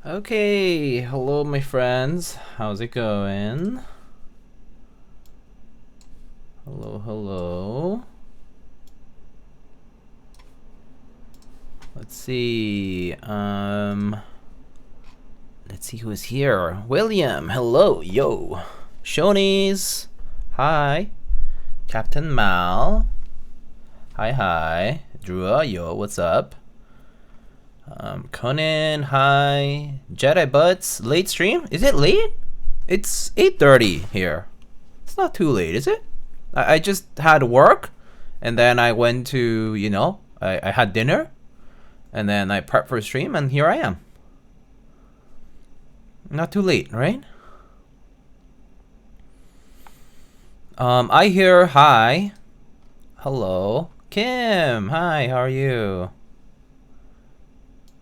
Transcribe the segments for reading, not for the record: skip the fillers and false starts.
Okay, hello my friends. How's it going? Hello, hello. Let's see. Let's see who is here. William, hello, yo. Shonies, hi. Captain Mal, hi, hi. Drew, yo, what's up? Conan, hi. Jedi Butts, late stream? Is it late? It's 8:30 here. It's not too late, is it? I just had work, and then I went to, you know, I had dinner, and then I prepped for a stream, and here I am. Not too late, right? I hear hi. Hello. Kim, hi, how are you?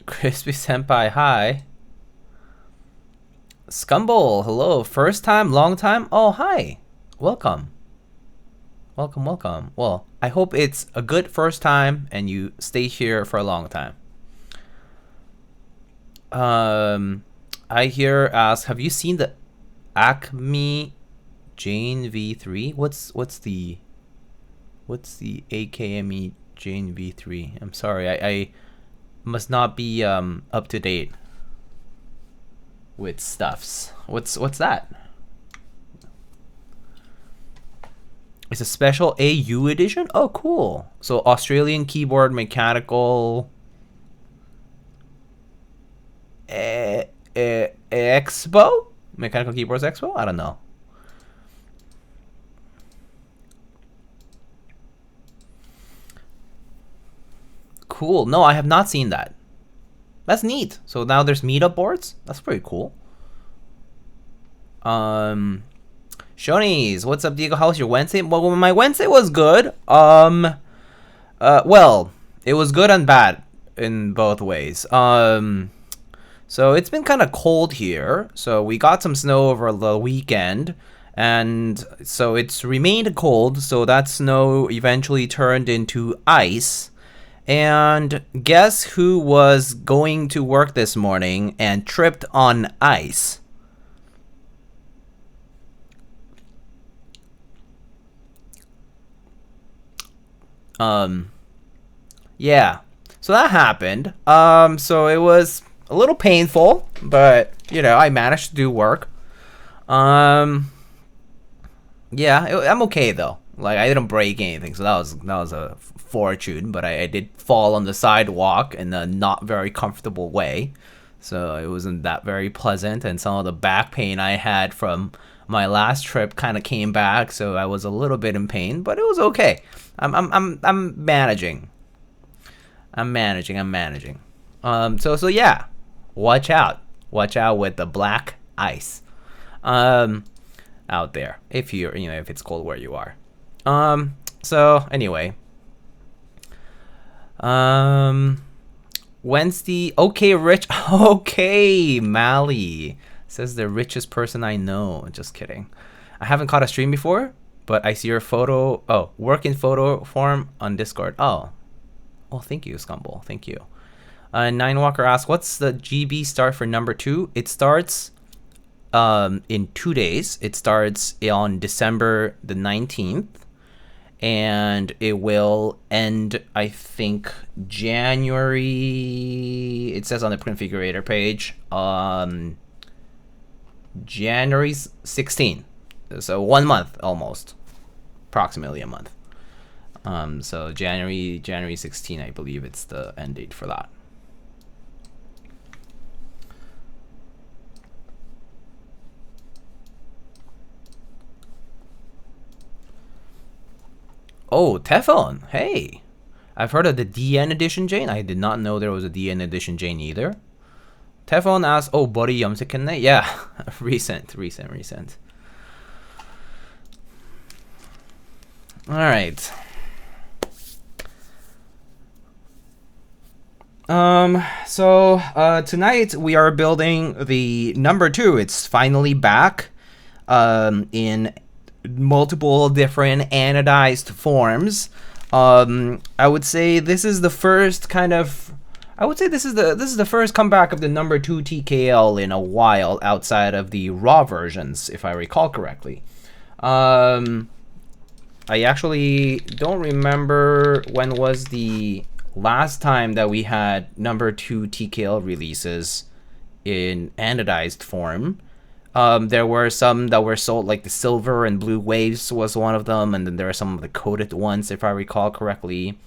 Crispy Senpai, hi. Scumble, hello. First time, long time? Oh, hi. Welcome. Welcome, welcome. Well, I hope it's a good first time and you stay here for a long time. I hear ask, have you seen the Acme Jane V3? What's the AKME Jane V3? I'm sorry, I must not be up to date with stuffs. What's that? It's a special AU edition? Oh, cool. So Australian Keyboard Mechanical Expo? Mechanical Keyboards Expo? I don't know. Cool. No, I have not seen that. That's neat. So now there's meetup boards? That's pretty cool. Shonies, what's up, Diego? How's your Wednesday? Well, my Wednesday was good. Well, it was good and bad in both ways. So it's been kind of cold here. So we got some snow over the weekend, and so it's remained cold. So that snow eventually turned into ice. And guess who was going to work this morning and tripped on ice? Yeah. So that happened. So it was a little painful, but you know, I managed to do work. Yeah, I'm okay though. Like, I didn't break anything, so that was a fortune. But I did fall on the sidewalk in a not very comfortable way, so it wasn't that very pleasant. And some of the back pain I had from my last trip kind of came back, so I was a little bit in pain, but it was okay. I'm managing. I'm managing. So yeah, watch out with the black ice, out there if if it's cold where you are. So anyway, Wednesday. Okay, Rich. Okay, Mally says the richest person I know. Just kidding. I haven't caught a stream before, but I see your photo. Oh, work in photo form on Discord. Oh, well, thank you, Scumble. Thank you. Nine Walker asks, what's the GB start for number 2? It starts in 2 days. It starts on December the 19th. And it will end, I think, January. It says on the configurator page, January 16th. So 1 month almost, approximately a month. So January 16th, I believe it's the end date for that. Oh, Teflon. Hey. I've heard of the DN edition Jane. I did not know there was a DN edition Jane either. Teflon asks, oh, buddy, 염색했네? Yeah, recent. Alright. So tonight we are building the number 2. It's finally back in multiple different anodized forms. I would say this is the first kind of I would say this is the first comeback of the number 2 TKL in a while, outside of the raw versions, if I recall correctly. I actually don't remember when was the last time that we had number 2 TKL releases in anodized form. There were some that were sold, like the silver and blue waves was one of them, and then there are some of the coated ones, if I recall correctly.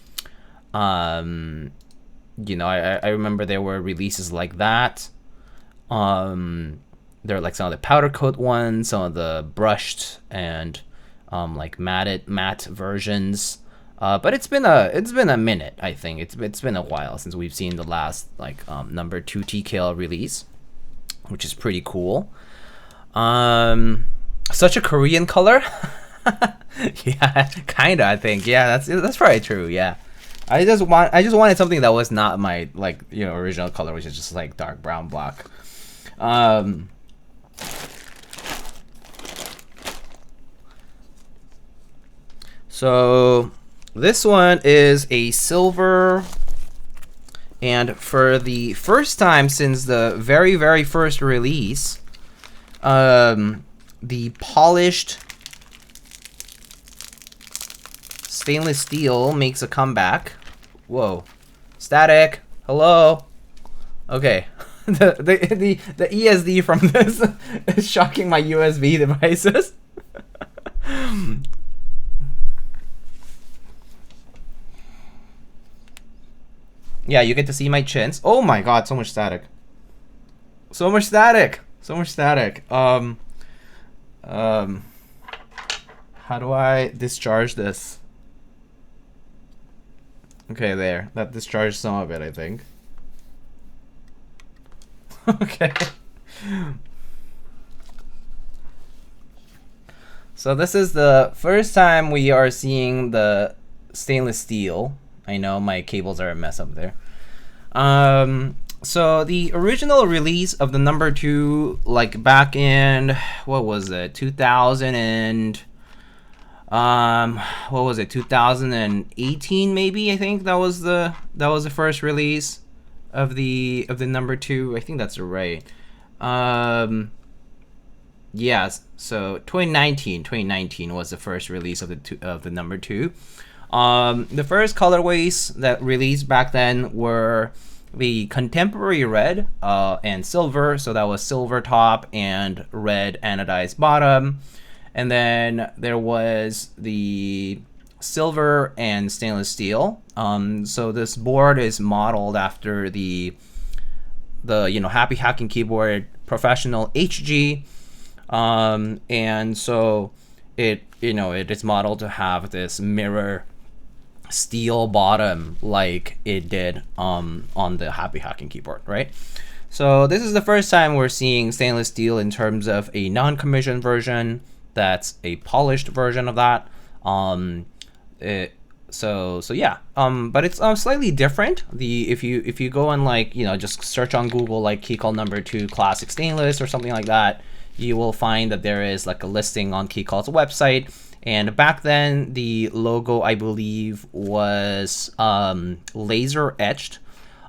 You know, I remember there were releases like that. There are like some of the powder coat ones, some of the brushed and like matte versions. But it's been a minute, I think. It's been a while since we've seen the last like number 2 TKL release, which is pretty cool. Such a Korean color. Yeah, kinda, I think. Yeah, that's probably true. Yeah. I just wanted something that was not my, like, you know, original color, which is just like dark brown black. So this one is a silver, and for the first time since the very first release, the polished stainless steel makes a comeback. Whoa, static. Hello. Okay. the ESD from this is shocking my USB devices. Yeah, you get to see my chins. Oh my god, so much static. So much static. So much static. How do I discharge this? Okay, there. That discharged some of it, I think. Okay. So this is the first time we are seeing the stainless steel. I know my cables are a mess up there. So the original release of the number 2, like back in, what was it, 2000 and what was it, 2018 maybe, I think that was the first release of the number 2. I think that's right. Yes, so 2019 was the first release of the number 2. The first colorways that released back then were the contemporary red and silver. So that was silver top and red anodized bottom. And then there was the silver and stainless steel. So this board is modeled after the Happy Hacking Keyboard Professional HG. And so it is modeled to have this mirror steel bottom like it did on the Happy Hacking Keyboard, right? So this is the first time we're seeing stainless steel in terms of a non-commissioned version that's a polished version of that. So yeah, but it's slightly different. If you go and, like, just search on Google like Keycult number 2 classic stainless or something like that, you will find that there is like a listing on Keycult's website. And back then the logo, I believe, was laser etched.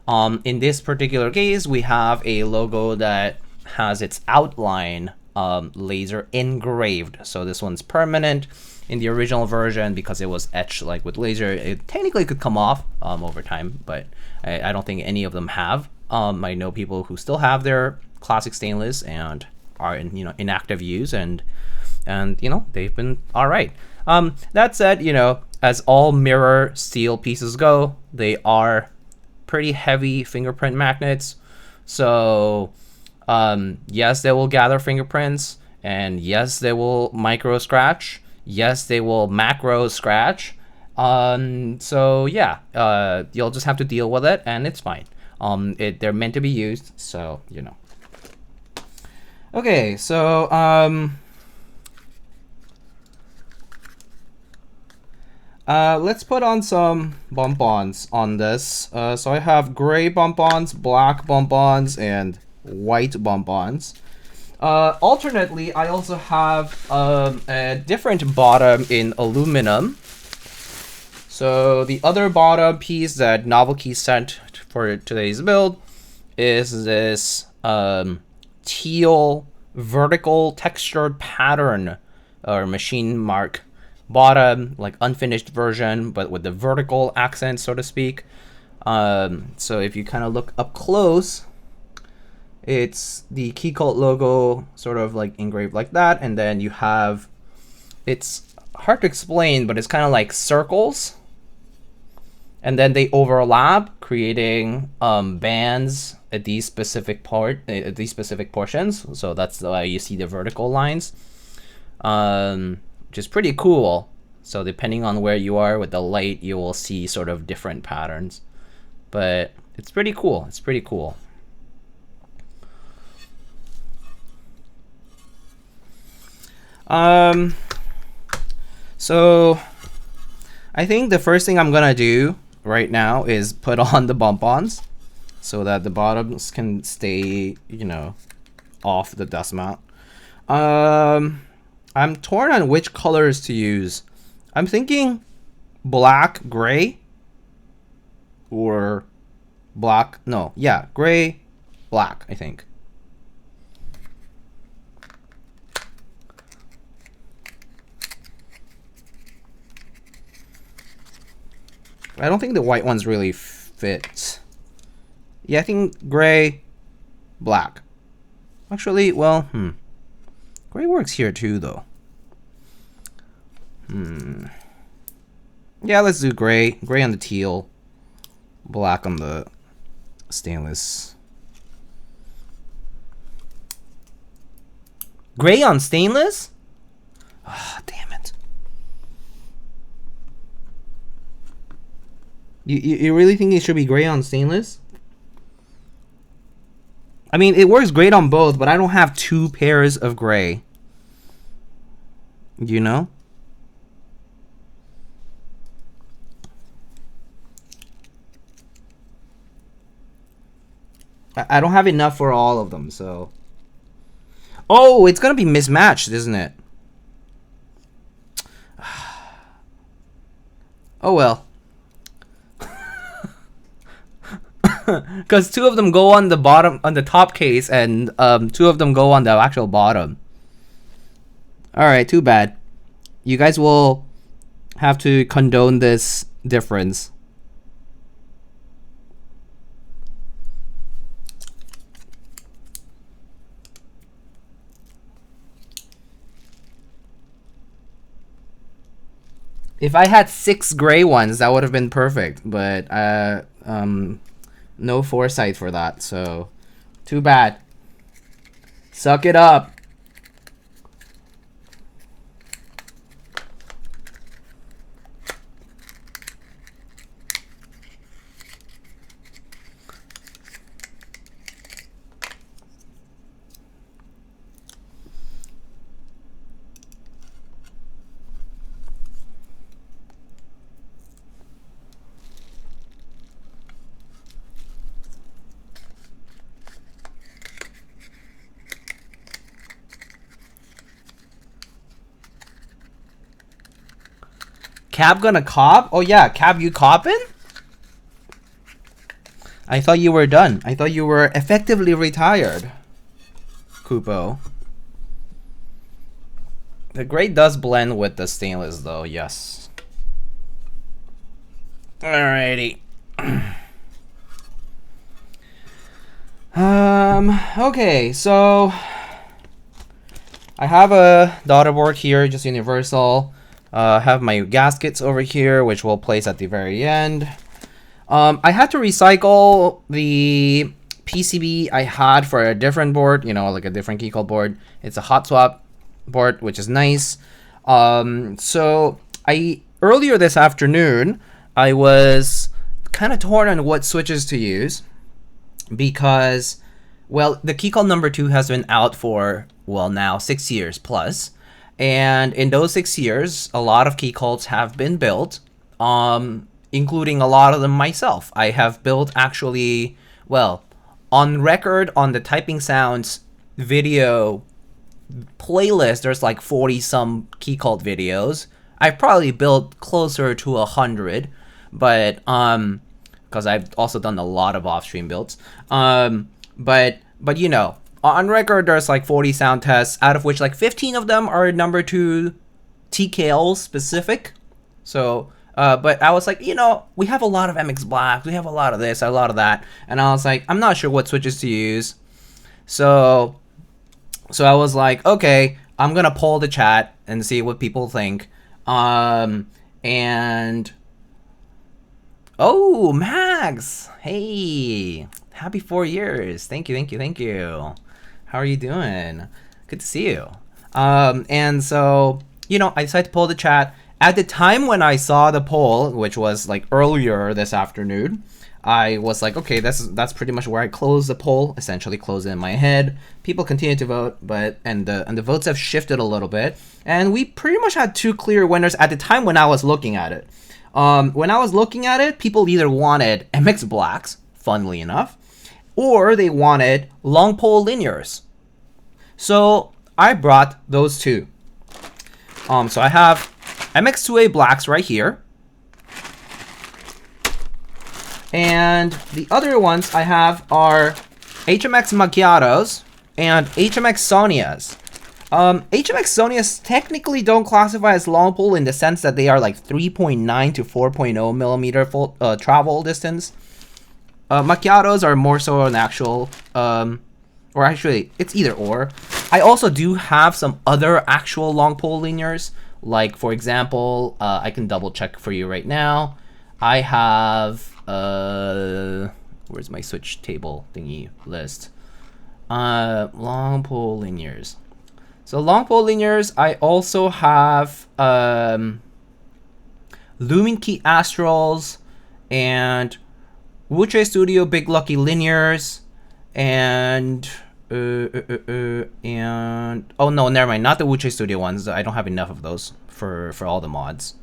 In this particular case, we have a logo that has its outline laser engraved. So this one's permanent. In the original version, because it was etched like with laser, it technically could come off over time, but I don't think any of them have. I know people who still have their classic stainless and are in active use, and they've been all right. That said, as all mirror steel pieces go, they are pretty heavy fingerprint magnets. So yes, they will gather fingerprints, and yes, they will micro scratch. Yes, they will macro scratch. So yeah, you'll just have to deal with it, and it's fine. They're meant to be used, so Okay, so let's put on some bump-ons on this. So I have gray bump-ons, black bump-ons, and white bump-ons. Alternately, I also have a different bottom in aluminum. So the other bottom piece that NovelKeys sent for today's build is this teal vertical textured pattern or machine mark bottom, like unfinished version, but with the vertical accent, so to speak. So if you kind of look up close, it's the Keycult logo sort of like engraved like that, and then you have, it's hard to explain, but it's kind of like circles, and then they overlap, creating bands at these specific portions. So that's why you see the vertical lines, which is pretty cool. So depending on where you are with the light, you will see sort of different patterns, but it's pretty cool. It's pretty cool. So I think the first thing I'm gonna do right now is put on the bump-ons so that the bottoms can stay, you know, off the dust mount. I'm torn on which colors to use. I'm thinking black, gray, or black, no, yeah, gray, black, I think. I don't think the white ones really fit. Yeah, I think gray, black. Actually, well, gray works here too, though. Yeah, let's do gray. Gray on the teal, black on the stainless. Gray on stainless? Ah, oh, damn it. You really think it should be gray on stainless? I mean, it works great on both, but I don't have two pairs of gray. You know? I don't have enough for all of them, so. Oh, it's gonna be mismatched, isn't it? Oh well. Because two of them go on the bottom, on the top case, and two of them go on the actual bottom. Alright, too bad. You guys will have to condone this difference. If I had 6 gray ones, that would have been perfect, but no foresight for that, so too bad. Suck it up. Cab gonna cop? Oh yeah, Cab, you copping? I thought you were done. I thought you were effectively retired, Kupo. The gray does blend with the stainless though, yes. Alrighty. Okay, so I have a daughter board here, just universal. Have my gaskets over here, which we'll place at the very end. I had to recycle the PCB I had for a different board, you know, like a different Keycult board. It's a hot swap board, which is nice. So earlier this afternoon, I was kind of torn on what switches to use because, well, the Keycult number 2 has been out for, well, now 6 years plus. And in those 6 years, a lot of Keycults have been built, including a lot of them myself. I have built actually, well, on record on the Typing Sounds video playlist, there's like 40 some Keycult videos. I've probably built closer to 100, but because I've also done a lot of off-stream builds. But you know, on record, there's like 40 sound tests, out of which like 15 of them are number 2 TKL specific. So, but I was like, you know, we have a lot of MX Blacks, we have a lot of this, a lot of that, and I was like, I'm not sure what switches to use. So I was like, okay, I'm gonna poll the chat and see what people think. And oh, Max, hey, happy 4 years. Thank you. How are you doing? Good to see you. And so, you know, I decided to poll the chat. At the time when I saw the poll, which was like earlier this afternoon, I was like, okay, that's pretty much where I closed the poll, essentially closed it in my head. People continue to vote, and the votes have shifted a little bit, and we pretty much had 2 clear winners at the time when I was looking at it. When I was looking at it, people either wanted MX Blacks, funnily enough, or they wanted long pole linears. So I brought those 2. So I have MX2A Blacks right here. And the other ones I have are HMX Macchiatos and HMX Sonias. HMX Sonias technically don't classify as long pole in the sense that they are like 3.9 to 4.0 millimeter travel distance. Macchiatos are more so an actual, or actually it's either or. I also do have some other actual long pole linears. Like for example, I can double check for you right now. I have, where's my switch table thingy list? Long pole linears. So long pole linears, I also have Lumen Key Astrals and Wuche Studio Big Lucky linears and oh no, never mind, not the Wuche Studio ones. I don't have enough of those for all the mods.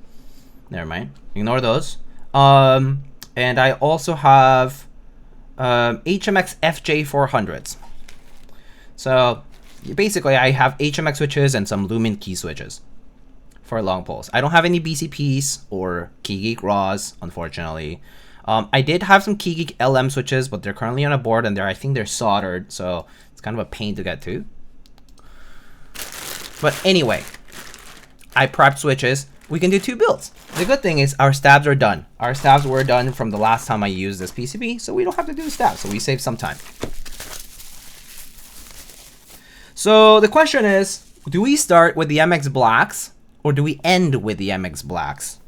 Never mind, ignore those. And I also have HMX FJ400s. So basically I have HMX switches and some Lumen Key switches for long poles. I don't have any BCPs or Keygeek RAWs, unfortunately. I did have some Keygeek LM switches, but they're currently on a board and I think they're soldered, so it's kind of a pain to get to. But anyway, I prepped switches. We can do 2 builds. The good thing is our stabs are done. Our stabs were done from the last time I used this PCB, so we don't have to do the stabs, so we save some time. So the question is, do we start with the MX Blacks or do we end with the MX Blacks?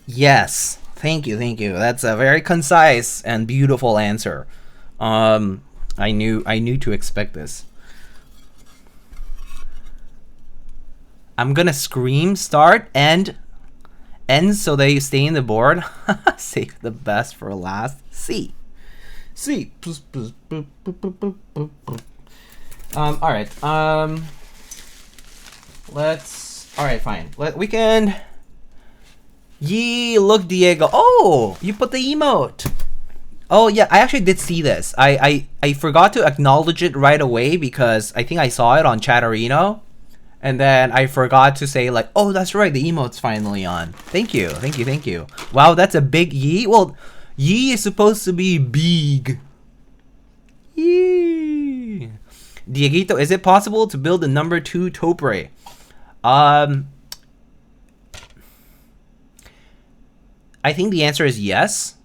Yes, thank you. That's a very concise and beautiful answer. I knew to expect this. I'm gonna scream start end so they stay in the board. Save the best for last. C. All right. All right, fine. We can. Yee, look, Diego. Oh, you put the emote. Oh yeah, I actually did see this. I forgot to acknowledge it right away because I think I saw it on Chatterino. And then I forgot to say like, oh, that's right, the emote's finally on. Thank you. Wow, that's a big yee. Well, yee is supposed to be big. Yee. Dieguito, is it possible to build a number 2 Topre? I think the answer is yes.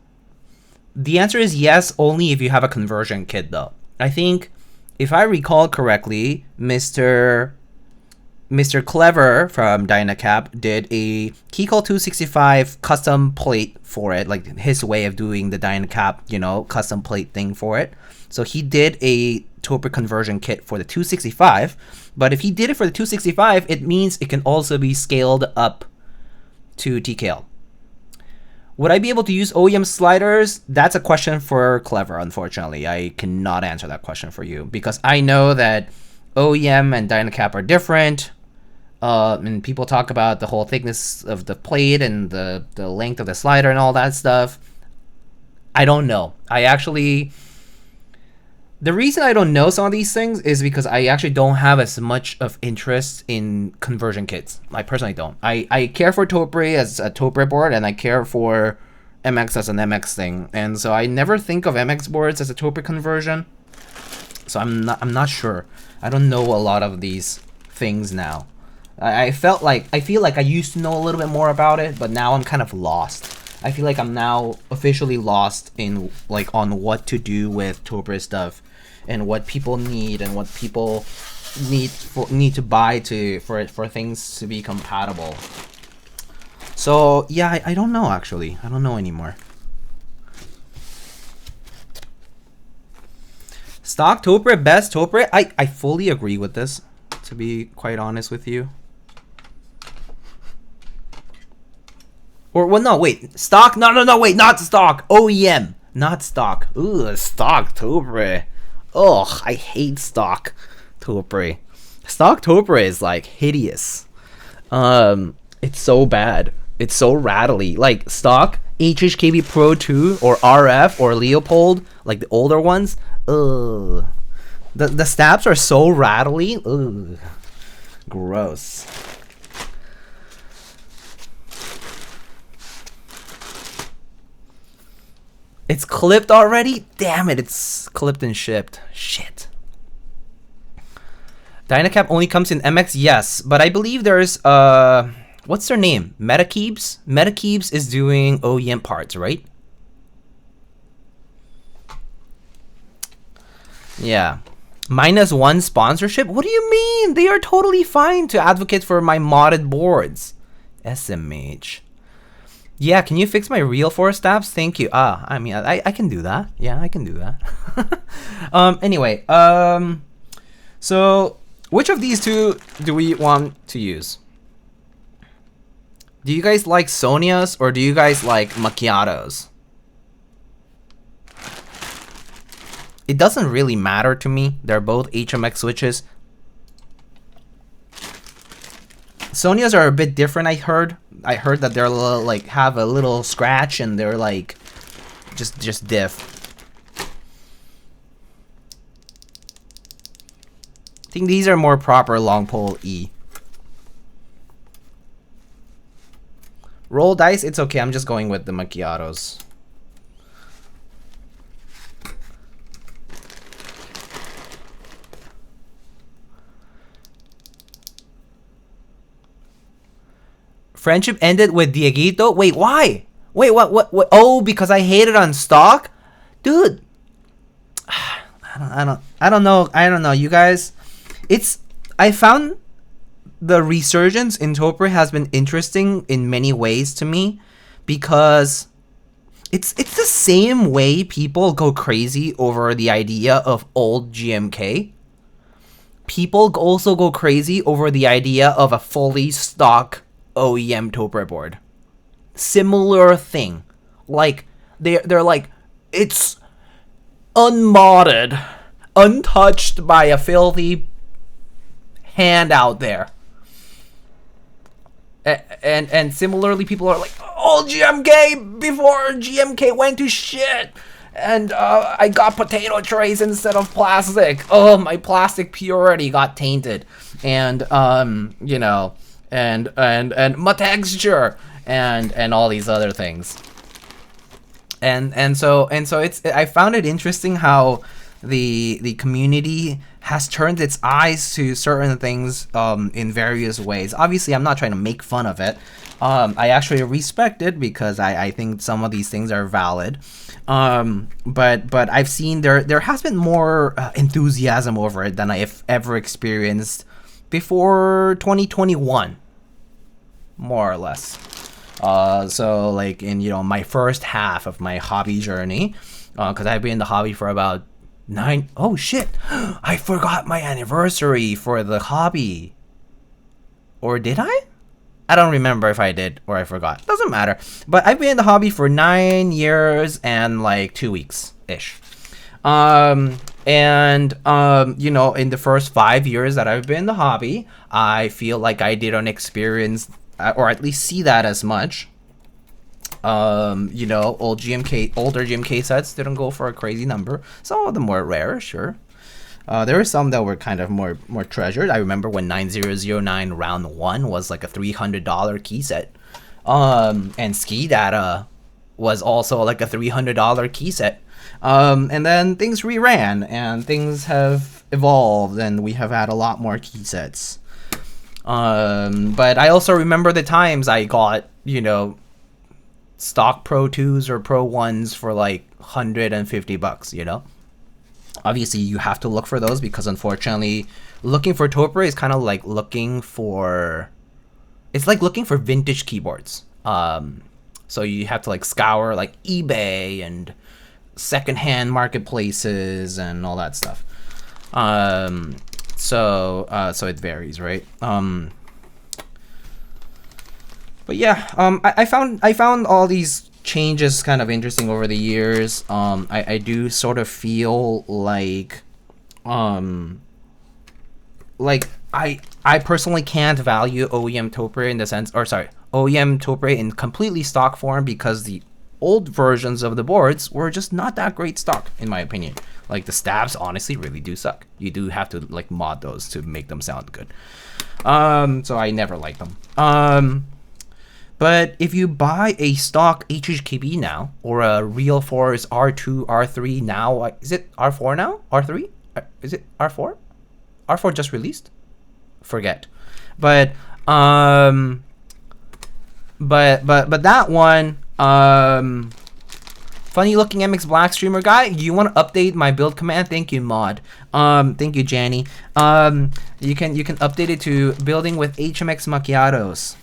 The answer is yes only if you have a conversion kit though. I think, if I recall correctly, Mr. Clever from Dynacap did a Keycult 265 custom plate for it, like his way of doing the Dynacap, you know, custom plate thing for it. So he did a Topre conversion kit for the 265, but if he did it for the 265, it means it can also be scaled up to TKL. Would I be able to use OEM sliders? That's a question for Clever, unfortunately. I cannot answer that question for you because I know that OEM and Dynacap are different. And people talk about the whole thickness of the plate and the length of the slider and all that stuff. I don't know. I actually The reason I don't know some of these things is because I actually don't have as much of interest in conversion kits. I personally don't. I care for Topre as a Topre board, and I care for MX as an MX thing, and so I never think of MX boards as a Topre conversion. So I'm not sure. I don't know a lot of these things now. I feel like I used to know a little bit more about it, but now I'm kind of lost. I feel like I'm now officially lost in like on what to do with Topre stuff, and what people need and what people need to buy for things to be compatible. So yeah, I don't know actually. I don't know anymore. Stock Topre, best Topre. I fully agree with this, to be quite honest with you. Or well, no, wait, stock? No, wait, not stock. OEM, not stock. Ooh, stock Topre. Ugh, I hate stock Topre. Stock Topre is like hideous. It's so bad. It's so rattly. Like stock HHKB Pro 2 or RF or Leopold, like the older ones. Ugh. The stabs are so rattly. Ugh. Gross. It's clipped already? Damn it, it's clipped and shipped. Shit. Dynacap only comes in MX, yes, but I believe there's what's their name? Metakeys? Metakeys is doing OEM parts, right? Yeah. -1 sponsorship? What do you mean? They are totally fine to advocate for my modded boards. SMH. Yeah, can you fix my real force stabs? Thank you. I mean, I can do that. Yeah, I can do that. Anyway, so which of these two do we want to use? Do you guys like Sonia's or do you guys like Macchiatos? It doesn't really matter to me. They're both HMX switches. Sonia's are a bit different, I heard. I heard that they're a little, like, have a little scratch and they're like just diff. I think these are more proper long pole E. Roll dice, it's okay. I'm just going with the Macchiatos. Friendship ended with Dieguito? Wait, why? Wait, what? Oh, because I hated on stock? Dude. I don't know, you guys. I found the resurgence in Topre has been interesting in many ways to me, because it's the same way people go crazy over the idea of old GMK. People also go crazy over the idea of a fully stock OEM Topre board. Similar thing. Like they're like, it's unmodded, untouched by a filthy hand out there. And similarly, people are like, oh, GMK before GMK went to shit, and I got potato trays instead of plastic. Oh, my plastic purity got tainted, and you know, and my texture, and all these other things. And so it's, I found it interesting how the community has turned its eyes to certain things in various ways. Obviously, I'm not trying to make fun of it. I actually respect it because I think some of these things are valid. But I've seen there has been more enthusiasm over it than I've ever experienced before 2021, more or less. So like in, you know, my first half of my hobby journey, because I've been in the hobby for about 9. Oh shit, I forgot my anniversary for the hobby. Or did I? I don't remember if I did or I forgot. Doesn't matter. But I've been in the hobby for 9 years and like 2 weeks ish. You know, in the first 5 years that I've been in the hobby, I feel like I didn't experience or at least see that as much. You know, older GMK sets didn't go for a crazy number. Some of them were rare, sure. There were some that were kind of more treasured. I remember when 9009 round 1 was like a $300 key set. And Ski Data was also like a $300 key set. And then things reran and things have evolved and we have had a lot more key sets. But I also remember the times I got, you know, stock Pro 2s or Pro 1s for like $150, you know. Obviously you have to look for those because unfortunately looking for Topre is kind of like looking for, it's like looking for vintage keyboards. So you have to like scour like eBay and secondhand marketplaces and all that stuff. So it varies, right? But yeah, I found all these changes kind of interesting over the years. I do sort of feel like I personally can't value OEM Topre in the sense, or sorry, OEM Topre in completely stock form because the old versions of the boards were just not that great stock, in my opinion. Like the stabs honestly really do suck. You do have to like mod those to make them sound good. So I never liked them. But if you buy a stock HHKB now, or a Real Force R2, R3 now, is it R4 now? R3? Is it R4? R4 just released? Forget. But that one, funny looking MX Black streamer guy, you want to update my build command? Thank you, mod. Thank you, Janny. You can update it to building with HMX Macchiatos.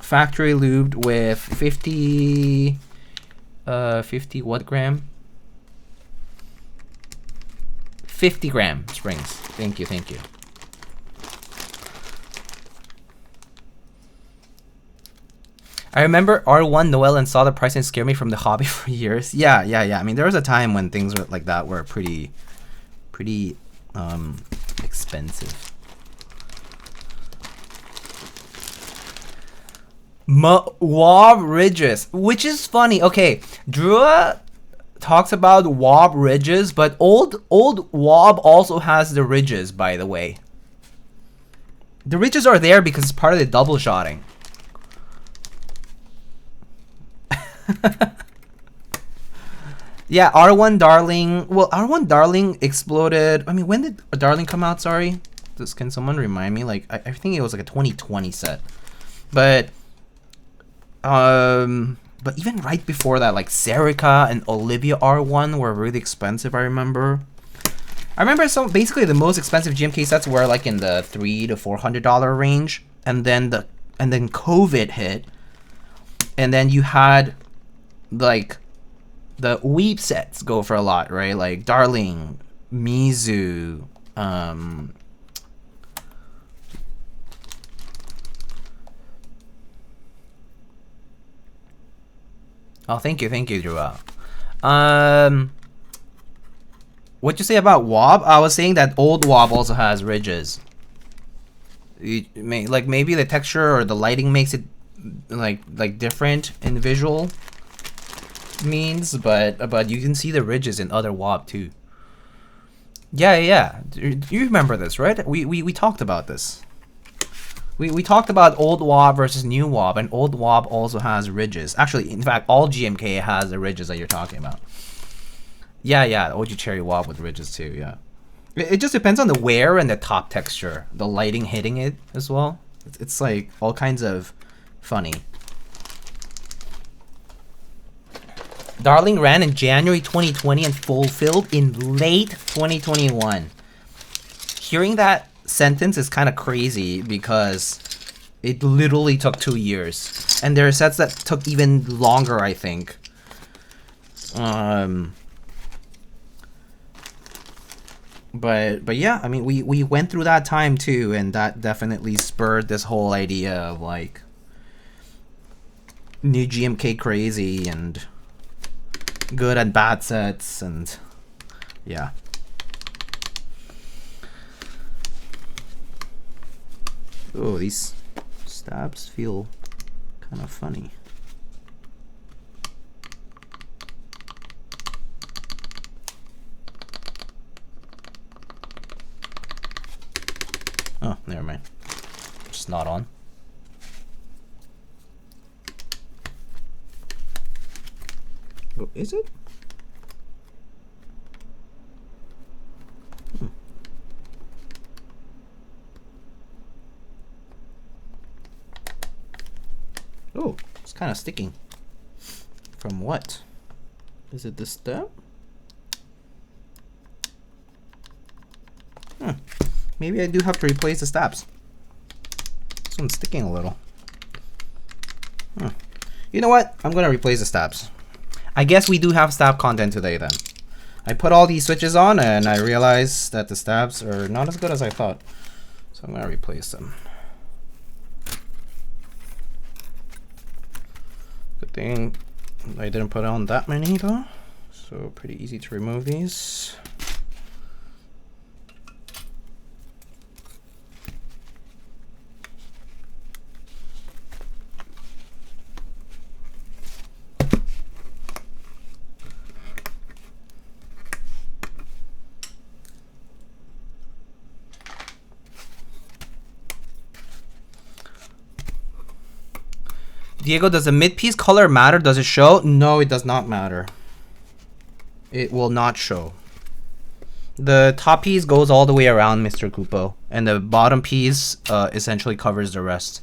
Factory lubed with 50 what gram? 50 gram springs. Thank you. I remember R1 Noel and saw the price and scared me from the hobby for years. Yeah. I mean, there was a time when things were like that were pretty expensive. Wob ridges, which is funny. Okay, Drua talks about wob ridges, but old wob also has the ridges, by the way. The ridges are there because it's part of the double shotting. Yeah, R1 Darling. Well, R1 Darling exploded. I mean, when did Darling come out? Sorry, can someone remind me? Like, I think it was like a 2020 set, but even right before that, like Serica and Olivia R1 were really expensive. I remember some, basically the most expensive GMK sets were like in the $300 to $400 range, and then COVID hit, and then you had like the Weep sets go for a lot, right? Like Darling, Mizu, oh, thank you, Drew. What'd you say about Wob? I was saying that old Wob also has ridges. Like maybe the texture or the lighting makes it like different in visual means, but you can see the ridges in other Wob too. Yeah. You remember this, right? We talked about this. We talked about old Wob versus new Wob, and old Wob also has ridges. Actually, in fact, all GMK has the ridges that you're talking about. Yeah, OG Cherry Wob with ridges too, yeah. It just depends on the wear and the top texture. The lighting hitting it as well. It's like all kinds of funny. Darling ran in January 2020 and fulfilled in late 2021. Hearing that sentence is kind of crazy because it literally took 2 years, and there are sets that took even longer, I think. But yeah, I mean, we went through that time too, and that definitely spurred this whole idea of like new GMK crazy and good and bad sets, and yeah. Oh, these stabs feel kind of funny. never mind. It's not on. Oh, is it? Oh, it's kind of sticking. From what? Is it this step? Maybe I do have to replace the stabs. This one's sticking a little. You know what? I'm gonna replace the stabs. I guess we do have stab content today then. I put all these switches on and I realized that the stabs are not as good as I thought. So I'm gonna replace them. Good thing I didn't put on that many though. So pretty easy to remove these. Diego, does the mid-piece color matter? Does it show? No, it does not matter. It will not show. The top piece goes all the way around, Mr. Kupo, and the bottom piece essentially covers the rest.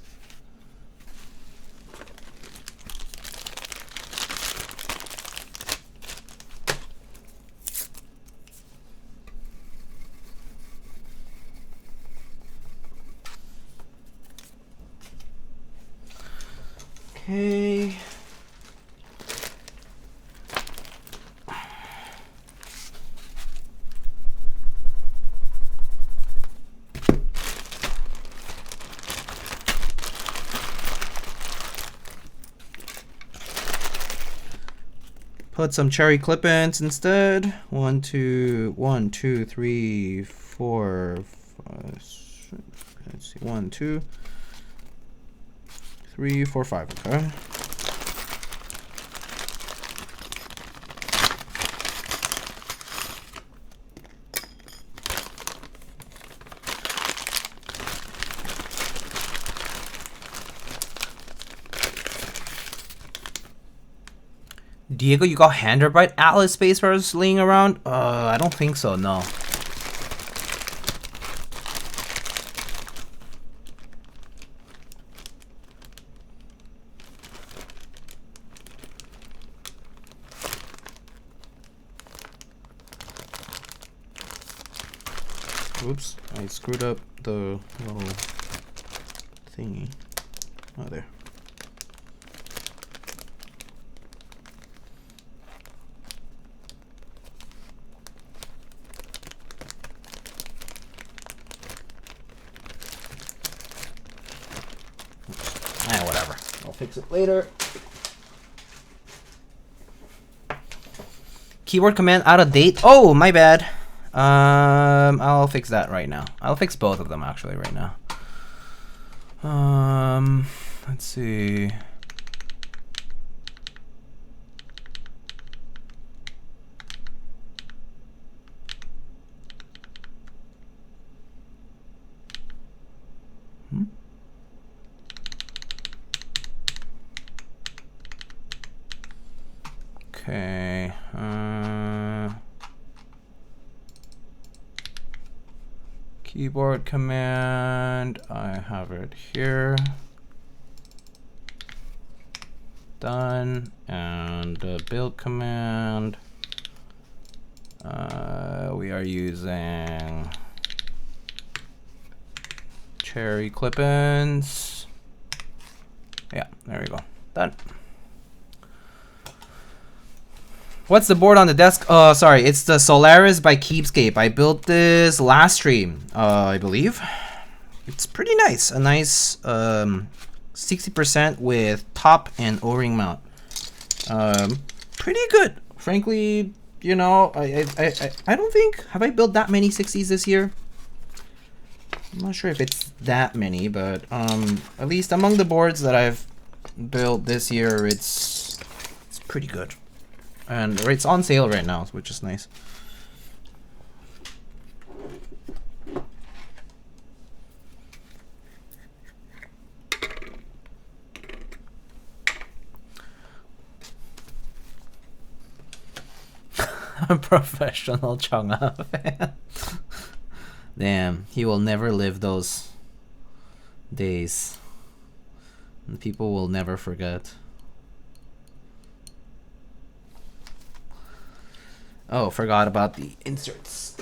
Okay. Put some cherry clip-ins instead. 1, 2, 1, 2, 3, 4, 5, 6, let's see, 1, 2, 3, 4, 5. Okay. Diego, you got Handerbrite Atlas space bars laying around? I don't think so, no. Oops, I screwed up the little thingy. Oh, there. Whatever. I'll fix it later. Keyboard command out of date. Oh, my bad. I'll fix that right now. I'll fix both of them actually right now. Let's see. Okay. Keyboard command. I have it here. Done. And the build command. We are using cherry clip-ins. Yeah, there we go. Done. What's the board on the desk? Oh, sorry, it's the Solaris by Keepscape. I built this last stream, I believe. It's pretty nice. A nice 60% with top and O-ring mount. Pretty good. Frankly, you know, I don't think, have I built that many 60s this year? I'm not sure if it's that many, but at least among the boards that I've built this year, it's pretty good. And it's on sale right now, which is nice. Professional Chang'e fan. Damn, he will never live those days. And people will never forget. Oh, forgot about the inserts.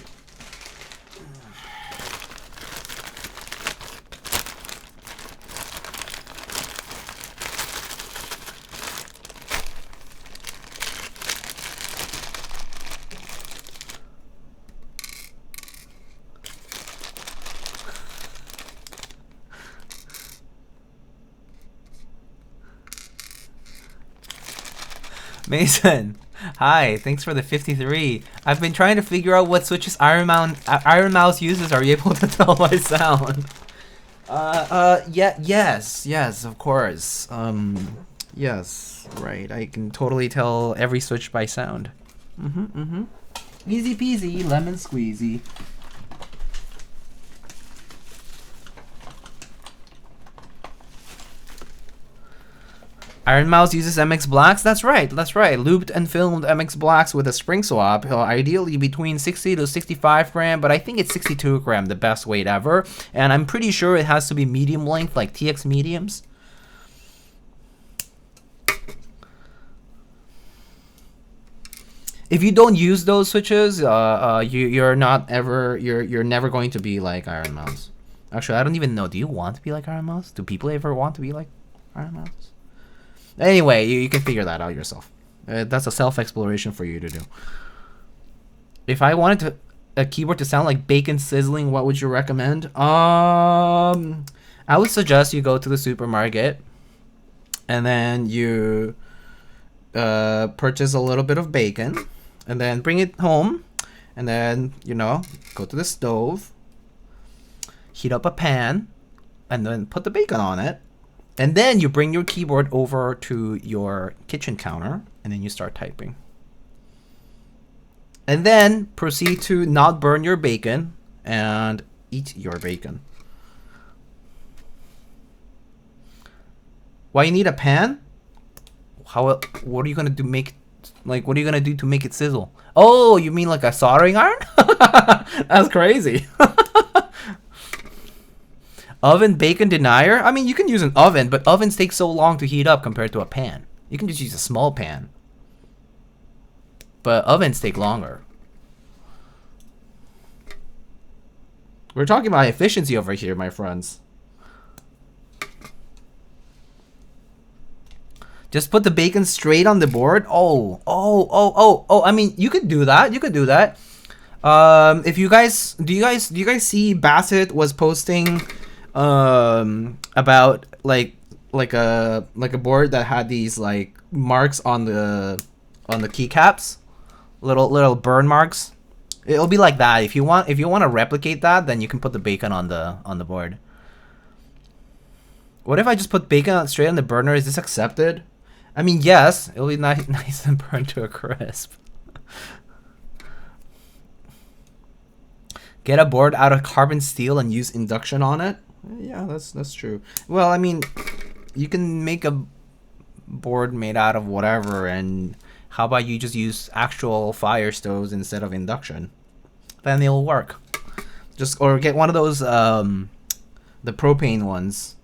Mason, hi, thanks for the 53. I've been trying to figure out what switches Iron Mouse uses. Are you able to tell by sound? Yes, of course. Yes, right. I can totally tell every switch by sound. Easy peasy, lemon squeezy. Iron Mouse uses MX Blacks? That's right. Lubed and filmed MX Blacks with a spring swap, ideally between 60 to 65 gram, but I think it's 62 gram, the best weight ever. And I'm pretty sure it has to be medium length, like TX mediums. If you don't use those switches, you're never going to be like Iron Mouse. Actually, I don't even know. Do you want to be like Iron Mouse? Do people ever want to be like Iron Mouse? Anyway, you can figure that out yourself. That's a self-exploration for you to do. If I wanted a keyboard to sound like bacon sizzling, what would you recommend? I would suggest you go to the supermarket and then you purchase a little bit of bacon and then bring it home and then, you know, go to the stove, heat up a pan, and then put the bacon on it. And then you bring your keyboard over to your kitchen counter and then you start typing. And then proceed to not burn your bacon and eat your bacon. Why you need a pan? What are you gonna do? What are you gonna do to make it sizzle? Oh, you mean like a soldering iron? That's crazy. Oven bacon denier? I mean, you can use an oven, but ovens take so long to heat up compared to a pan. You can just use a small pan. But ovens take longer. We're talking about efficiency over here, my friends. Just put the bacon straight on the board? Oh. I mean, you could do that. If you guys, do you guys see Bassett was posting about like a board that had these like marks on the keycaps, little burn marks. It'll be like that. If you want to replicate that, then you can put the bacon on the board. What if I just put bacon straight on the burner? Is this accepted? I mean, yes, it'll be nice and burned to a crisp. Get a board out of carbon steel and use induction on it. Yeah, that's true. Well, I mean, you can make a board made out of whatever, and how about you just use actual fire stoves instead of induction? Then it'll work. Or get one of those the propane ones.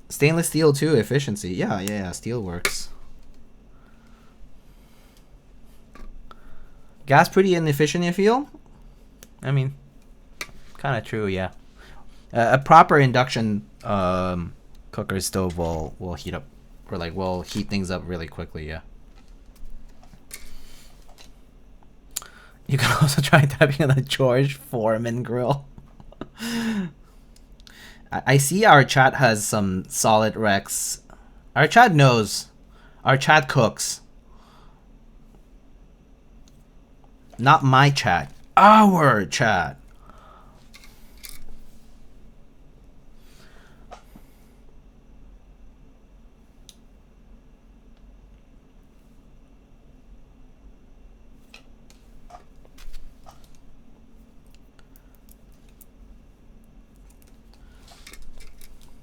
Stainless steel too, efficiency. Yeah, steel works. Gas pretty inefficient, you feel? I mean, kind of true, yeah. A proper induction cooker stove will heat up, or like will heat things up really quickly, yeah. You can also try typing on the George Foreman grill. I see our chat has some solid recs. Our chat knows. Our chat cooks. Not my chat. Our chat.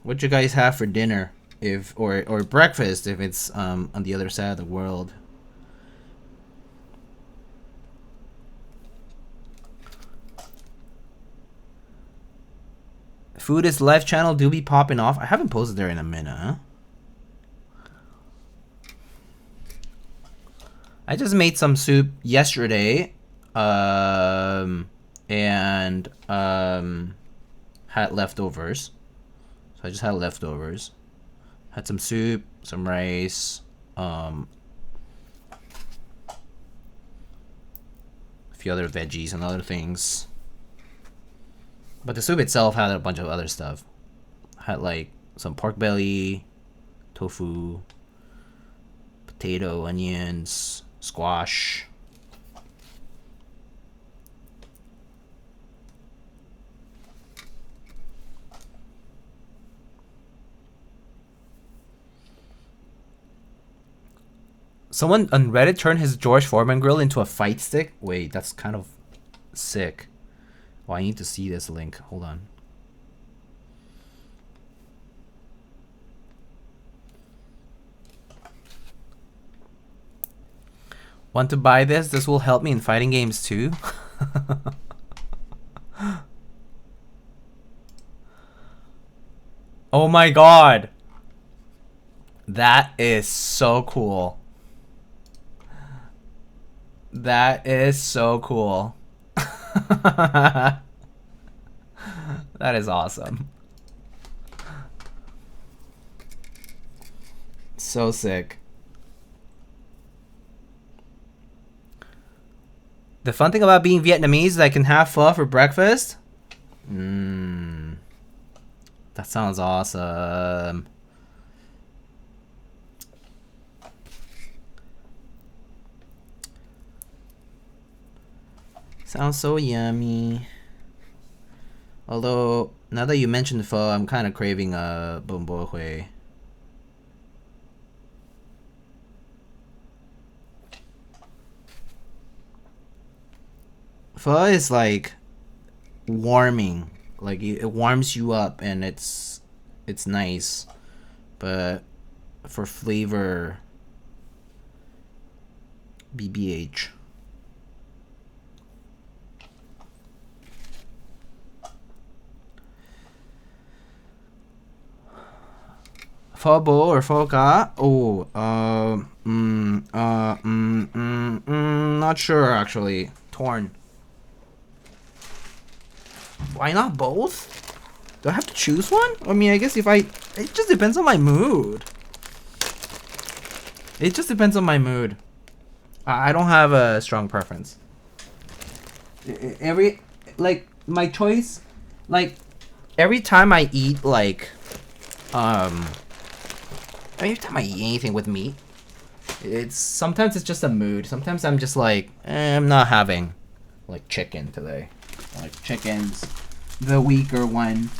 What you guys have for dinner? if or breakfast if it's on the other side of the world. Food is live channel do be popping off. I haven't posted there in a minute, huh? I just made some soup yesterday, and had leftovers. So I just had leftovers. Had some soup, some rice, a few other veggies and other things. But the soup itself had a bunch of other stuff. Had like some pork belly, tofu, potato, onions, squash. Someone on Reddit turned his George Foreman grill into a fight stick. Wait, that's kind of sick. Oh, I need to see this link. Hold on. Want to buy this? This will help me in fighting games too. Oh my god. That is so cool. That is so cool. That is awesome. So sick. The fun thing about being Vietnamese is I can have pho for breakfast. That sounds awesome. Sounds so yummy. Although, now that you mentioned pho, I'm kind of craving a bún bò Huế. Pho is like warming. Like it warms you up and it's nice. But for flavor, BBH. Pho bò or pho cá? Oh, not sure actually. Torn. Why not both? Do I have to choose one? I mean, I guess it just depends on my mood. It just depends on my mood. I don't have a strong preference. My choice, like, every time I eat, like, every time I eat anything with meat, sometimes it's just a mood. Sometimes I'm just like, I'm not having, like, chicken today. Like, chicken's the weaker one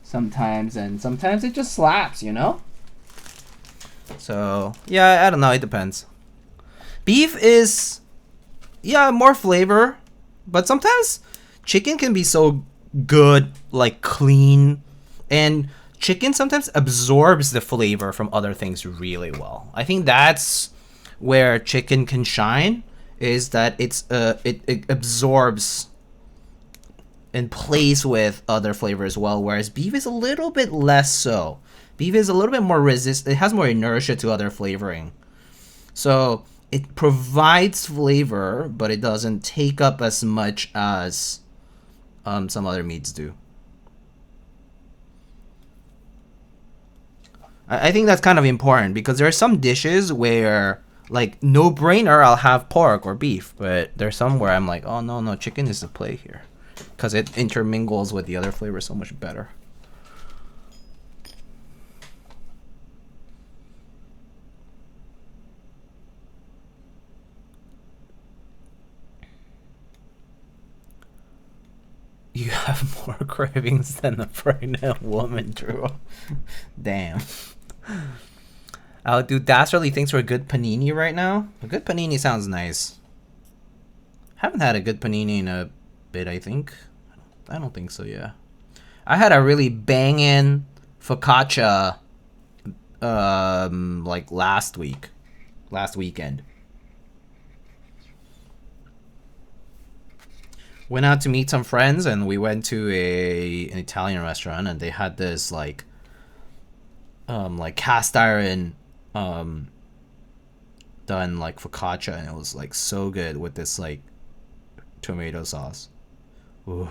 sometimes, and sometimes it just slaps, you know? So, yeah, I don't know, it depends. Beef is, yeah, more flavor, but sometimes chicken can be so good, like, clean, and chicken sometimes absorbs the flavor from other things really well. I think that's where chicken can shine, is that it absorbs and plays with other flavors well, whereas beef is a little bit less so. Beef is a little bit more it has more inertia to other flavoring. So it provides flavor, but it doesn't take up as much as some other meats do. I think that's kind of important because there are some dishes where, like, no brainer, I'll have pork or beef, but there's some where I'm like, oh no, chicken is the play here, because it intermingles with the other flavors so much better. You have more cravings than a pregnant woman, Drew. Damn. Dude, Dastardly thinks we're a good panini right now. A good panini sounds nice. Haven't had a good panini in a bit, I think. I don't think so, yeah. I had a really banging focaccia like last weekend. Went out to meet some friends, and we went to an Italian restaurant, and they had this like cast iron done like focaccia, and it was like so good with this like tomato sauce. Ooh.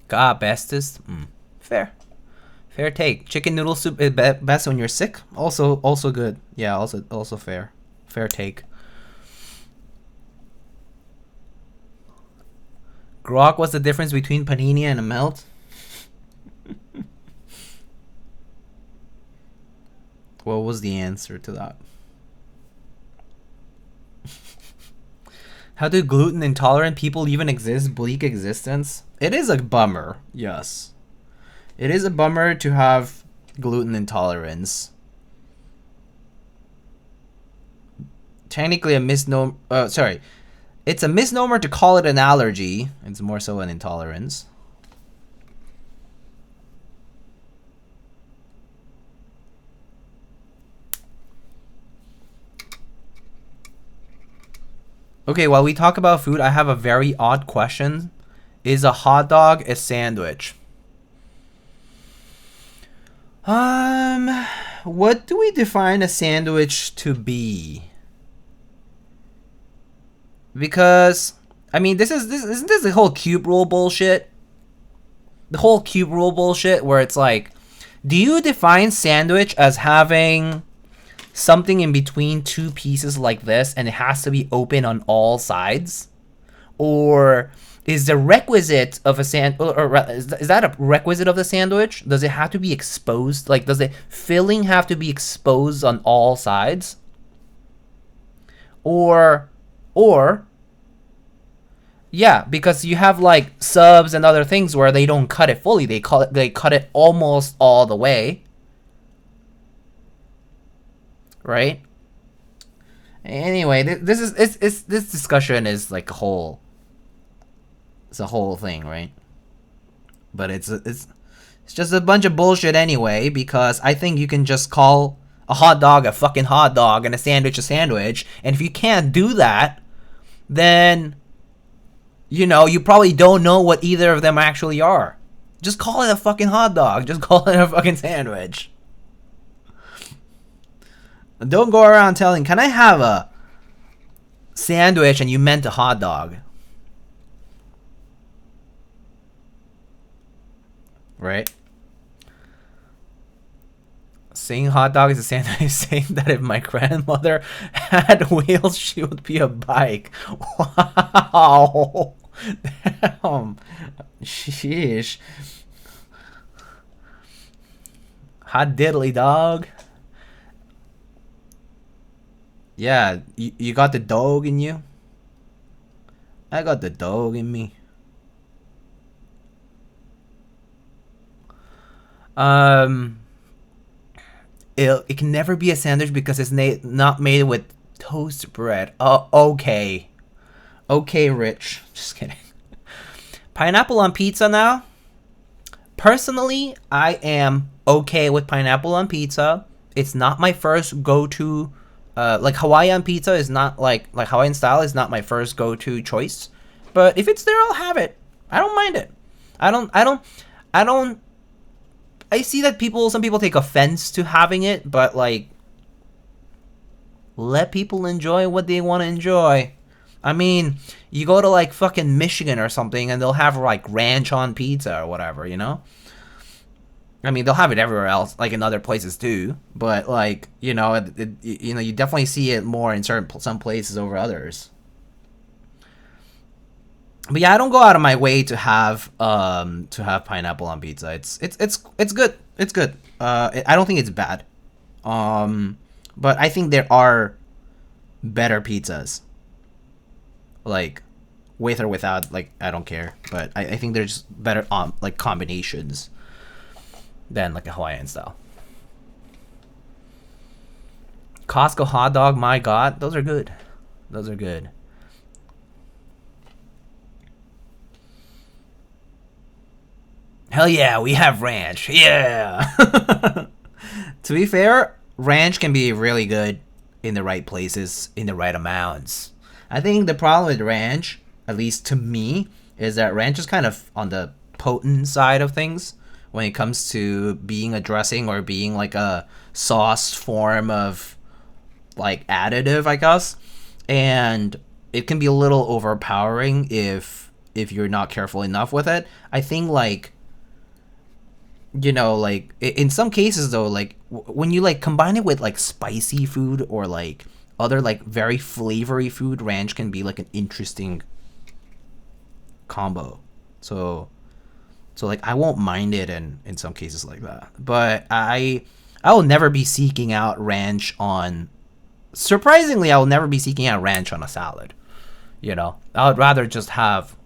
God, bestest. Fair take. Chicken noodle soup is best when you're sick. Also good. Yeah, also fair take. Grok, what's the difference between panini and a melt? What was the answer to that? How do gluten intolerant people even exist? Bleak existence. It is a bummer. Yes. It is a bummer to have gluten intolerance. Technically a misnomer. Sorry. It's a misnomer to call it an allergy. It's more so an intolerance. Okay, while we talk about food, I have a very odd question. Is a hot dog a sandwich? What do we define a sandwich to be? Because I mean, isn't this the whole cube rule bullshit? The whole cube rule bullshit where it's like, do you define sandwich as having something in between two pieces like this and it has to be open on all sides? Or is the requisite of a is that a requisite of the sandwich? Does it have to be exposed? Like, does the filling have to be exposed on all sides? Or yeah, because you have like subs and other things where they don't cut it fully. They cut it almost all the way. Right? Anyway, this discussion is like a whole. It's a whole thing, right? But it's just a bunch of bullshit anyway, because I think you can just call a hot dog a fucking hot dog and a sandwich a sandwich, and if you can't do that, then you know, you probably don't know what either of them actually are. Just call it a fucking hot dog. Just call it a fucking sandwich. Don't go around telling, can I have a sandwich and you meant a hot dog? Right? Saying hot dog is a sandwich, saying that if my grandmother had wheels, she would be a bike. Wow. Damn. Sheesh. Hot diddly dog. Yeah, you got the dog in you? I got the dog in me. It can never be a sandwich because it's not made with toast bread. Okay. Okay, Rich. Just kidding. Pineapple on pizza now? Personally, I am okay with pineapple on pizza. It's not my first go-to. Like Hawaiian pizza is not like Hawaiian style is not my first go-to choice. But if it's there, I'll have it. I don't mind it. I don't. I see that some people take offense to having it, but like, let people enjoy what they want to enjoy. I mean, you go to like fucking Michigan or something and they'll have like ranch on pizza or whatever, you know? I mean, they'll have it everywhere else, like in other places too, but like, you know, you definitely see it more in some places over others. But yeah, I don't go out of my way to have pineapple on pizza. It's good. It's good. I don't think it's bad. But I think there are better pizzas. Like with or without, like, I don't care. But I think there's better like combinations than like a Hawaiian style. Costco hot dog, my god, those are good. Those are good. Hell yeah, we have ranch. Yeah. To be fair, ranch can be really good in the right places, in the right amounts. I think the problem with ranch, at least to me, is that ranch is kind of on the potent side of things when it comes to being a dressing or being like a sauce form of like additive, I guess. And it can be a little overpowering if you're not careful enough with it. I think like, you know, like in some cases though, like when you like combine it with like spicy food or like other like very flavory food, ranch can be like an interesting combo. So like I won't mind it in some cases like that. But I will never be seeking out ranch on, surprisingly, I will never be seeking out ranch on a salad. You know, I would rather just have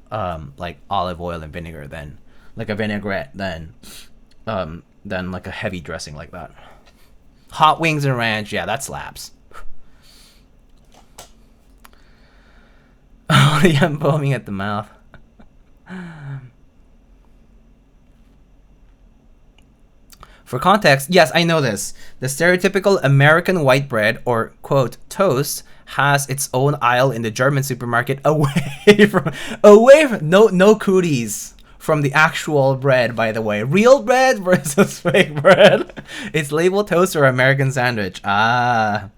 like olive oil and vinegar than like a vinaigrette than like a heavy dressing like that. Hot wings and ranch, yeah, that slaps. Oh, yeah, I'm foaming at the mouth. For context, yes, I know this. The stereotypical American white bread, or quote toast, has its own aisle in the German supermarket away from no cooties from the actual bread, by the way. Real bread versus fake bread. It's labeled toast or American sandwich. Ah.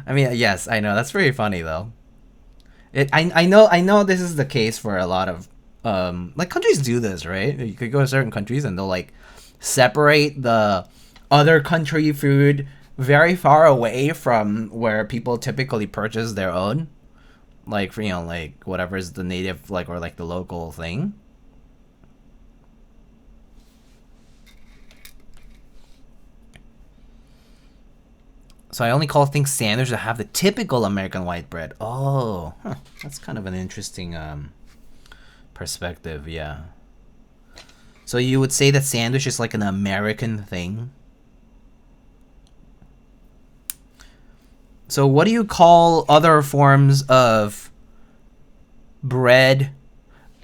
I mean, yes, I know. That's very funny though. I know this is the case for a lot of like countries do this, right? You could go to certain countries and they'll like separate the other country food very far away from where people typically purchase their own, like, you know, like whatever is the native, like, or like the local thing. So I only call things sandwich that have the typical American white bread. Oh, huh. That's kind of an interesting perspective, yeah. So you would say that sandwich is like an American thing? So what do you call other forms of bread?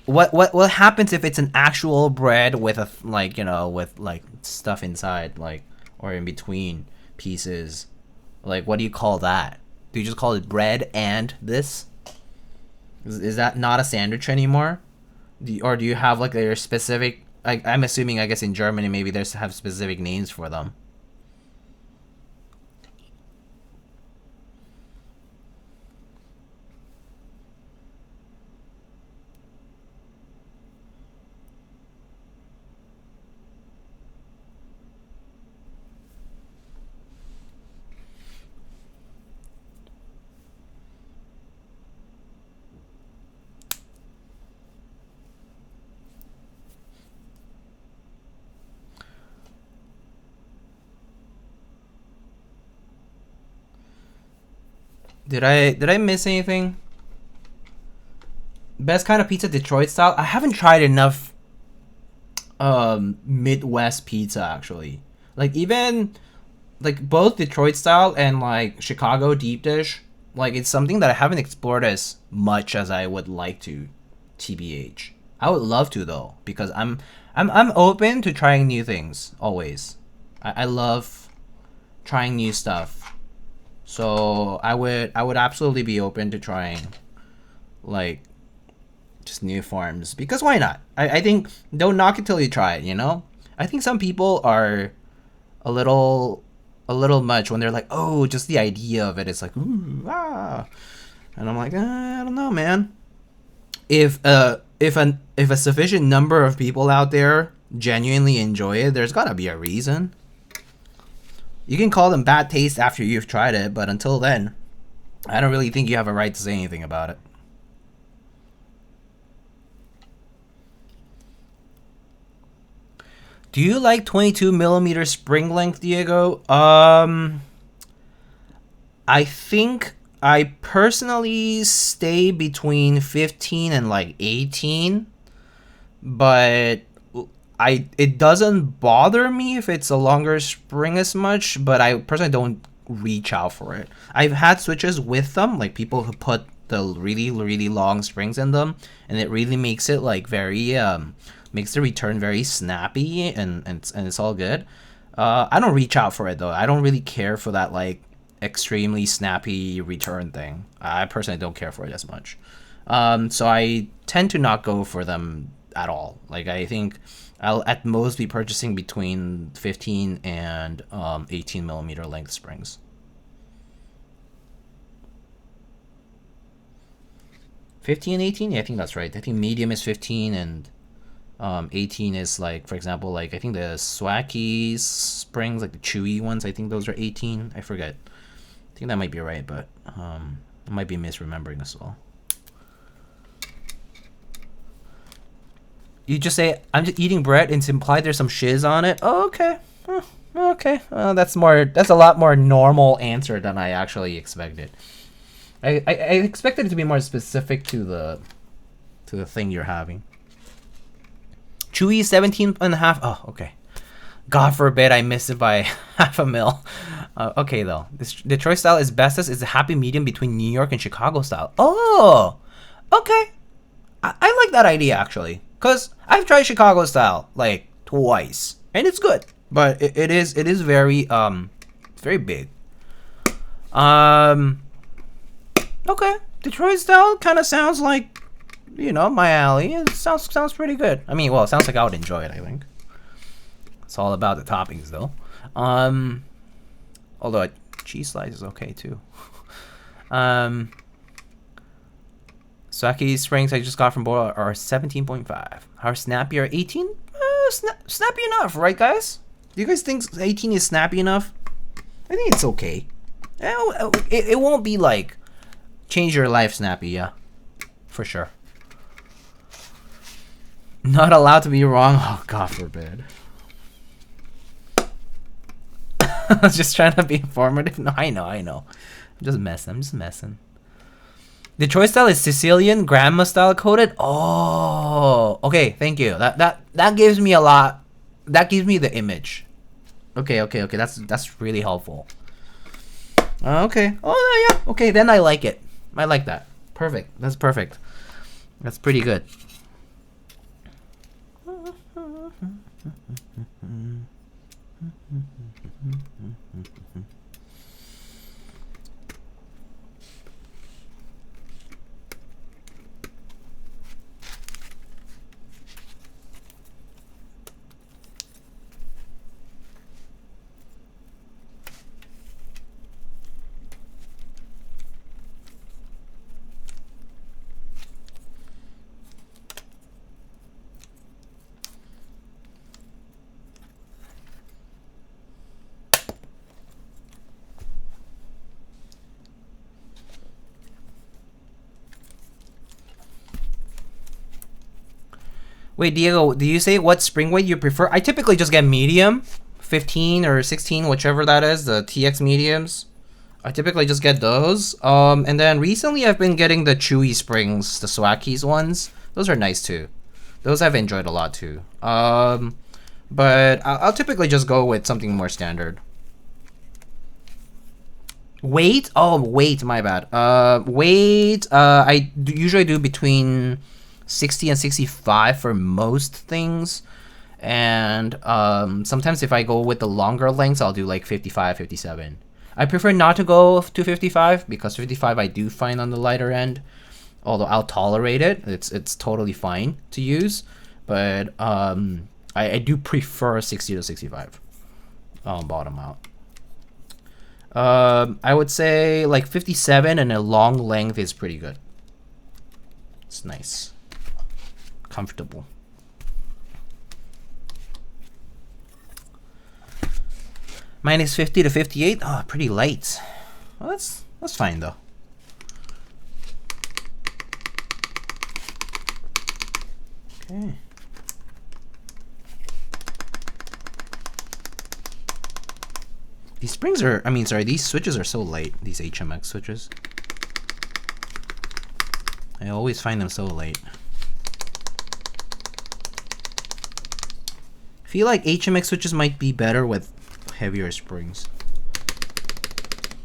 What happens if it's an actual bread with a, like, you know, with like stuff inside, like, or in between pieces? Like, what do you call that? Do you just call it bread and this? Is that not a sandwich anymore? Or do you have like your specific, I'm assuming, I guess in Germany maybe there's have specific names for them. Did I miss anything? Best kind of pizza, Detroit style. I haven't tried enough Midwest pizza actually. Like even like both Detroit style and like Chicago deep dish. Like it's something that I haven't explored as much as I would like to, TBH. I would love to though, because I'm open to trying new things always. I love trying new stuff. So I would absolutely be open to trying like just new forms, because why not? I think don't knock it till you try it, you know? I think some people are a little much when they're like, oh, just the idea of it is like, ooh, ah. And I'm like, I don't know, man. If a sufficient number of people out there genuinely enjoy it, there's gotta be a reason. You can call them bad taste after you've tried it, but until then, I don't really think you have a right to say anything about it. Do you like 22mm spring length, Diego? I think I personally stay between 15 and like 18, but it doesn't bother me if it's a longer spring as much, but I personally don't reach out for it. I've had switches with them, like people who put the really, really long springs in them, and it really makes it like very makes the return very snappy, and it's all good. I don't reach out for it though. I don't really care for that like extremely snappy return thing. I personally don't care for it as much. So I tend to not go for them at all. Like I think I'll at most be purchasing between 15 and 18 millimeter length springs. 15 and 18? Yeah, I think that's right. I think medium is 15 and 18 is like, for example, like I think the Swacky springs, like the chewy ones, I think those are 18. I forget. I think that might be right, but I might be misremembering as well. You just say, I'm just eating bread, and it's implied there's some shiz on it. Oh, okay. Okay. That's a lot more normal answer than I actually expected. I expected it to be more specific to the thing you're having. Chewy 17.5. Oh, okay. God forbid I missed it by half a mil. Okay, though. This Detroit style is bestest is a happy medium between New York and Chicago style. Oh, okay. I like that idea, actually. Because I've tried Chicago style, like, twice. And it's good. But it is very, very big. Okay. Detroit style kind of sounds like, you know, my alley. It sounds pretty good. I mean, well, it sounds like I would enjoy it, I think. It's all about the toppings, though. Although cheese slice is okay, too. Sake springs I just got from Bora are 17.5. How snappy are 18? Snappy enough, right, guys? Do you guys think 18 is snappy enough? I think it's okay. It won't be like change your life snappy, yeah, for sure. Not allowed to be wrong. Oh, God forbid. I was just trying to be informative. No, I know. I'm just messing. Detroit style is Sicilian grandma style coated. Oh, okay. Thank you. That gives me a lot. That gives me the image. Okay. That's really helpful. Okay. Oh yeah. Okay, then I like it. I like that. Perfect. That's perfect. That's pretty good. Wait, Diego, do you say what spring weight you prefer? I typically just get medium, 15 or 16, whichever that is, the TX mediums. I typically just get those. And then recently I've been getting the chewy springs, the Swackies ones. Those are nice too. Those I've enjoyed a lot too. But I'll typically just go with something more standard. Weight? Oh, weight, my bad. Weight, I usually do between 60 and 65 for most things, and sometimes if I go with the longer lengths, I'll do like 55, 57. I prefer not to go to 55 because 55 I do find on the lighter end, although I'll tolerate it. It's totally fine to use, but I do prefer 60 to 65 bottom out. I would say like 57 and a long length is pretty good. It's nice. Comfortable. Mine is 50 to 58. Oh, pretty light. Well, that's fine though. Okay. These springs are, these switches are so light. These HMX switches. I always find them so late. I feel like HMX switches might be better with heavier springs.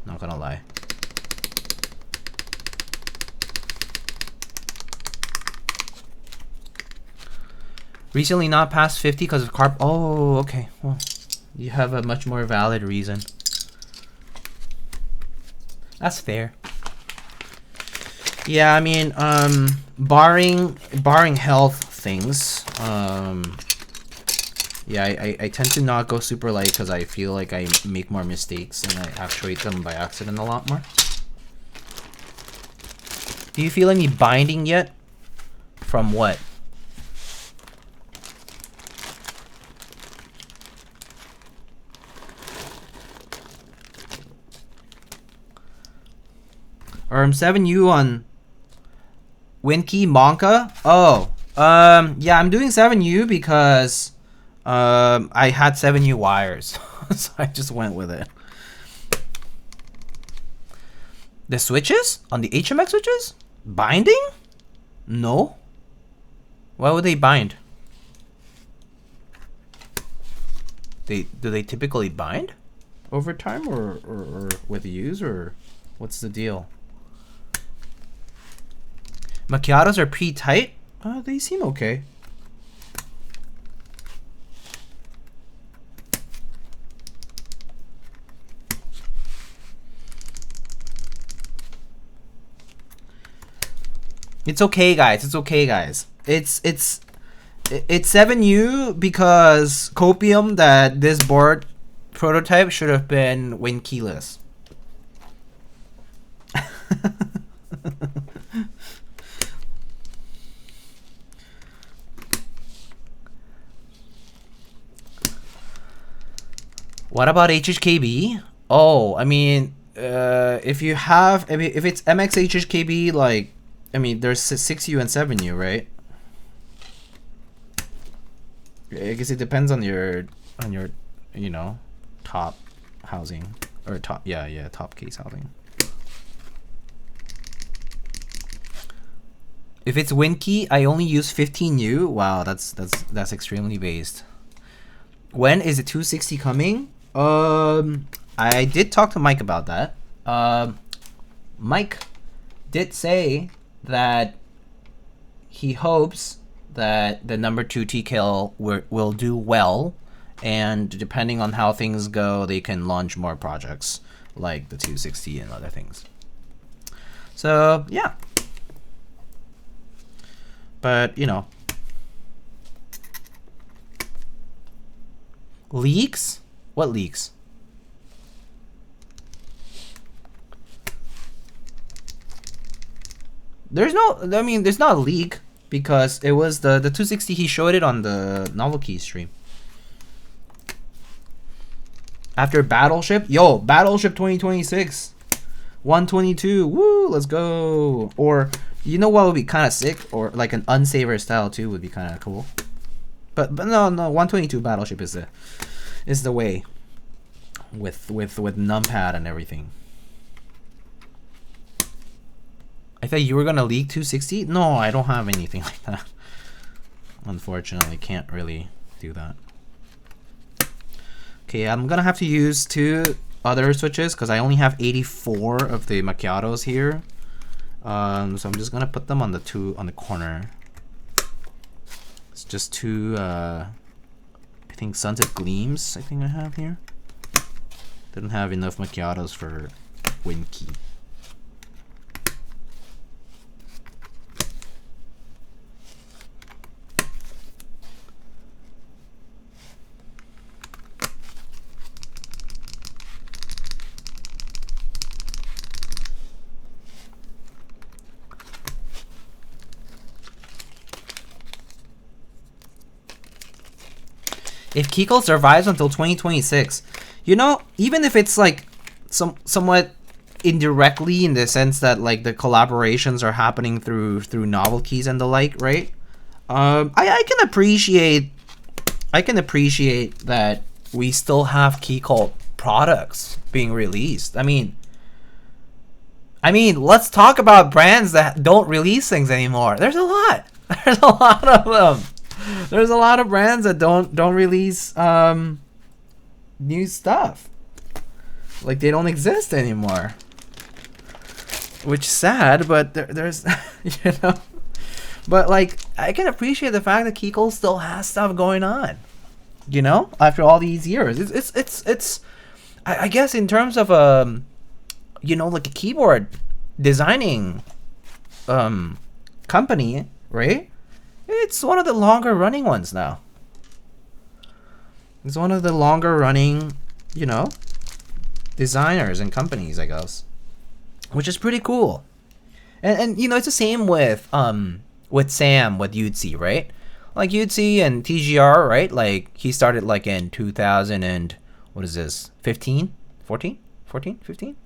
Not gonna lie. Recently not past 50 because of carb. Oh, okay. Well, you have a much more valid reason. That's fair. Yeah, I mean, barring health things, yeah, I tend to not go super light because I feel like I make more mistakes and I actuate them by accident a lot more. Do you feel any binding yet? From what? RM7U on WinKey Monka? Oh, yeah, I'm doing 7U because I had 7U wires, so I just went with it. The switches on the HMX switches binding? No. Why would they bind? Do they typically bind over time or with use, or what's the deal? Macchiatos are pretty tight. They seem okay. It's okay, guys. It's okay, guys. It's 7U because copium that this board prototype should have been WinKeyless. What about HHKB? Oh, I mean, if you have, if it's MX HHKB, like, I mean, there's 6U and 7U, right? I guess it depends on your, you know, top housing or top, yeah, top case housing. If it's WinKey, I only use 15U. Wow, that's extremely based. When is the 260 coming? I did talk to Mike about that. Mike did say that he hopes that the number 2 TKL will do well, and depending on how things go, they can launch more projects like the 260 and other things. So yeah, but you know, leaks. What leaks? There's no, I mean, there's not a leak because it was the 260, he showed it on the NovelKeys stream. After Battleship, yo, Battleship 2026, 122, woo, let's go. Or, you know what would be kind of sick? Or like an Unsaver style too would be kind of cool. But no, 122 Battleship is the way, with numpad and everything. I thought you were gonna leak 260. No, I don't have anything like that. Unfortunately, can't really do that. Okay, I'm gonna have to use 2 other switches because I only have 84 of the Macchiatos here. So I'm just gonna put them on the 2 on the corner. It's just 2 I think Sunset Gleams, I think I have here. Didn't have enough Macchiatos for WinKey. If Keycult survives until 2026, you know, even if it's like somewhat indirectly in the sense that like the collaborations are happening through NovelKeys and the like, right? I can appreciate that we still have Keycult products being released. I mean, I mean, let's talk about brands that don't release things anymore. There's a lot. There's a lot of them. There's a lot of brands that don't release new stuff. Like, they don't exist anymore. Which is sad, but there's you know. But like, I can appreciate the fact that Keycult still has stuff going on. You know, after all these years, it's I guess in terms of you know, like a keyboard designing company, right? It's one of the longer running ones now. It's one of the longer running, you know, designers and companies, I guess, which is pretty cool. And you know, it's the same with Sam with Yutzi, right? Like Yutzi and TGR, right? Like he started like in 2000 and what is this? 15? 14? 14? 15?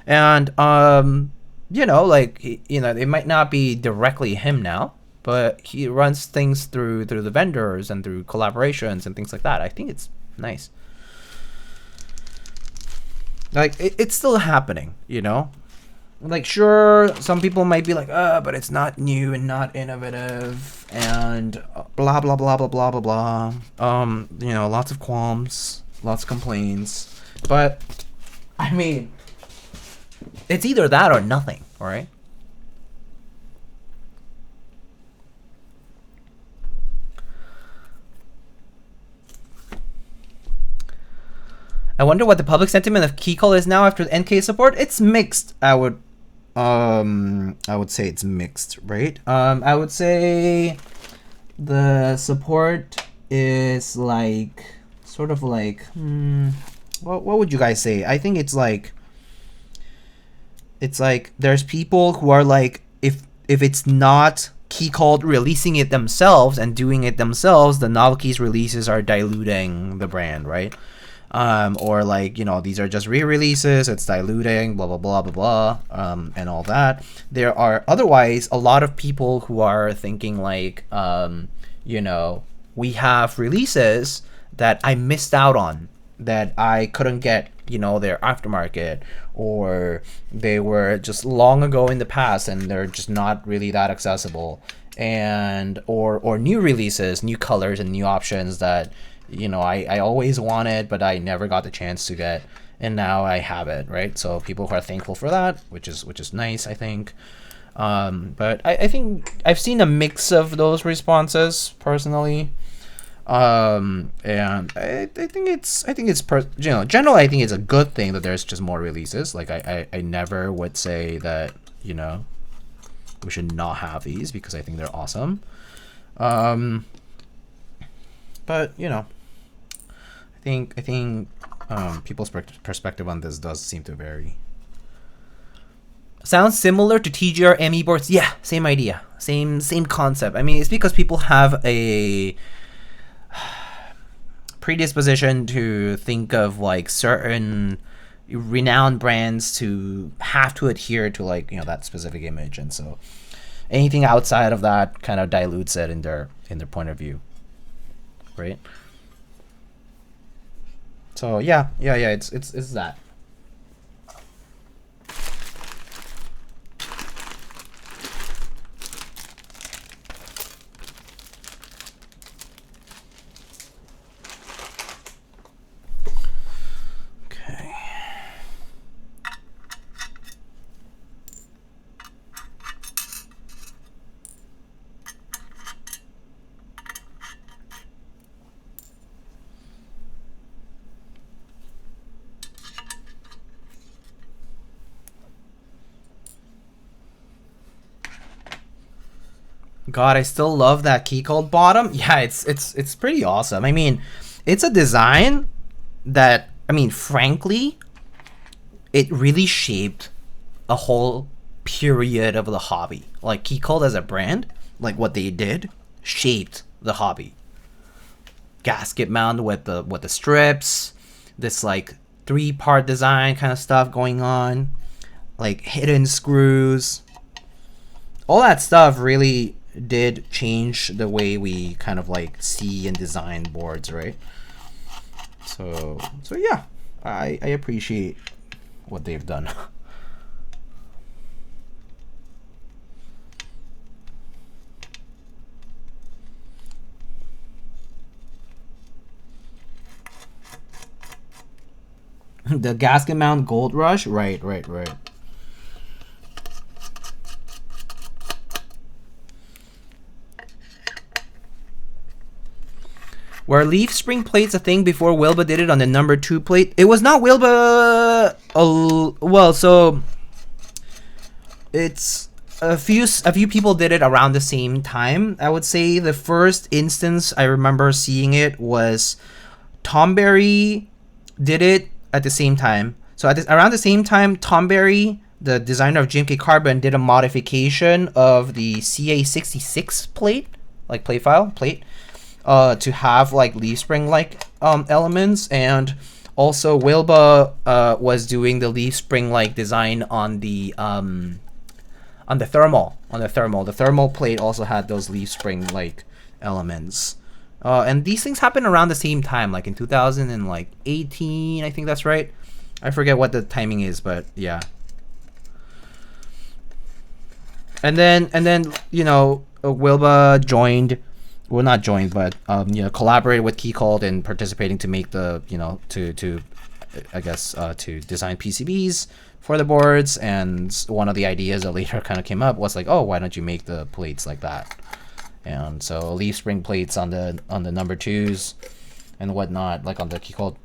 And you know, like you know, it might not be directly him now, but he runs things through the vendors and through collaborations and things like that. I think it's nice. Like it's still happening, you know. Like sure, some people might be like, but it's not new and not innovative and blah blah blah blah blah blah blah. You know, lots of qualms, lots of complaints, but I mean, it's either that or nothing, right? I wonder what the public sentiment of Keycult is now after the NK support. It's mixed. I would say it's mixed, right? I would say the support is like sort of like what would you guys say? I think it's like there's people who are like, if it's not Keycult releasing it themselves and doing it themselves, the NovelKeys releases are diluting the brand, right? Or like, you know, these are just re-releases, it's diluting, blah blah blah blah blah, and all that. There are otherwise a lot of people who are thinking like, you know, we have releases that I missed out on, that I couldn't get, you know, their aftermarket, or they were just long ago in the past and they're just not really that accessible, and or new releases, new colors and new options that, you know, I always wanted but I never got the chance to get, and now I have it, right? So people who are thankful for that, which is nice, I think. But I think I've seen a mix of those responses personally. And I think it's you know, generally I think it's a good thing that there's just more releases. Like I never would say that, you know, we should not have these, because I think they're awesome. But you know, I think people's perspective on this does seem to vary. Sounds similar to TGR ME boards. Yeah, same idea, same concept. I mean, it's because people have a predisposition to think of like certain renowned brands to have to adhere to, like, you know, that specific image, and so anything outside of that kind of dilutes it in their point of view, right? So yeah, it's that. God, I still love that Keycult bottom. Yeah, it's pretty awesome. I mean, it's a design that, I mean, frankly, it really shaped a whole period of the hobby. Like Keycult as a brand, like what they did, shaped the hobby. Gasket mount with the strips, this like 3-part design kind of stuff going on, like hidden screws. All that stuff really did change the way we kind of like see and design boards, right? So yeah, I appreciate what they've done. The gasket mount gold rush, right. Were leaf spring plates a thing before Wilbur did it on the number 2 plate? It was not Wilbur. Well, so it's a few people did it around the same time. I would say the first instance I remember seeing it was Tom Berry did it at the same time. So around the same time, Tom Berry, the designer of GMK Carbon, did a modification of the CA66 plate, like plate, to have like leaf spring like elements, and also Wilbur was doing the leaf spring like design on the thermal. The thermal plate also had those leaf spring like elements. And these things happened around the same time, like in 2018, I think that's right. I forget what the timing is, but yeah. And then you know, Wilbur joined, well not joined, but you know, collaborated with Keycult and participating to make the, you know, to I guess to design PCBs for the boards. And one of the ideas that later kind of came up was like, oh, why don't you make the plates like that? And so leaf spring plates on the number 2s and whatnot, like on the Keycult,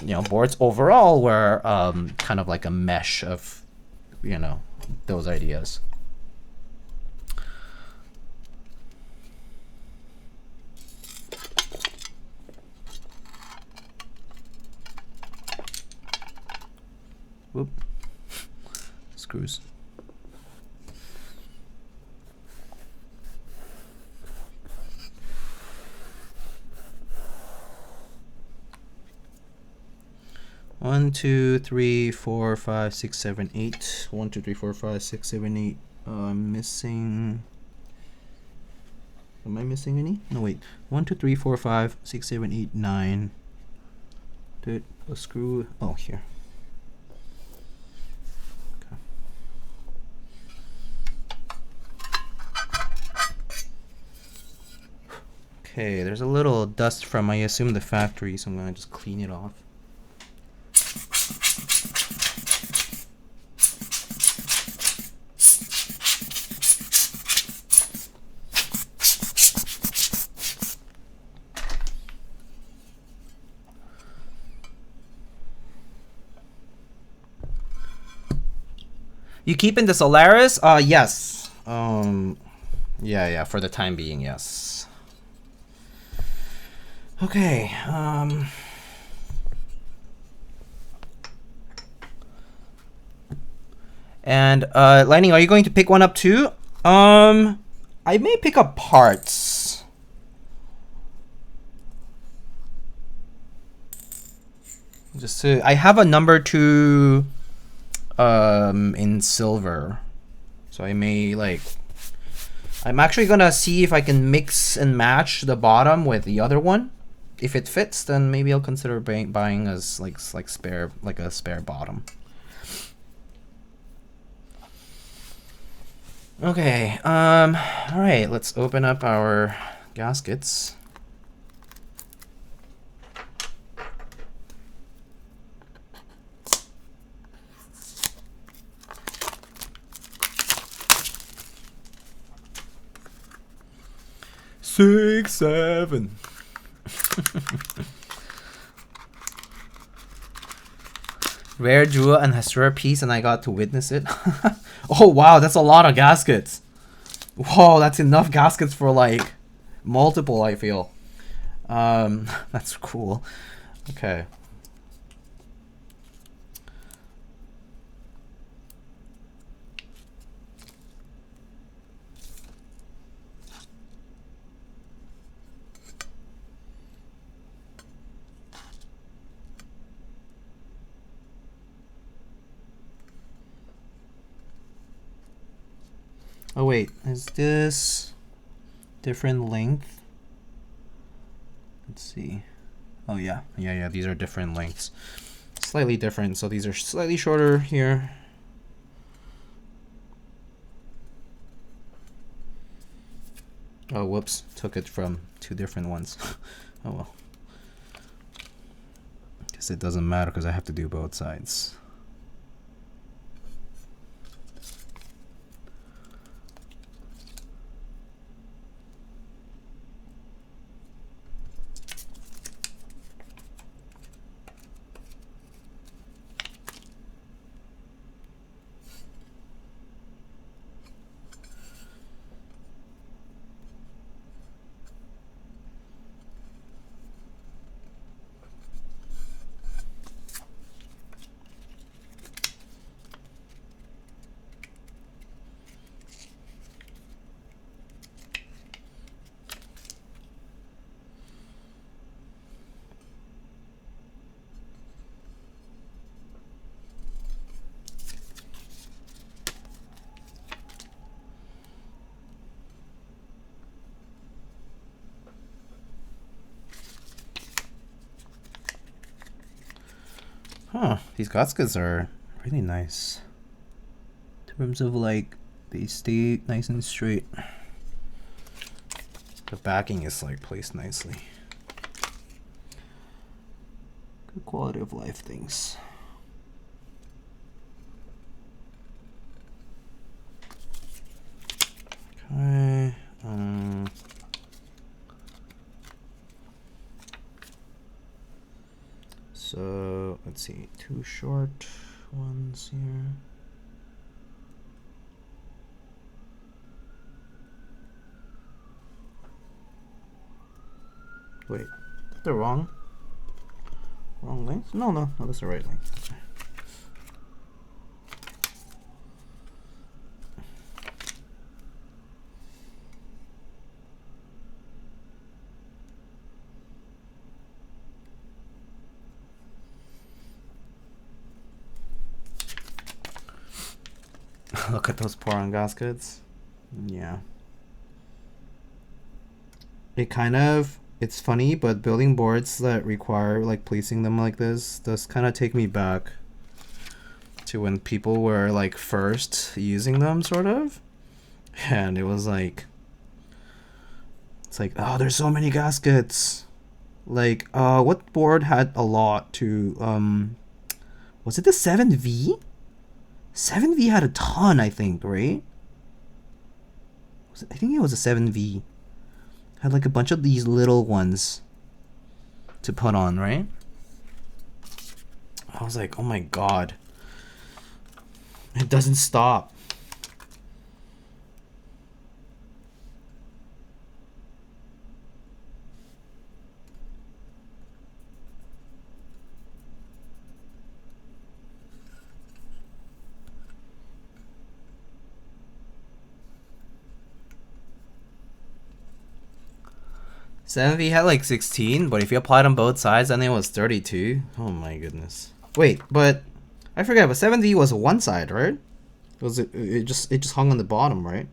you know, boards overall were kind of like a mesh of, you know, those ideas. Whoop. Screws. One, two, three, four, five, six, seven, eight. 1, 2, 3, 4, 5, 6, 7, 8. I'm missing. Am I missing any? No, wait. 1, 2, 3, 4, 5, 6, 7, 8, 9. Did a screw? Oh, here. Okay, there's a little dust from, I assume, the factory, so I'm gonna just clean it off. You keep in the Solaris? Yes. Yeah, for the time being, yes. Okay, and Lightning, are you going to pick one up too? I may pick up parts. Just to, I have a number 2 in silver, so I may like, I'm actually gonna see if I can mix and match the bottom with the other one. If it fits, then maybe I'll consider buying as like spare, like a spare bottom. Okay, all right, let's open up our gaskets. Six, seven. Rare jewel and Hasura piece, and I got to witness it. Oh wow, that's a lot of gaskets. Whoa, that's enough gaskets for like multiple, I feel. That's cool. Okay. Oh wait, is this different length? Let's see. Oh yeah, these are different lengths. Slightly different, so these are slightly shorter here. Oh whoops, took it from 2 different ones. Oh well. guess it doesn't matter because I have to do both sides. Huh, these gaskets are really nice. In terms of like, they stay nice and straight. The backing is like placed nicely. Good quality of life things. Okay, so let's see, 2 short ones here. Wait, they're wrong length? No, that's the right length. Okay. Look at those poron gaskets. Yeah. It's funny, but building boards that require like placing them like this does kind of take me back to when people were like first using them, sort of. And it was like, it's like, oh, there's so many gaskets. Like, what board had a lot to, was it the 7V? 7V had a ton, I think, right? I think it was a 7V. Had like a bunch of these little ones to put on, right? I was like, oh my god. It doesn't stop. V had like 16, but if you applied on both sides, then it was 32. Oh my goodness. Wait, but I forget, but 7V was one side, right? It just hung on the bottom, right?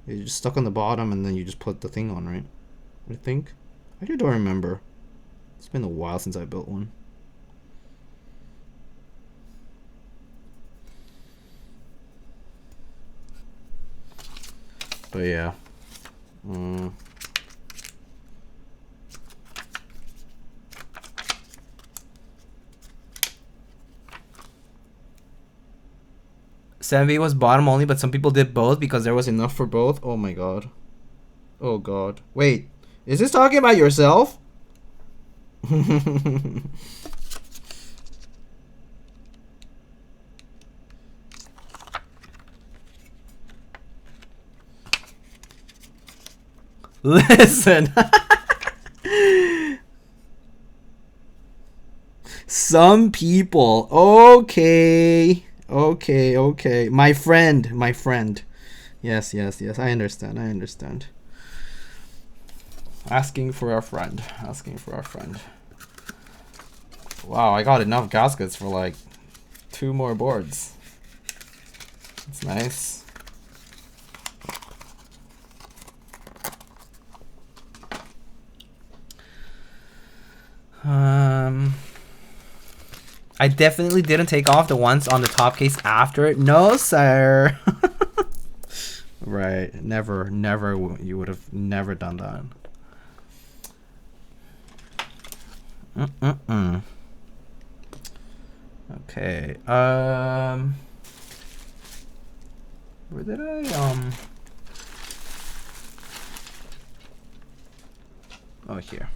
It just stuck on the bottom, and then you just put the thing on, right? I think. I don't remember. It's been a while since I built one. But yeah. 7V was bottom only, but some people did both because there was enough for both. Oh my god. Oh god. Wait, is this talking about yourself? Listen. Some people. Okay. Okay. My friend. Yes. I understand. Asking for a friend. Wow, I got enough gaskets for like 2 more boards. That's nice. I definitely didn't take off the ones on the top case after it. No, sir. Right. Never. You would have never done that. Okay. Where did I Oh, here.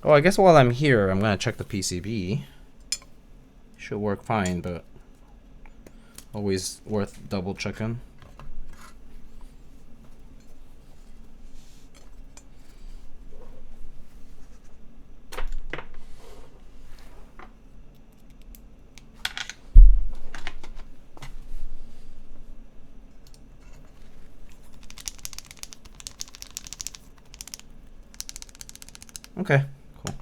Oh, I guess while I'm here, I'm gonna check the PCB. Should work fine, but always worth double checking. Okay, cool.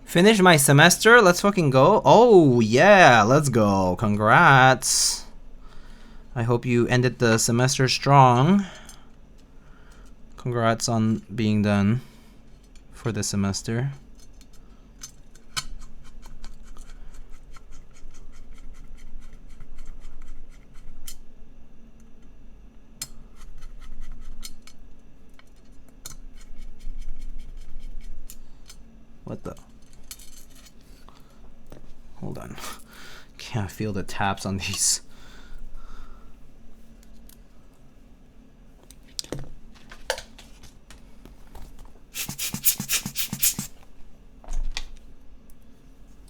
Finished my semester. Let's fucking go. Oh, yeah. Let's go. Congrats. I hope you ended the semester strong. Congrats on being done for the semester. What the? Hold on. Can't feel the taps on these.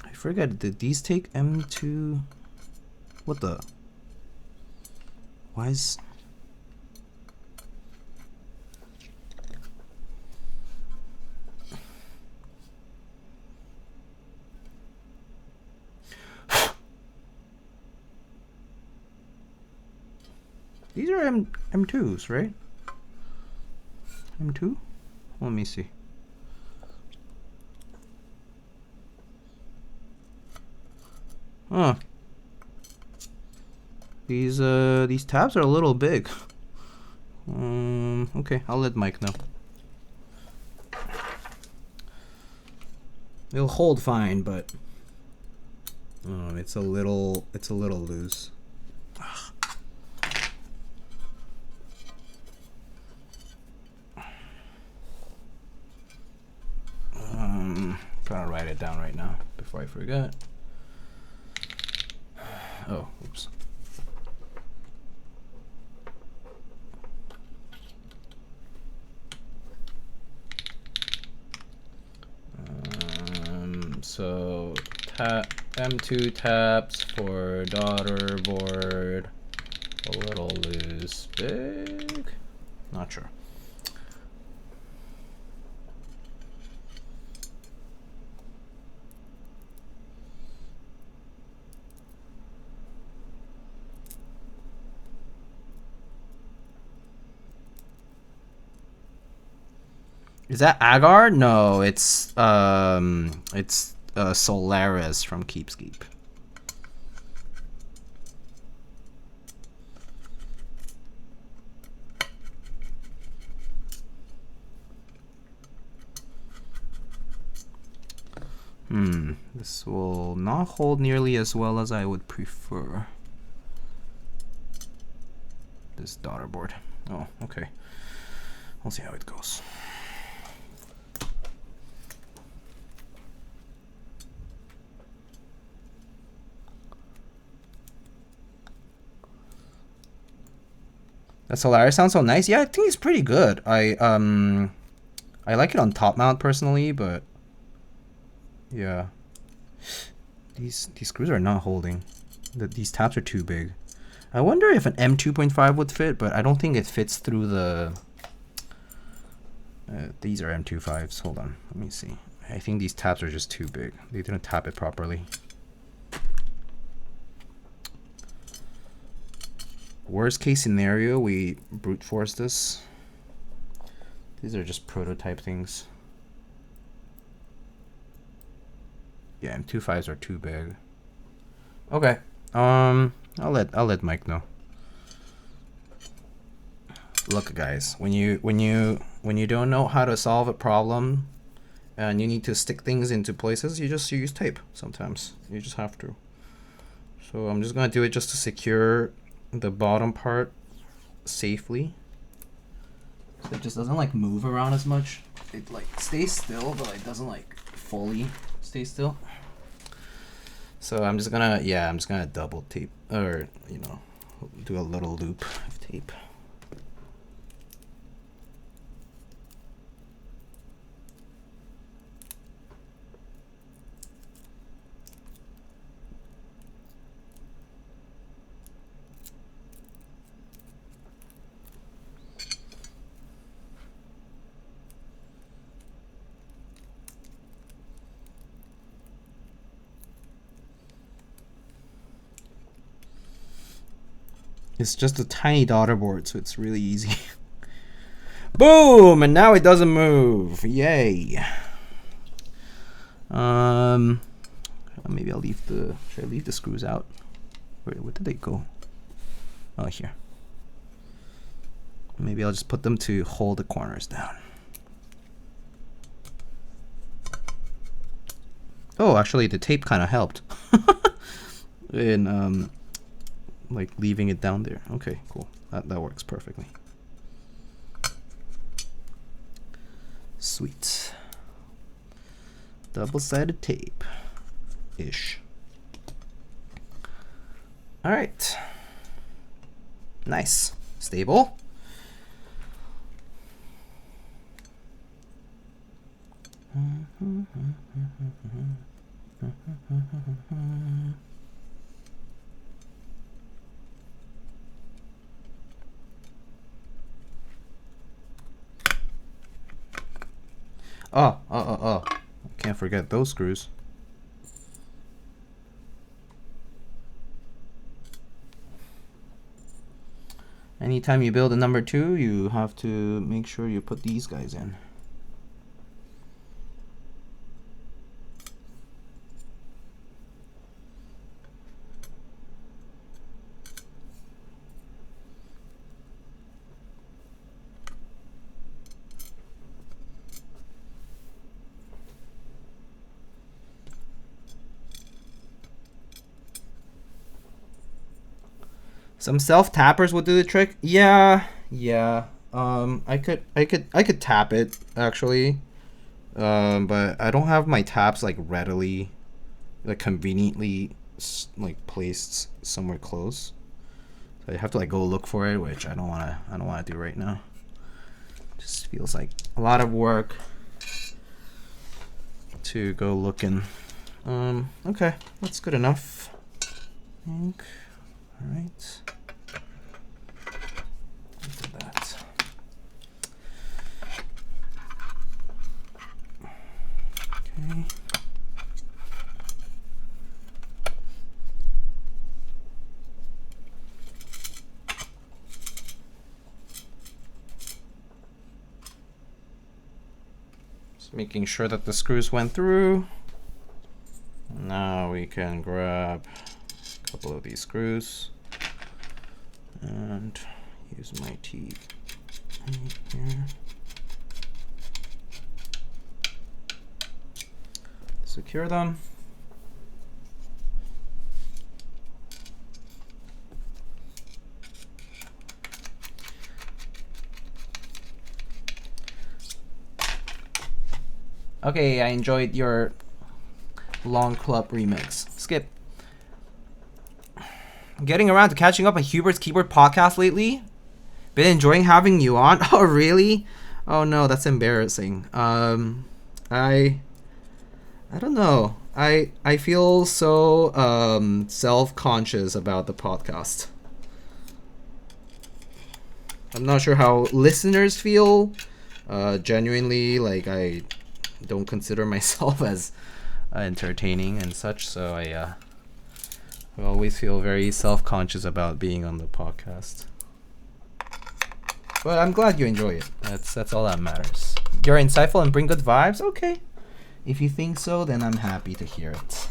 I forget, did these take M2? What the? Why is... These are M2s, right? M2? Let me see. Huh. These tabs are a little big. Okay, I'll let Mike know. It'll hold fine, but it's a little loose. Trying to write it down right now before I forget. Oh, oops. So M2 taps for daughter board, a little loose, big, not sure. Is that Agar? No, it's Solaris from Keep. This will not hold nearly as well as I would prefer. This daughter board. Oh, okay. We'll see how it goes. That Solaris sounds so nice. Yeah, I think it's pretty good. I like it on top mount personally, but yeah. These screws are not holding. These taps are too big. I wonder if an M2.5 would fit, but I don't think it fits through the... these are M25s. Hold on. Let me see. I think these taps are just too big. They didn't tap it properly. Worst case scenario, we brute force this. These are just prototype things. Yeah, M25s are too big. Okay. I'll let Mike know. Look, guys, when you don't know how to solve a problem and you need to stick things into places, you just use tape sometimes. You just have to. So I'm just gonna do it just to secure the bottom part safely. So it just doesn't like move around as much. It like stays still, but it doesn't like fully stay still. So I'm just gonna double tape, or you know, do a little loop of tape. It's just a tiny daughter board, so it's really easy. Boom! And now it doesn't move. Yay. Maybe I'll leave the. Should I leave the screws out? Where did they go? Oh, here. Maybe I'll just put them to hold the corners down. Oh, actually, the tape kind of helped. In like leaving it down there. Okay, cool. That works perfectly. Sweet. Double-sided tape ish. All right. Nice. Stable. Oh. Can't forget those screws. Anytime you build a number 2, you have to make sure you put these guys in. Some self tappers will do the trick. Yeah. I could tap it actually, but I don't have my taps like readily, like conveniently, like placed somewhere close. So I have to like go look for it, which I don't wanna do right now. Just feels like a lot of work to go looking. Okay, that's good enough, I think. All right. Look at that. Okay. Just making sure that the screws went through. Now we can grab a couple of these screws and use my teeth here. Secure them. Okay, I enjoyed your long club remix. Skip. Getting around to catching up on Hubert's Keyboard podcast lately. Been enjoying having you on. Oh, really? Oh no, that's embarrassing. I don't know. I feel so self-conscious about the podcast. I'm not sure how listeners feel. Genuinely, like I don't consider myself as entertaining and such, so I always feel very self-conscious about being on the podcast. But I'm glad you enjoy it. That's all that matters. You're insightful and bring good vibes. Okay. If you think so, then I'm happy to hear it.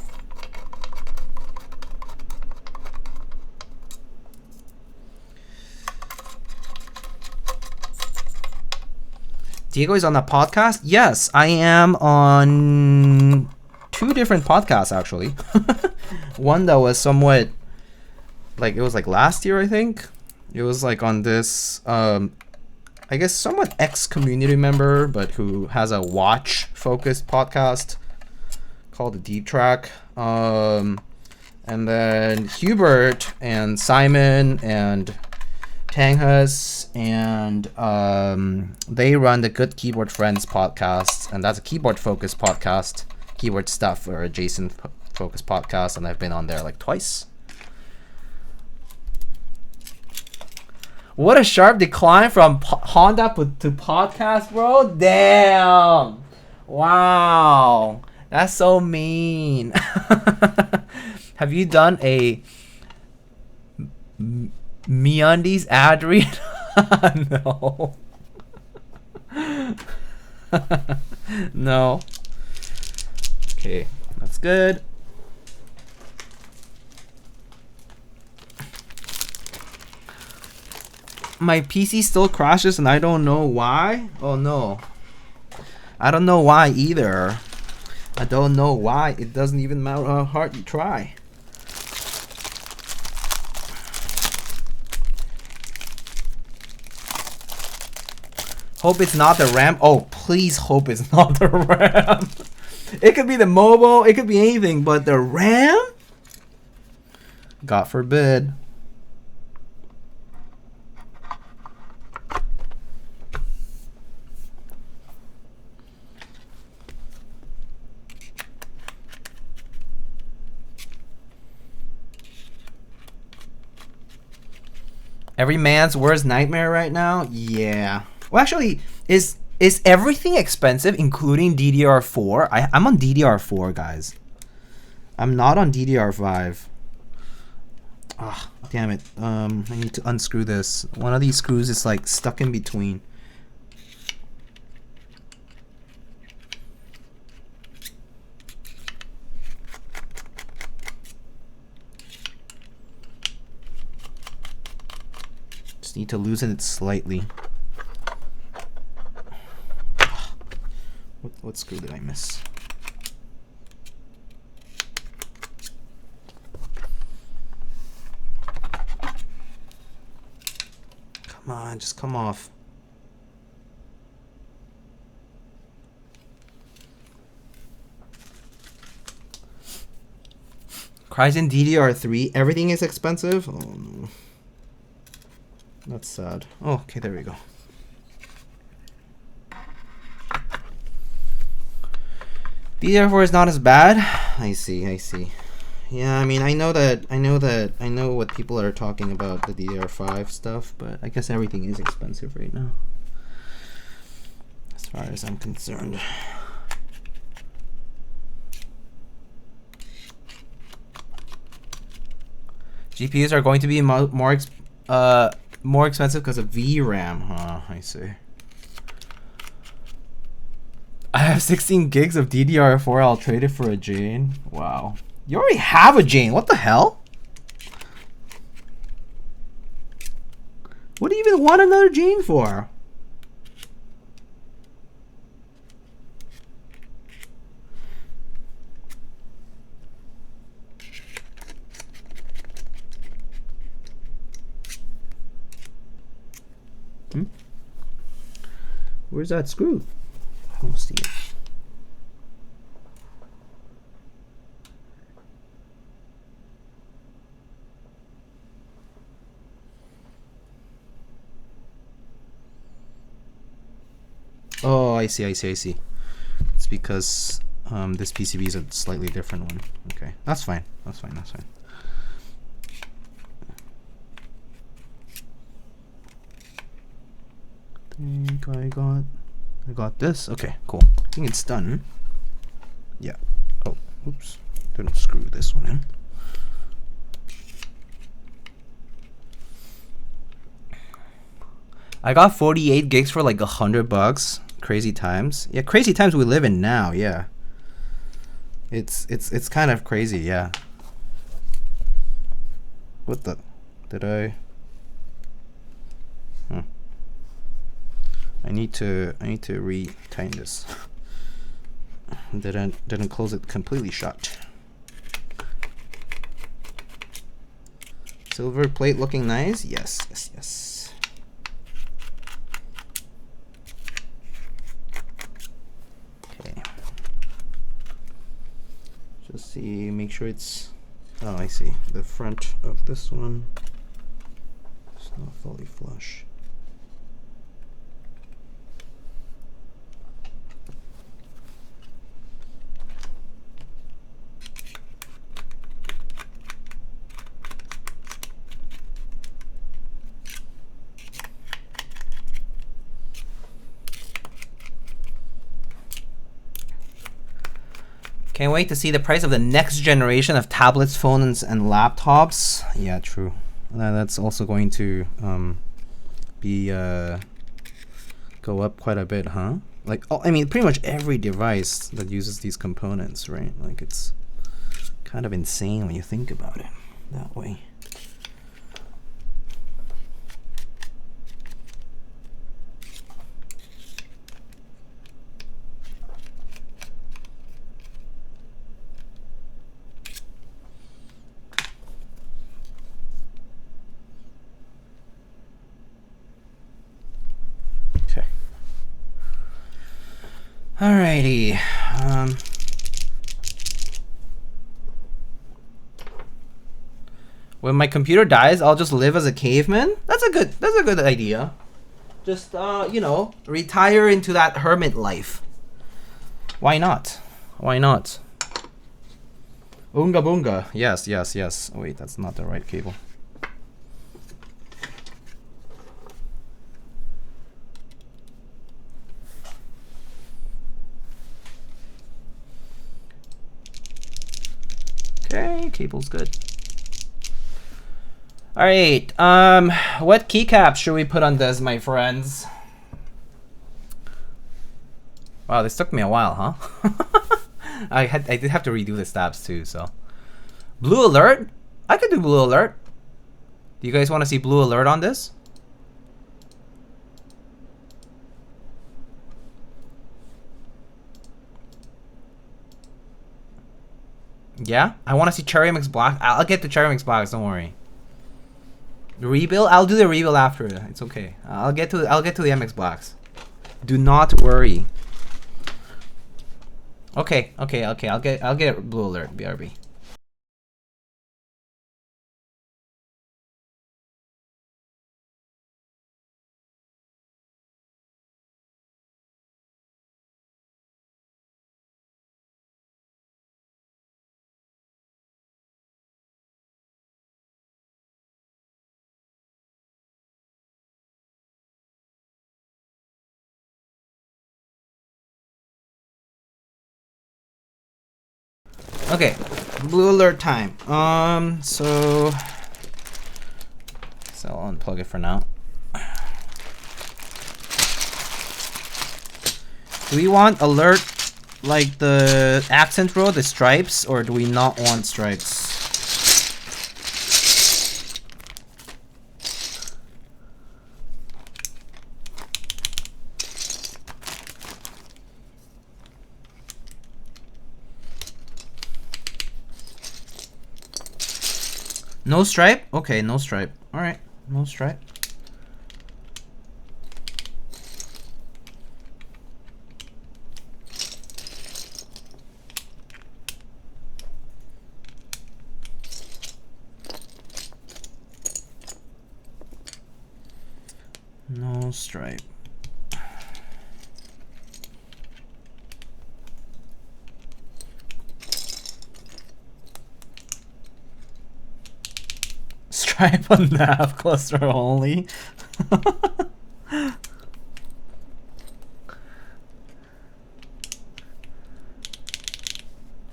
Diego is on a podcast? Yes, I am on 2 different podcasts actually. One that was somewhat like, it was like last year, I think. It was like on this I guess somewhat ex-community member, but who has a watch-focused podcast called The Deep Track. And then Hubert and Simon and Tanghus, and they run the Good Keyboard Friends podcast, and that's a keyboard-focused podcast, keyboard stuff or adjacent focused podcast, and I've been on there like twice. What a sharp decline from Honda to podcast, bro. Damn. Wow. That's so mean. Have you done a MeUndies ad read? No. No. Okay, that's good. My PC still crashes and I don't know why. Oh no. I don't know why either. I don't know why. It doesn't even matter how hard you try. Hope it's not the RAM. Oh, please hope it's not the RAM. It could be the mobile. It could be anything, but the RAM? God forbid. Every man's worst nightmare right now? Yeah. Well, actually, is everything expensive, including DDR4? I'm on DDR4, guys. I'm not on DDR5. Ah, damn it. I need to unscrew this. One of these screws is like stuck in between. Need to loosen it slightly. What screw did I miss? Come on, just come off. Ryzen DDR3, everything is expensive? Oh no. That's sad. Oh, okay, there we go. DDR4 is not as bad. I see, I see. Yeah, I mean, I know what people are talking about, the DDR5 stuff, but I guess everything is expensive right now, as far as I'm concerned. GPUs are going to be more expensive because of VRAM. Huh, I see. I have 16 gigs of DDR4. I'll trade it for a Jane. Wow. You already have a Jane. What the hell? What do you even want another Jane for? Where's that screw? I don't see it. Oh, I see. It's because this PCB is a slightly different one. Okay, that's fine. That's fine. I got this. Okay, cool. I think it's done. Yeah. Oh, oops. Didn't screw this one in. I got 48 gigs for like $100. Crazy times. Yeah, crazy times we live in now. Yeah. It's kind of crazy, yeah. What the? Did I? I need to re-tighten this. Didn't close it completely shut. Silver plate looking nice. Yes, yes, yes. Okay. Just see, make sure it's. Oh, I see. The front of this one is not fully flush. Can't wait to see the price of the next generation of tablets, phones, and laptops. Yeah, true. That's also going to be go up quite a bit, huh? Like, oh, I mean, pretty much every device that uses these components, right? Like, it's kind of insane when you think about it that way. Alrighty. When my computer dies, I'll just live as a caveman. That's a good idea. Just you know, retire into that hermit life. Why not? Why not? Oonga boonga. Yes, yes, yes. Oh, wait, that's not the right cable. Okay, cable's good. All right, what keycaps should we put on this, my friends? Wow, this took me a while, huh? I did have to redo the stabs too, so. Blue alert? I could do blue alert. Do you guys want to see blue alert on this? Yeah, I want to see Cherry MX Black. I'll get the Cherry MX Blacks. Don't worry. The rebuild. I'll do the rebuild after. It's okay. I'll get to the MX Blacks. Do not worry. Okay. I'll get blue alert. BRB. Okay, blue alert time. So I'll unplug it for now. Do we want alert like the accent row, the stripes, or do we not want stripes? No stripe? Okay, no stripe. Alright, no stripe. No stripe. Stripe on nav cluster only.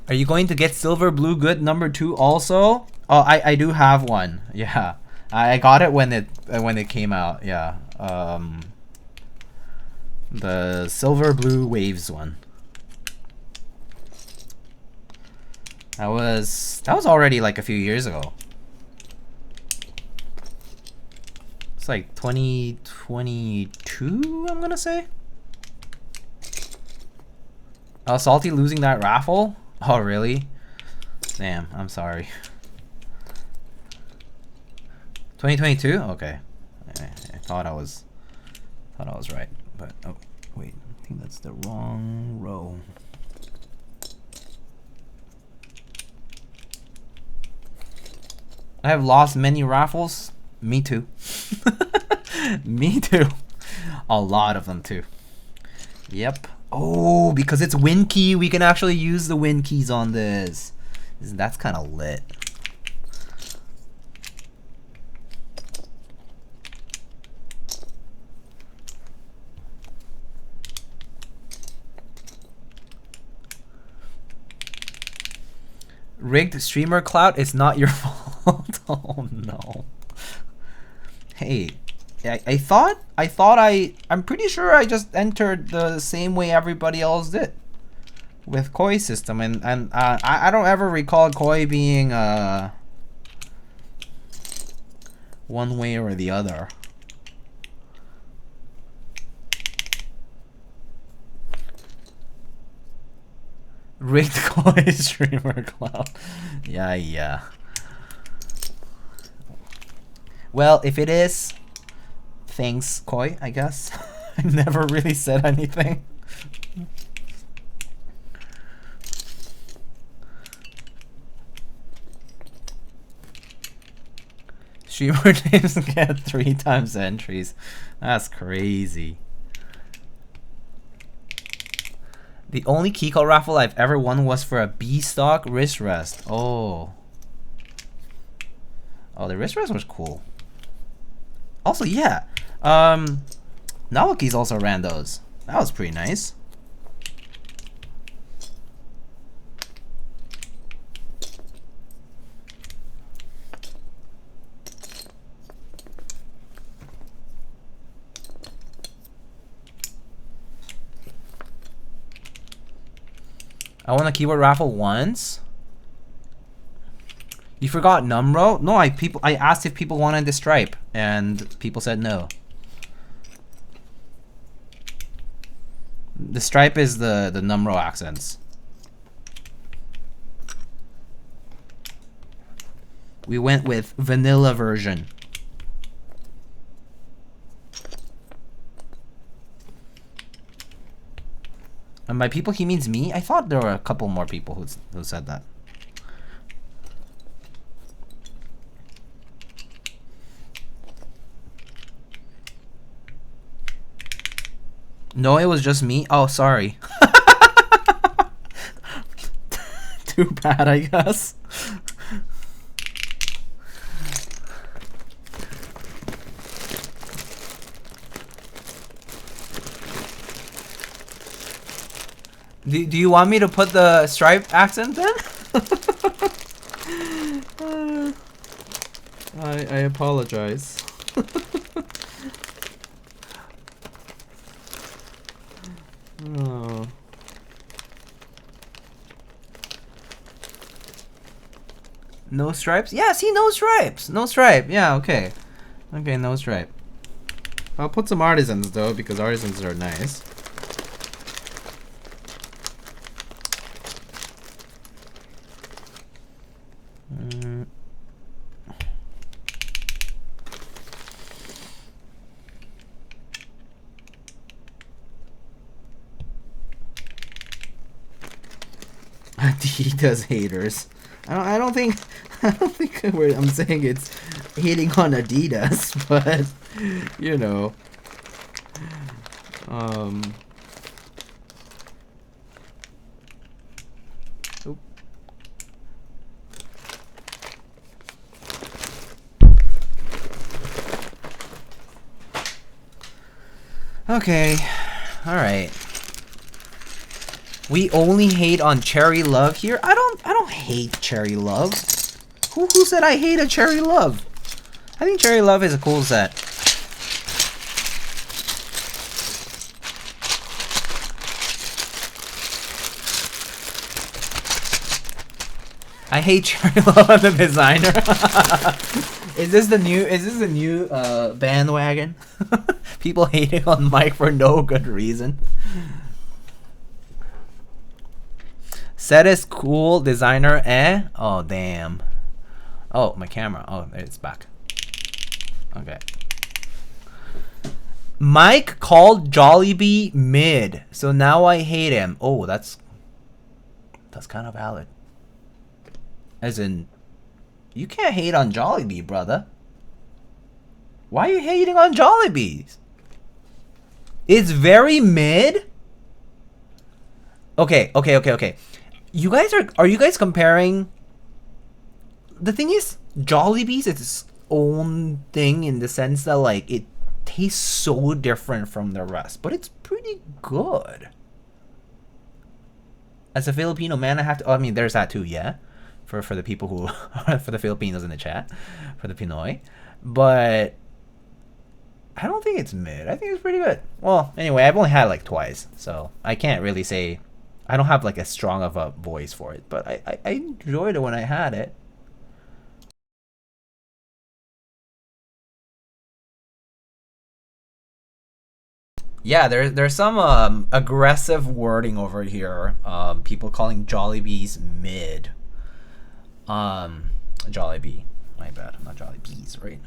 Are you going to get silver blue good number 2 also? Oh, I do have one. Yeah, I got it when it came out. Yeah, the silver blue waves one. That was already like a few years ago. It's like 2022, I'm gonna say. Oh, Salty losing that raffle? Oh, really? Damn, I'm sorry. 2022? Okay. I thought I was right, but oh wait, I think that's the wrong row. I have lost many raffles. Me too. Me too. A lot of them too. Yep. Oh, because it's win key, we can actually use the win keys on this. That's kind of lit. Rigged streamer clout, it's not your fault. Oh no. Hey, I'm pretty sure I just entered the same way everybody else did with Koi system, and I don't ever recall Koi being one way or the other. Rigged Koi streamer clout. Yeah. Well, if it is, thanks, Koi, I guess. I never really said anything. Streamer names get 3 times entries. That's crazy. The only Keycult raffle I've ever won was for a B-stock wrist rest. Oh, the wrist rest was cool. Also, yeah, NovelKeys also ran those. That was pretty nice. I won a keyboard raffle once. You forgot Numro? No, I asked if people wanted the stripe, and people said no. The stripe is the Numro accents. We went with vanilla version. And by people, he means me? I thought there were a couple more people who said that. No, it was just me. Oh, sorry. Too bad, I guess. Do you want me to put the stripe accent in? I apologize. Oh. No stripes? Yeah, see, no stripes. No stripe. Yeah, okay. Okay, no stripe. I'll put some artisans though, because artisans are nice. Adidas haters. I don't think I'm saying it's hating on Adidas, but you know. Oop. Okay. All right. We only hate on Cherry Love here. I don't hate Cherry Love. Who said I hate a Cherry Love? I think Cherry Love is a cool set. I hate Cherry the designer. Is this the new bandwagon? People hating on Mike for no good reason. Set is cool, designer, eh? Oh damn. Oh, my camera. Oh, it's back. Okay. Mike called Jollibee mid, so now I hate him. Oh, that's kind of valid. As in, you can't hate on Jollibee, brother. Why are you hating on Jollibees? It's very mid? Okay. You guys are you guys comparing? The thing is, Jollibees is its own thing in the sense that like it tastes so different from the rest, but it's pretty good. As a Filipino man, I have to. Oh, I mean, there's that too, yeah. For the people who for the Filipinos in the chat, for the Pinoy, but I don't think it's mid. I think it's pretty good. Well, anyway, I've only had it like twice, so I can't really say. I don't have like as strong of a voice for it, but I enjoyed it when I had it. Yeah, there's some aggressive wording over here. People calling Jollibees mid. Jollibee. My bad. Not Jollibees, right?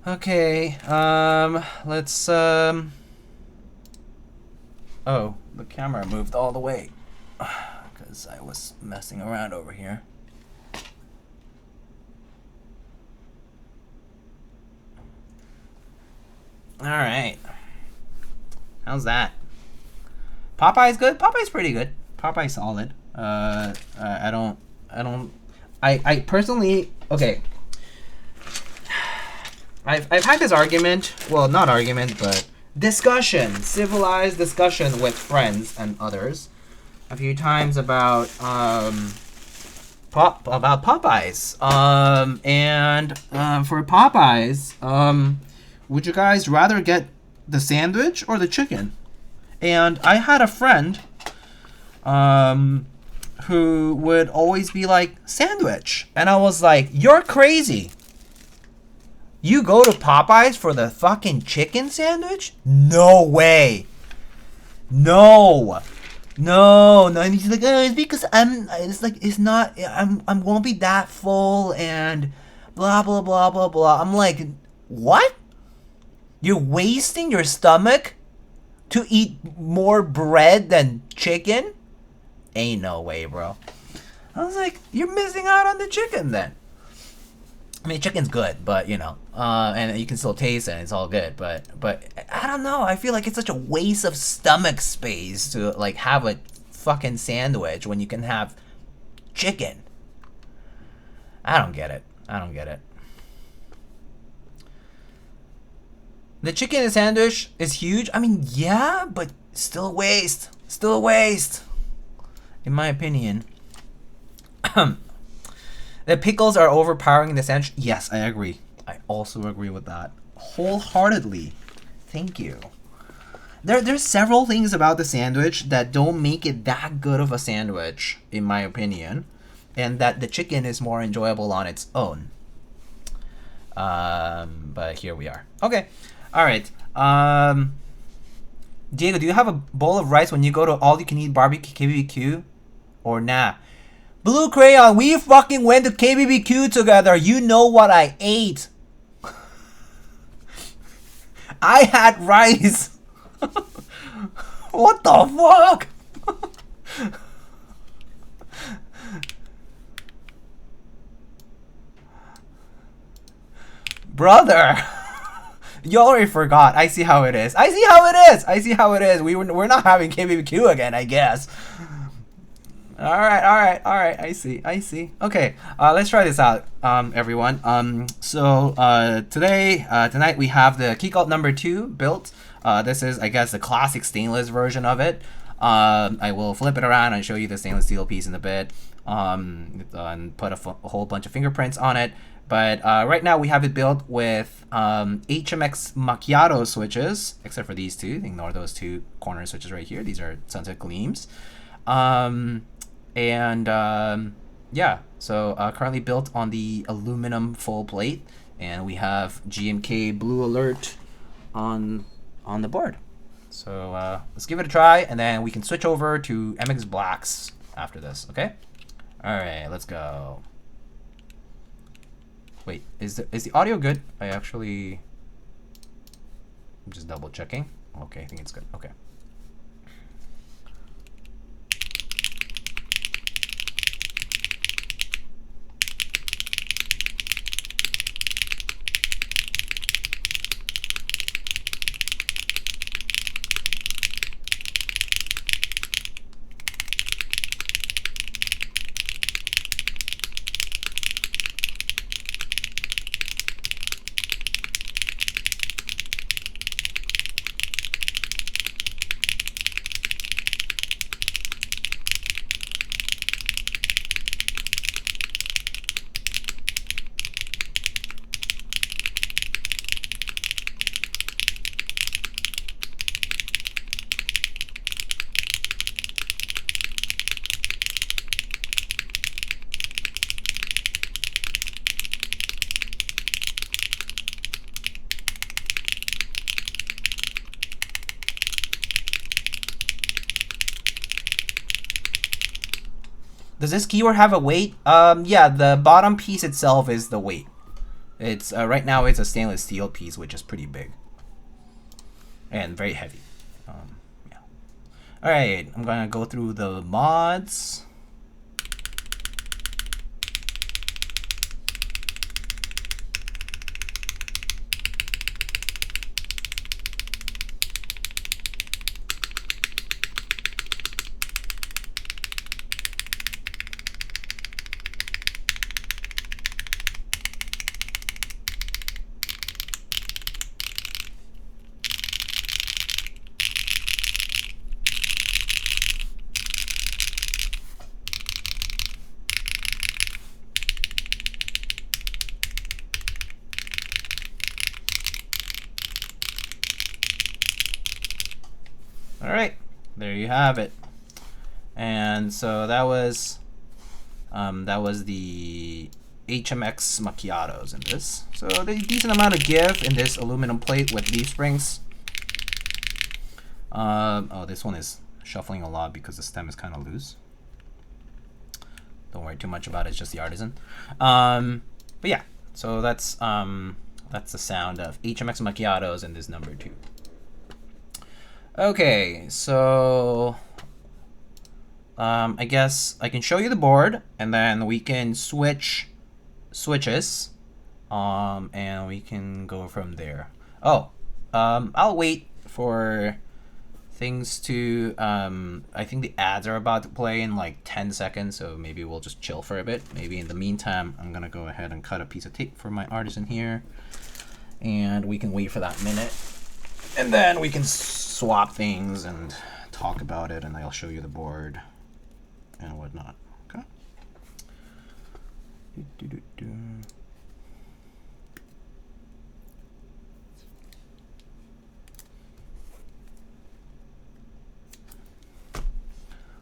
Okay. Let's oh, the camera moved all the way because I was messing around over here. All right. How's that? Popeye's good. Popeye's pretty good. Popeye's solid. I personally, okay. I've had this argument, well, not argument, but discussion, civilized discussion with friends and others a few times about Popeyes. For Popeyes, would you guys rather get the sandwich or the chicken? And I had a friend who would always be like, sandwich. And I was like, you're crazy. You go to Popeyes for the fucking chicken sandwich? No way. No. And he's like, oh, it's because I won't be that full and blah, blah, blah, blah, blah. I'm like, what? You're wasting your stomach to eat more bread than chicken? Ain't no way, bro. I was like, you're missing out on the chicken then. I mean, chicken's good, but you know, and you can still taste it. And it's all good, but I don't know. I feel like it's such a waste of stomach space to like have a fucking sandwich when you can have chicken. I don't get it. The chicken in the sandwich is huge. I mean, yeah, but still a waste. In my opinion. The pickles are overpowering in the sandwich. Yes, I agree. I also agree with that. Wholeheartedly. Thank you. There's several things about the sandwich that don't make it that good of a sandwich, in my opinion. And that the chicken is more enjoyable on its own. But here we are. Okay. Alright. Diego, do you have a bowl of rice when you go to all-you-can-eat barbecue KBBQ? Or nah? Blue Crayon, we fucking went to KBBQ together. You know what I ate. I had rice. What the fuck? Brother. You already forgot. I see how it is. We're not having KBBQ again, I guess. All right. I see. Okay, let's try this out, everyone. Tonight we have the Keycult number 2 built. This is, I guess, the classic stainless version of it. I will flip it around and show you the stainless steel piece in a bit. And put a whole bunch of fingerprints on it. But right now we have it built with HMX Macchiato switches, except for these two. Ignore those two corner switches right here. These are sunset gleams. And yeah, so currently built on the aluminum full plate, and we have GMK Blue Alert on the board. So let's give it a try, and then we can switch over to MX Blacks after this. Okay. All right, let's go. Wait, is the audio good? I'm just double checking. Okay, I think it's good. Okay. Does this keyword have a weight? Yeah, the bottom piece itself is the weight. It's right now it's a stainless steel piece, which is pretty big and very heavy. Yeah. All right, I'm gonna go through the mods. All right, there you have it. And so that was the HMX Macchiatos in this. So there's a decent amount of give in this aluminum plate with leaf springs. Oh, this one is shuffling a lot because the stem is kind of loose. Don't worry too much about it, it's just the artisan. But yeah, so that's the sound of HMX Macchiatos in this number 2. Okay, so I guess I can show you the board, and then we can switch switches, and we can go from there. Oh, I'll wait for things to, I think the ads are about to play in like 10 seconds, so maybe we'll just chill for a bit. Maybe in the meantime, I'm gonna go ahead and cut a piece of tape for my artisan here, and we can wait for that minute, and then we can swap things and talk about it, and I'll show you the board and whatnot. Okay.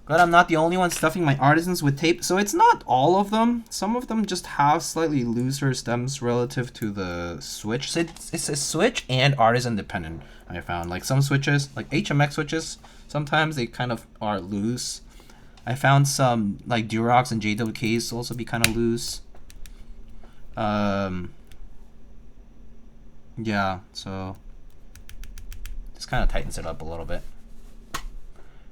Glad I'm not the only one stuffing my artisans with tape. So it's not all of them. Some of them just have slightly looser stems relative to the switch. So it's a switch and artisan dependent, I found. Like some switches, like HMX switches, sometimes they kind of are loose. I found some like Durox and JWKs also be kind of loose. Yeah, so just kind of tightens it up a little bit.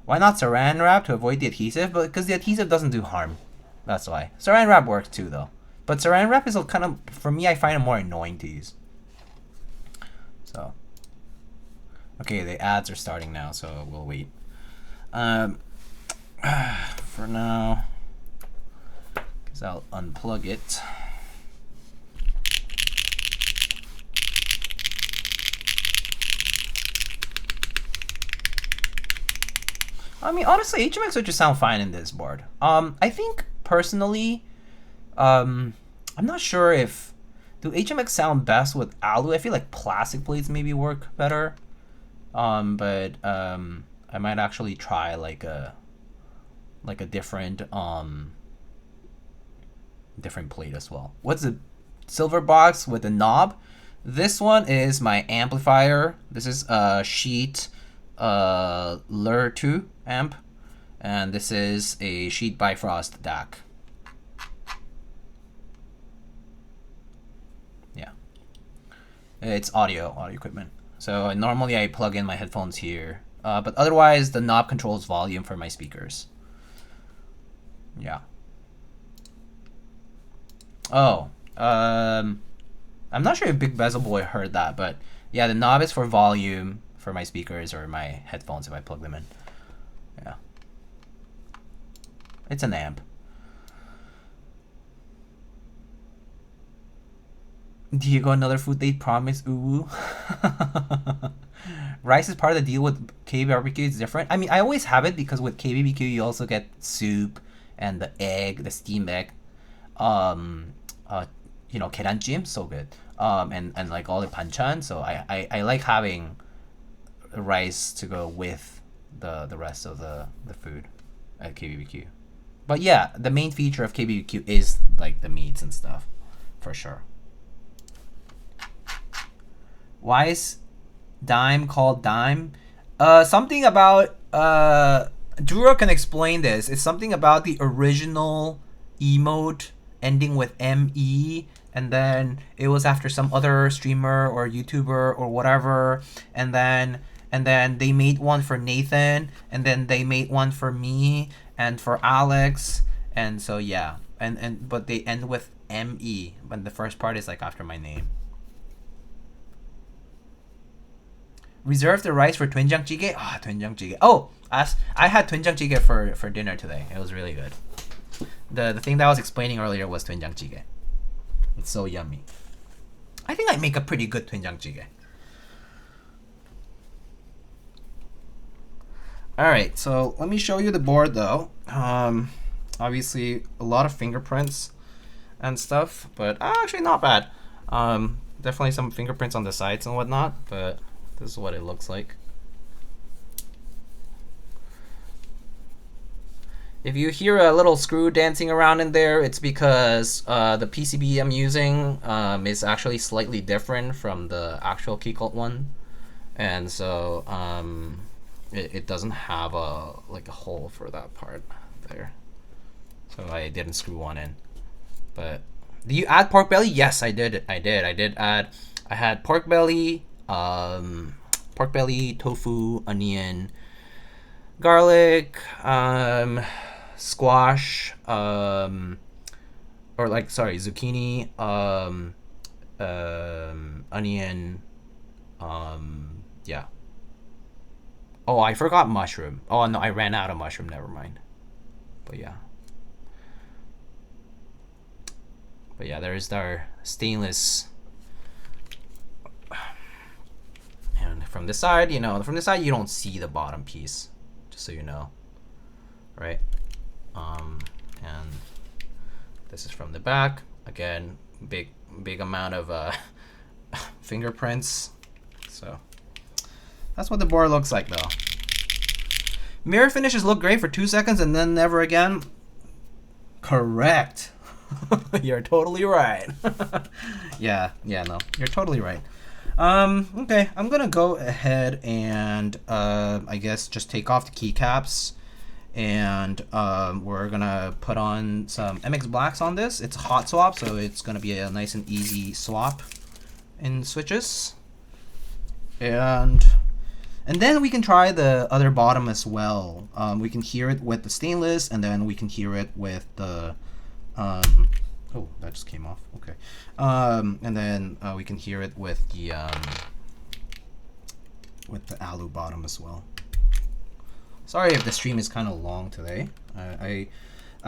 Why not saran wrap to avoid the adhesive? But because the adhesive doesn't do harm. That's why. Saran wrap works too though. But saran wrap is a kind of, for me, I find it more annoying to use. So. Okay, the ads are starting now, so we'll wait. For now, because I'll unplug it. I mean, honestly, HMX switches sound fine in this board. I think personally, I'm not sure if do HMX sound best with alu. I feel like plastic plates maybe work better. But I might actually try like a like a different different plate as well. What's the silver box with the knob? This one is my amplifier. This is a Sheet Lure 2 amp, and this is a Sheet Bifrost DAC. Yeah, it's audio equipment. So normally I plug in my headphones here, but otherwise the knob controls volume for my speakers. Yeah. Oh, I'm not sure if Big Bezel Boy heard that, but yeah, the knob is for volume for my speakers or my headphones if I plug them in. Yeah. It's an amp. Diego, another food date promise, ooh. Rice is part of the deal with KBBQ. It's different. I mean, I always have it because with KBBQ you also get soup and the egg, the steamed egg. You know, 계란찜, so good. And like all the banchan. So I like having rice to go with the rest of the food at KBBQ. But yeah, the main feature of KBBQ is like the meats and stuff, for sure. Why is dime called dime? Something about Duro can explain this. It's something about the original emote ending with ME, and then it was after some other streamer or YouTuber or whatever, and then they made one for Nathan, and then they made one for me and for Alex, and so yeah, but they end with ME, but the first part is like after my name. Reserve the rice for doenjang jjigae. Ah, doenjang jjigae. Oh, I had doenjang jjigae for dinner today. It was really good. The thing that I was explaining earlier was doenjang jjigae. It's so yummy. I think I make a pretty good doenjang jjigae. All right, so let me show you the board though. Obviously a lot of fingerprints and stuff, but actually not bad. Definitely some fingerprints on the sides and whatnot, but this is what it looks like. If you hear a little screw dancing around in there, it's because the PCB I'm using is actually slightly different from the actual Keycult one, and so it doesn't have a hole for that part there. So I didn't screw one in. But do you add pork belly? Yes, I did. I did add. I had pork belly, tofu, onion, garlic, squash, zucchini, onion, yeah. Oh, I forgot mushroom. Oh no, I ran out of mushroom, never mind. But yeah, there's our stainless. And from the side, you don't see the bottom piece, just so you know, right? And this is from the back. Again, big amount of fingerprints. So that's what the board looks like though. Mirror finishes look great for 2 seconds and then never again. Correct. You're totally right. yeah, no, you're totally right. Okay, I'm gonna go ahead and I guess just take off the keycaps, and we're gonna put on some MX blacks on this. It's a hot swap, so it's gonna be a nice and easy swap in switches. And then we can try the other bottom as well. We can hear it with the stainless, and then we can hear it with the oh, that just came off. Okay. And then we can hear it with the alu bottom as well. Sorry if the stream is kind of long today. I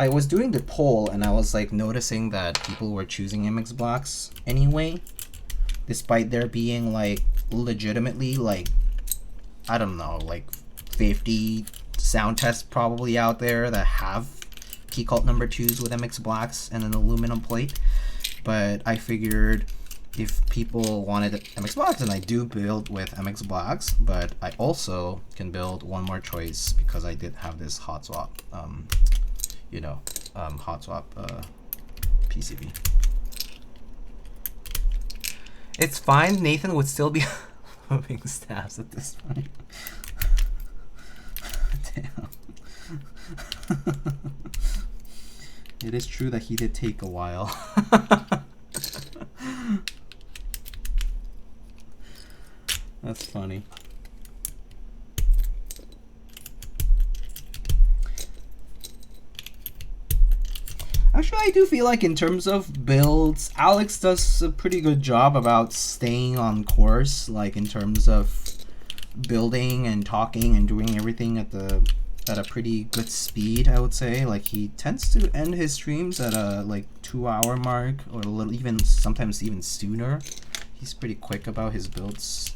was doing the poll and I was like noticing that people were choosing MX blacks anyway, despite there being like legitimately like, I don't know, like 50 sound tests probably out there that have Keycult number 2s with MX blacks and an aluminum plate. But I figured if people wanted MX blocks, and I do build with MX blocks, but I also can build one more choice because I did have this hot swap, hot swap PCB. It's fine. Nathan would still be moving stabs at this point. Damn. It is true that he did take a while. That's funny. Actually, I do feel like in terms of builds, Alex does a pretty good job about staying on course, like in terms of building and talking and doing everything at a pretty good speed, I would say. Like he tends to end his streams at a like 2-hour mark, or a little, even sometimes even sooner. He's pretty quick about his builds.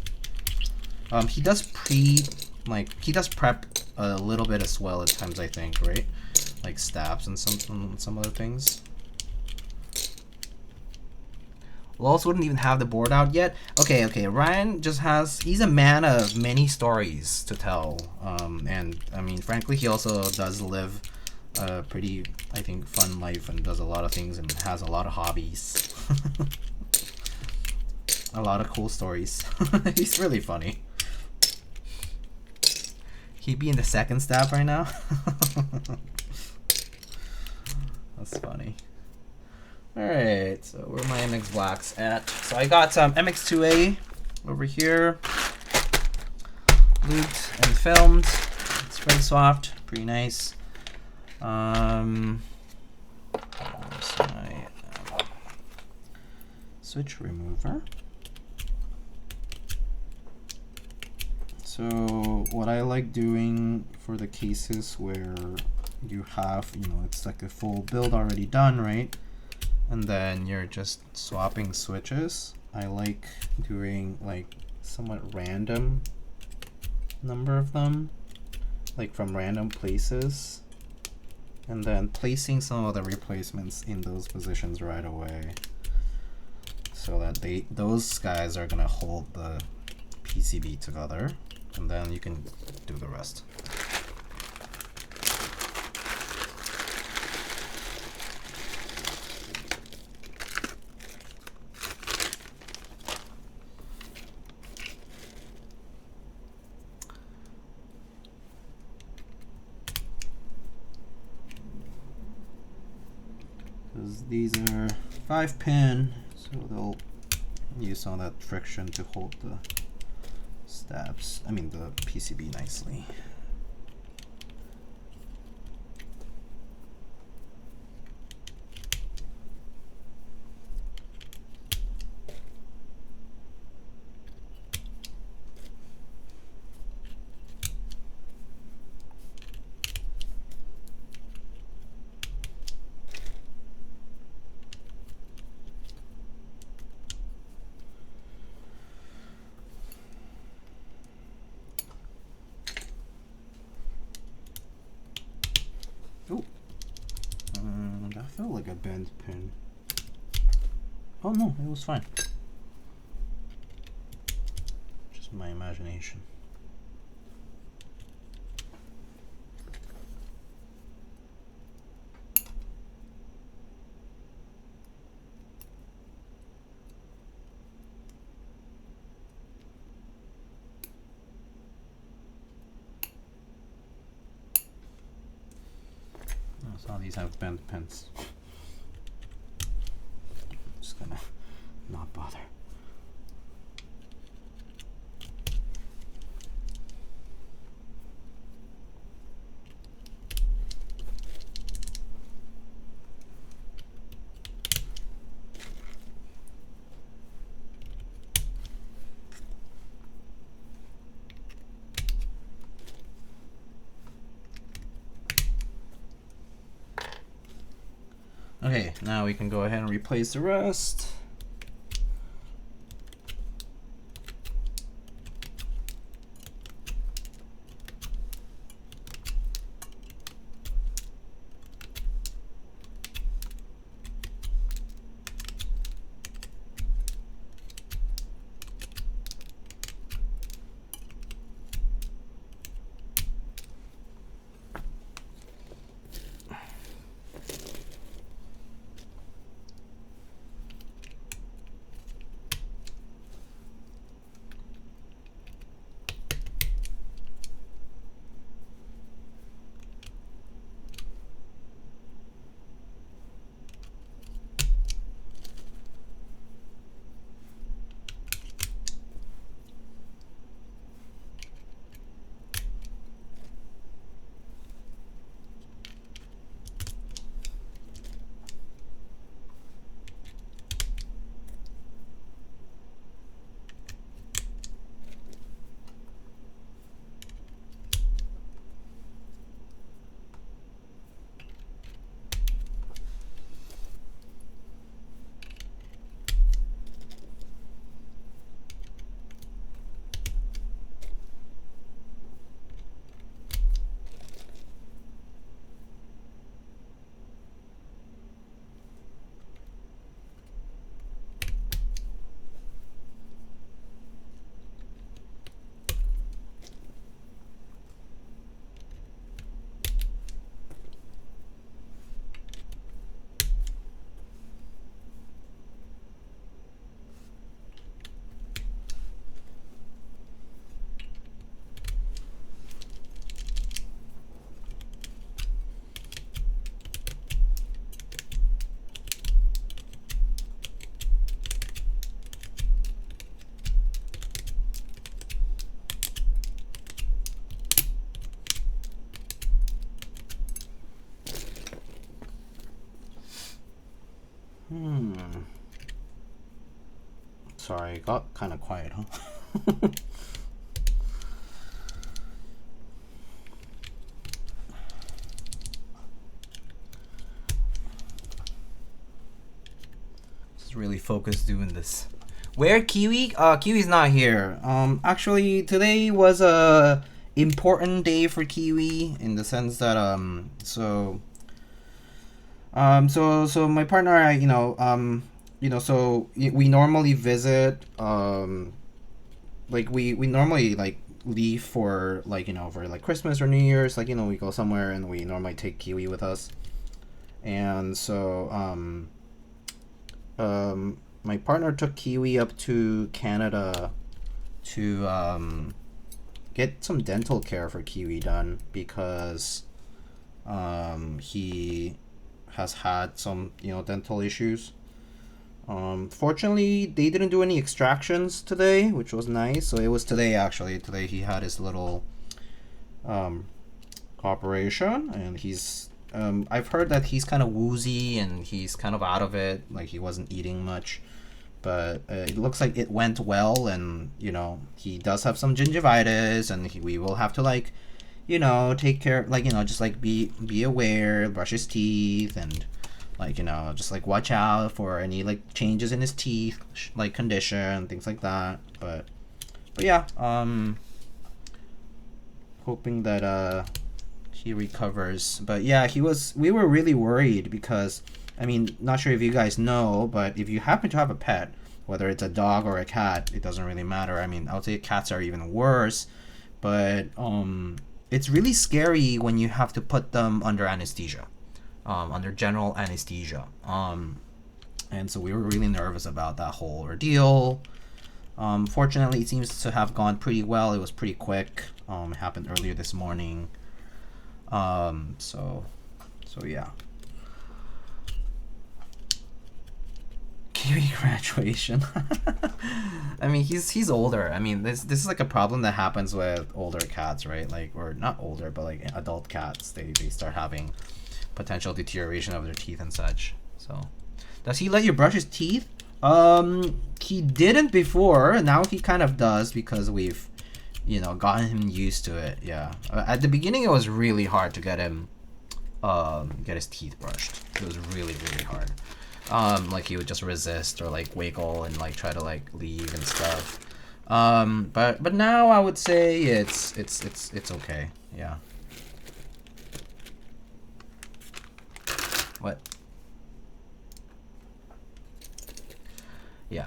He does prep a little bit as well at times, I think, right? Like stabs and some other things. Lols wouldn't even have the board out yet. Okay, Ryan just he's a man of many stories to tell. And I mean, frankly, he also does live a pretty, I think, fun life and does a lot of things and has a lot of hobbies. A lot of cool stories. He's really funny. He'd be in the second stab right now. That's funny. Alright, so where are my MX blacks at? So I got some MX2A over here. Lubed and filmed. Spring swapped. Pretty nice. Where's my switch remover? So what I like doing for the cases where you have, it's like a full build already done, right? And then you're just swapping switches. I like doing like somewhat random number of them, like from random places, and then placing some of the replacements in those positions right away, so that those guys are gonna hold the PCB together, and then you can do the rest. These are 5-pin, so they'll use some of that friction to hold the the PCB nicely. That felt like a bent pin. Oh no, it was fine. Just my imagination. All these have bent pins. I'm just gonna not bother. Okay, now we can go ahead and replace the rest. Sorry, it got kind of quiet, huh? Just really focused doing this. Where Kiwi? Kiwi's not here. Actually, today was a important day for Kiwi in the sense that so my partner, so we normally visit, like we normally like leave for like for like Christmas or New Year's, like we go somewhere and we normally take Kiwi with us, and so my partner took Kiwi up to Canada to get some dental care for Kiwi done because he has had some dental issues. Fortunately, they didn't do any extractions today, which was nice. So it was today actually. Today he had his little operation, and he's I've heard that he's kind of woozy and he's kind of out of it, like he wasn't eating much. But it looks like it went well, and he does have some gingivitis, and we will have to like take care, like just like be aware, brush his teeth, and like just like watch out for any like changes in his teeth, like condition, things like that. But yeah, hoping that he recovers. But yeah, we were really worried because I mean, not sure if you guys know, but if you happen to have a pet, whether it's a dog or a cat, it doesn't really matter. I mean, I would say cats are even worse, but it's really scary when you have to put them under anesthesia, under general anesthesia. And so we were really nervous about that whole ordeal. Fortunately, it seems to have gone pretty well. It was pretty quick. It happened earlier this morning. So yeah. Kiwi graduation. I mean, he's older. I mean, this is like a problem that happens with older cats, right? Like, or not older, but like adult cats. They start having potential deterioration of their teeth and such. So, does he let you brush his teeth? He didn't before. Now he kind of does because we've, gotten him used to it. Yeah. At the beginning, it was really hard to get him, get his teeth brushed. It was really, really hard. Like he would just resist or like wiggle and like try to like leave and stuff. But now I would say it's okay. Yeah. What? Yeah.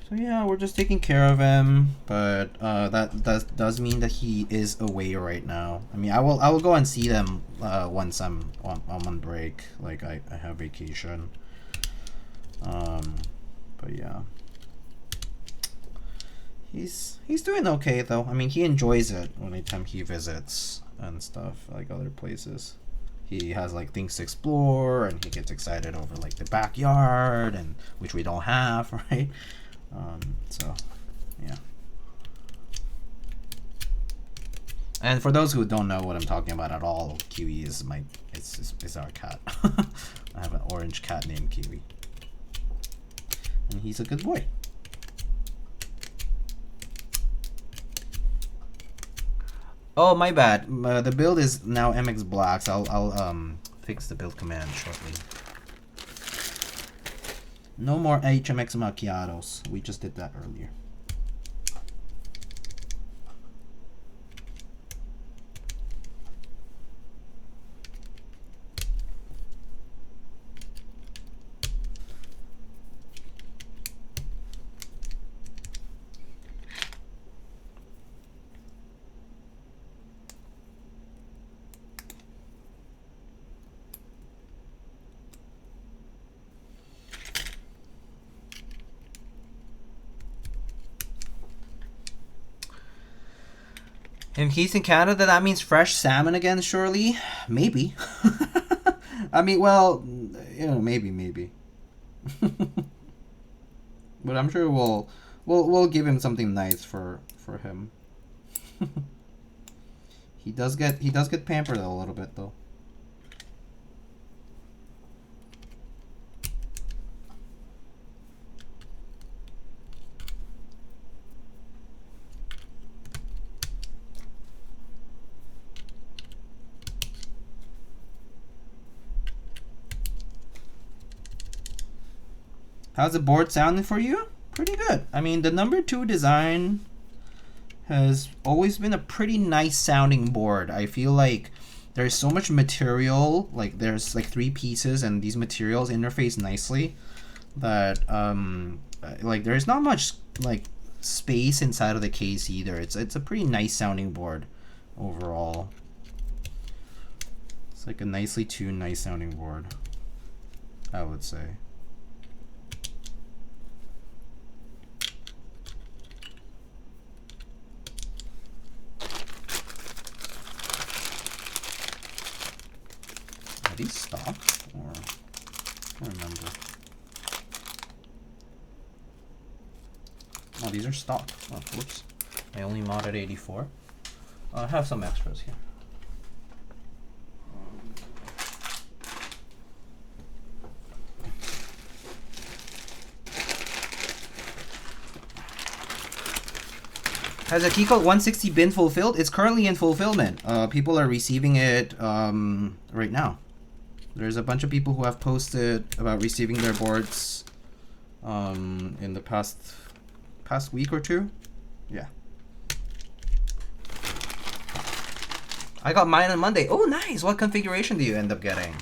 So yeah, we're just taking care of him, but that does mean that he is away right now. I mean, I will go and see them once I'm on break, like I have vacation. But yeah, he's doing okay though. I mean, he enjoys it anytime he visits and stuff, like other places. He has like things to explore, and he gets excited over like the backyard, and which we don't have, right? So yeah. And for those who don't know what I'm talking about at all, Kiwi is is our cat. I have an orange cat named Kiwi, and he's a good boy. Oh, my bad. The build is now MX Black, so I'll fix the build command shortly. No more HMX Macchiatos. We just did that earlier. If he's in Canada, that means fresh salmon again, surely? Maybe. I mean, well, maybe. But I'm sure we'll We'll give him something nice for him. He does get pampered a little bit though. How's the board sounding for you? Pretty good. I mean, the number 2 design has always been a pretty nice sounding board. I feel like there's so much material, like there's like 3 pieces and these materials interface nicely that like there's not much like space inside of the case either. It's a pretty nice sounding board overall. It's like a nicely tuned, nice sounding board, I would say. These stock, or I don't remember. Oh, these are stock. Oh, whoops. I only modded 84. I have some extras here. Has a Keycult 160 been fulfilled? It's currently in fulfillment. People are receiving it right now. There's a bunch of people who have posted about receiving their boards in the past week or two. Yeah. I got mine on Monday. Oh, nice. What configuration do you end up getting?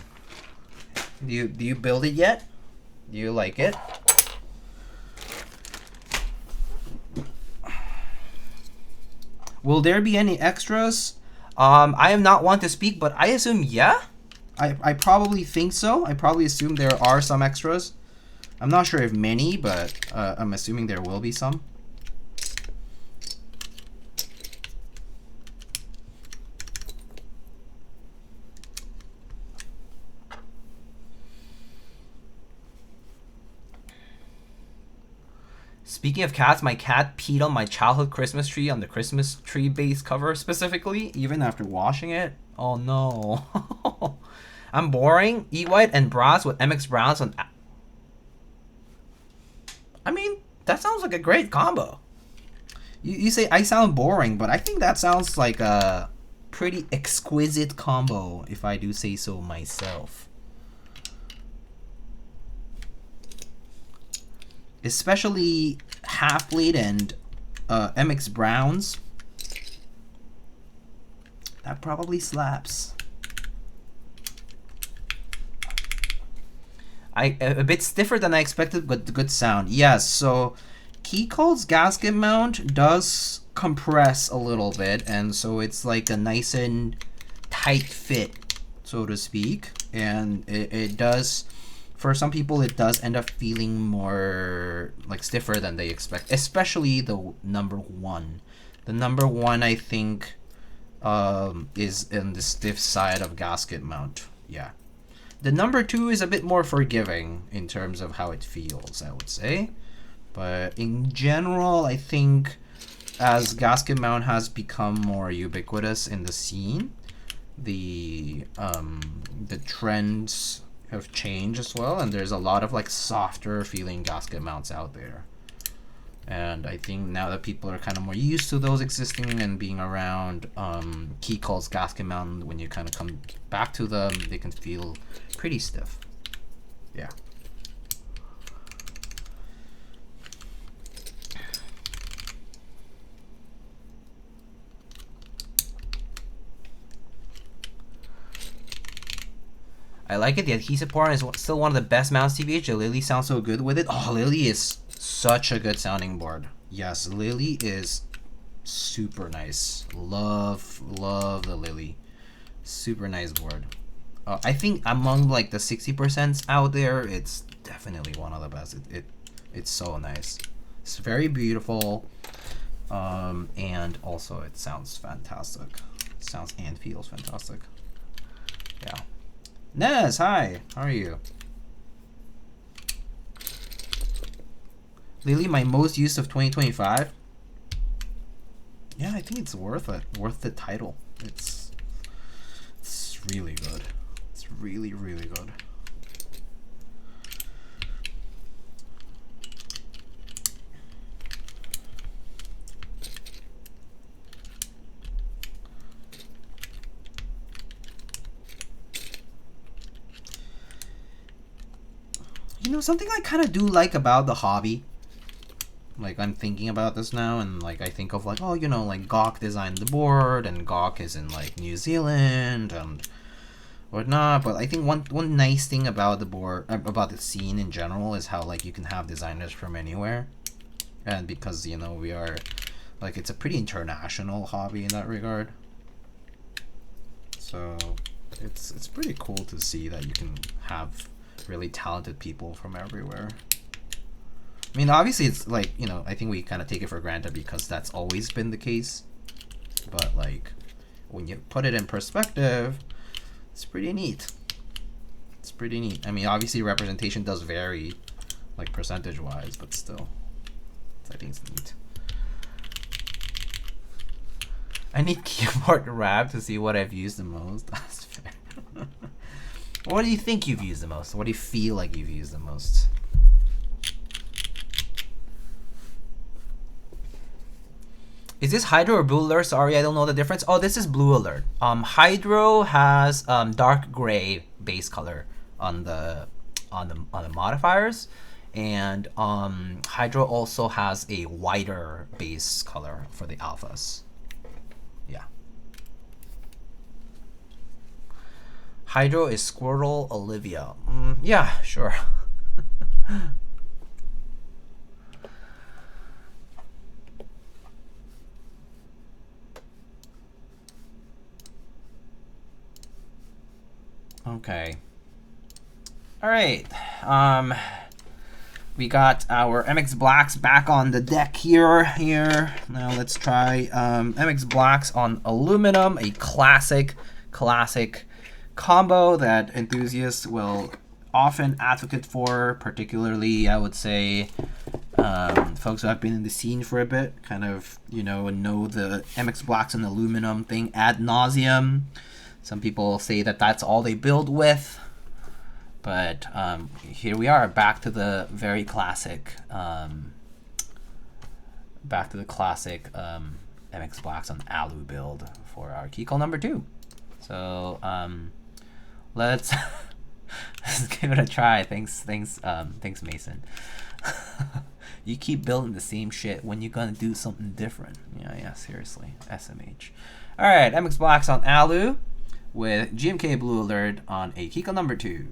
Do you build it yet? Do you like it? Will there be any extras? I am not one to speak, but I assume yeah. I probably think so. I probably assume there are some extras. I'm not sure if many, but I'm assuming there will be some. Speaking of cats, my cat peed on my childhood Christmas tree on the Christmas tree base cover specifically, even after washing it. Oh no. I'm boring. Eat white and brass with MX Browns on. I mean, that sounds like a great combo. You say I sound boring, but I think that sounds like a pretty exquisite combo, if I do say so myself. Especially half blade and MX Browns. That probably slaps. A bit stiffer than I expected, but good sound. Yes, so Keycult's gasket mount does compress a little bit, and so it's like a nice and tight fit, so to speak. And it does, for some people, it does end up feeling more like stiffer than they expect, especially the number 1. The number 1, I think, is in the stiff side of gasket mount. Yeah. The number 2 is a bit more forgiving in terms of how it feels, I would say. But in general, I think as gasket mount has become more ubiquitous in the scene, the trends have changed as well, and there's a lot of like softer feeling gasket mounts out there. And I think now that people are kind of more used to those existing and being around, Keycult's gasket mount, when you kind of come back to them, they can feel pretty stiff. Yeah. I like it. The adhesive poron is still one of the best mounts, TBH. The Lily sounds so good with it. Oh, Lily is such a good sounding board. Yes, Lily is super nice. Love the Lily. Super nice board. I think among like the 60% out there, it's definitely one of the best. It's so nice. It's very beautiful, and also it sounds fantastic. It sounds and feels fantastic. Yeah. Nez, hi. How are you? Lately, my most used of 2025. Yeah, I think it's worth it. Worth the title. It's really good. It's really, really good. You know, something I kind of do like about the hobby, like I'm thinking about this now, and like I think of like, oh, you know, like Gawk designed the board, and Gawk is in like New Zealand and whatnot. But I think one nice thing about the board, about the scene in general, is how like you can have designers from anywhere, and because you know we are, like, it's a pretty international hobby in that regard. So it's pretty cool to see that you can have really talented people from everywhere. I mean, obviously it's like, you know, I think we kind of take it for granted because that's always been the case, but like when you put it in perspective, it's pretty neat. It's pretty neat. I mean, obviously representation does vary, like percentage wise, but still, I think it's neat. I need keyboard wrap to see what I've used the most. That's fair. What do you think you've used the most? What do you feel like you've used the most? Is this Hydro or Blue Alert? Sorry, I don't know the difference. Oh, this is Blue Alert. Hydro has dark gray base color on the modifiers, and Hydro also has a whiter base color for the alphas. Yeah. Hydro is Squirtle Olivia. Yeah, sure. Okay. All right. We got our MX Blacks back on the deck here. Now let's try MX Blacks on aluminum, a classic combo that enthusiasts will often advocate for, particularly I would say folks who have been in the scene for a bit, kind of, you know the MX Blacks and aluminum thing ad nauseum. Some people say that that's all they build with, but here we are, back to the very classic, MX Blacks on alu build for our Keycult number 2. So let's give it a try. Thanks, Mason. You keep building the same shit. When you gonna do something different? Yeah, seriously. SMH. All right, MX Blacks on alu with GMK Blue Alert on a Keycult number 2.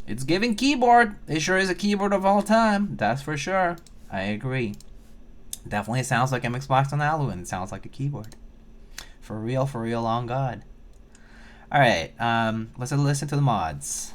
It's giving keyboard. It sure is a keyboard of all time. That's for sure. I agree. Definitely sounds like MX Blacks on alu, and it sounds like a keyboard. For real, on God. Alright, let's listen to the mods.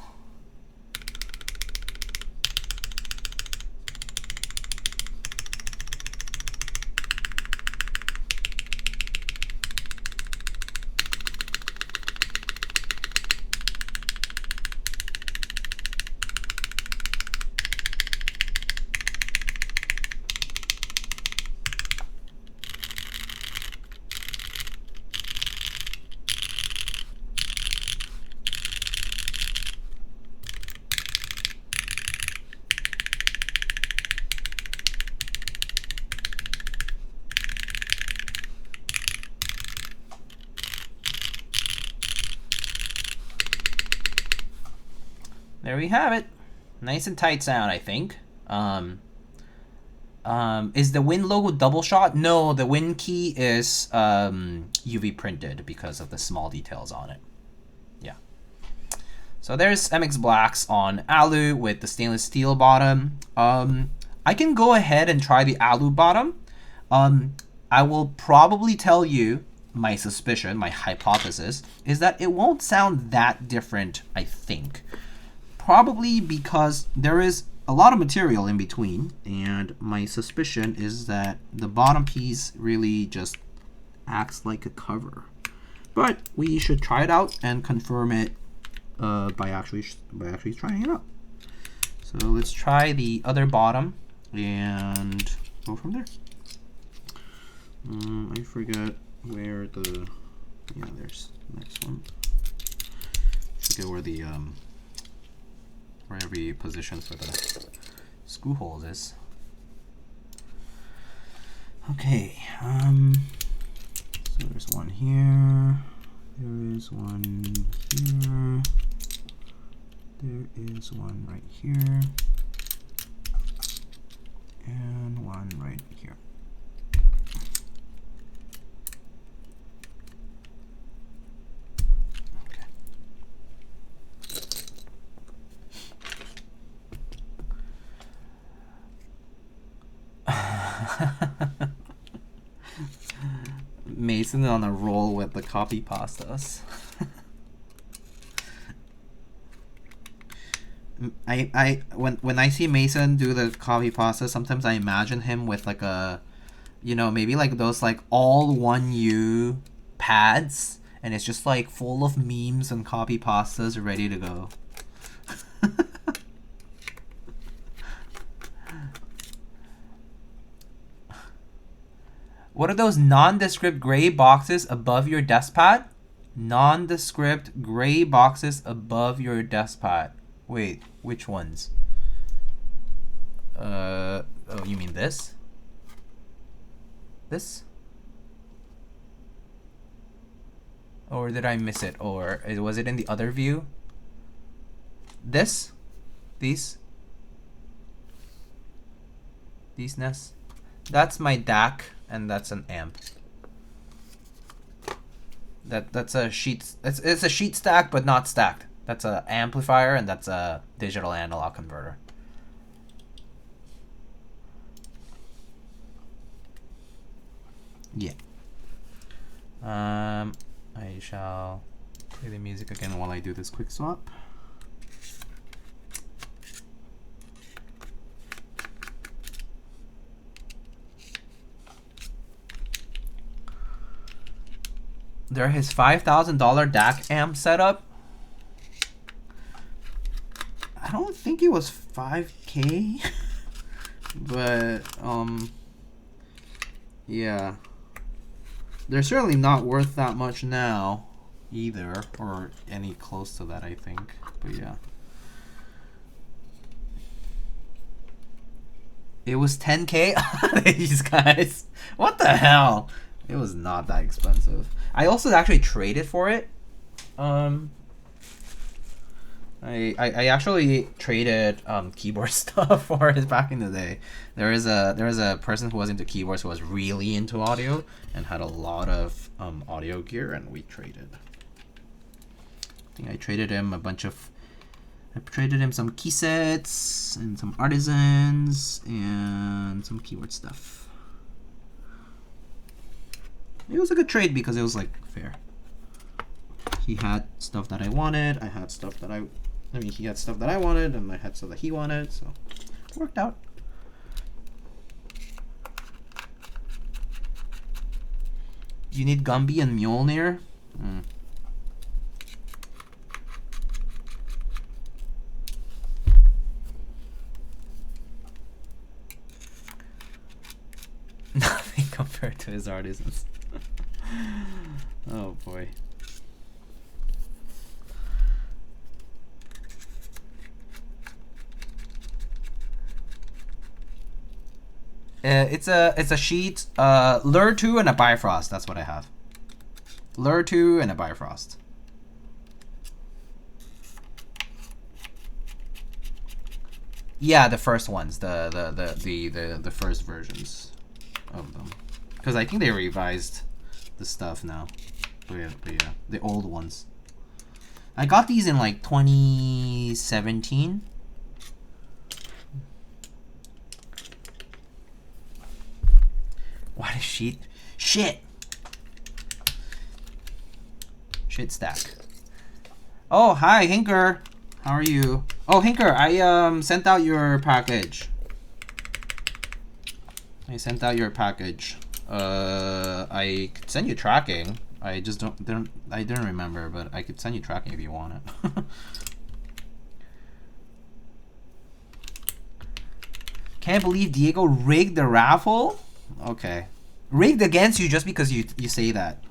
There we have it. Nice and tight sound, I think. Is the Win logo double shot? No, the Win key is UV printed because of the small details on it. Yeah. So there's MX Blacks on Alu with the stainless steel bottom. I can go ahead and try the Alu bottom. I will probably tell you my suspicion, my hypothesis, is that it won't sound that different, I think. Probably because there is a lot of material in between, and my suspicion is that the bottom piece really just acts like a cover. But we should try it out and confirm it by actually trying it out. So let's try the other bottom and go from there. I forget where the, yeah, there's the next one. I forget where the where every position for the screw holes is. Okay, so there's one here, there is one here, there is one right here, and one right here. Mason on a roll with the copy pastas. When I see Mason do the copy pasta, sometimes I imagine him with like a, you know, maybe like those like all 1U pads, and it's just like full of memes and copy pastas ready to go. What are those nondescript gray boxes above your desk pad? Nondescript gray boxes above your desk pad. Wait, which ones? Oh, you mean this? This? Or did I miss it? Or was it in the other view? This? These? These nests? That's my DAC. And that's an amp. That's a sheet. It's a sheet stack, but not stacked. That's a amplifier, and that's a digital analog converter. Yeah. I shall play the music again while I do this quick swap. There his $5,000 DAC amp setup. I don't think it was 5K, but yeah, they're certainly not worth that much now either, or any close to that, I think. But yeah, it was 10K. These guys, what the hell? It was not that expensive. I also actually traded for it. I actually traded keyboard stuff for it back in the day. There is a person who was into keyboards who was really into audio and had a lot of audio gear, and we traded. I think I traded him some key sets and some artisans and some keyboard stuff. It was a good trade because it was like fair. He had stuff that I wanted. I had stuff that I mean, he had stuff that I wanted, and I had stuff that he wanted, so it worked out. You need Gumby and Mjolnir? Nothing compared to his artisans. Oh boy. It's a sheet, Lure 2 and a Bifrost. That's what I have. Lure 2 and a Bifrost. Yeah, the first ones, the first versions of them, because I think they revised the stuff now. But yeah, the old ones. I got these in like 2017. What is sheet? Shit stack. Oh, hi, Hinker. How are you? Oh, Hinker, I sent out your package. I could send you tracking. I just I didn't remember, but I could send you tracking if you want it. Can't believe Diego rigged the raffle. Okay, rigged against you just because you say that.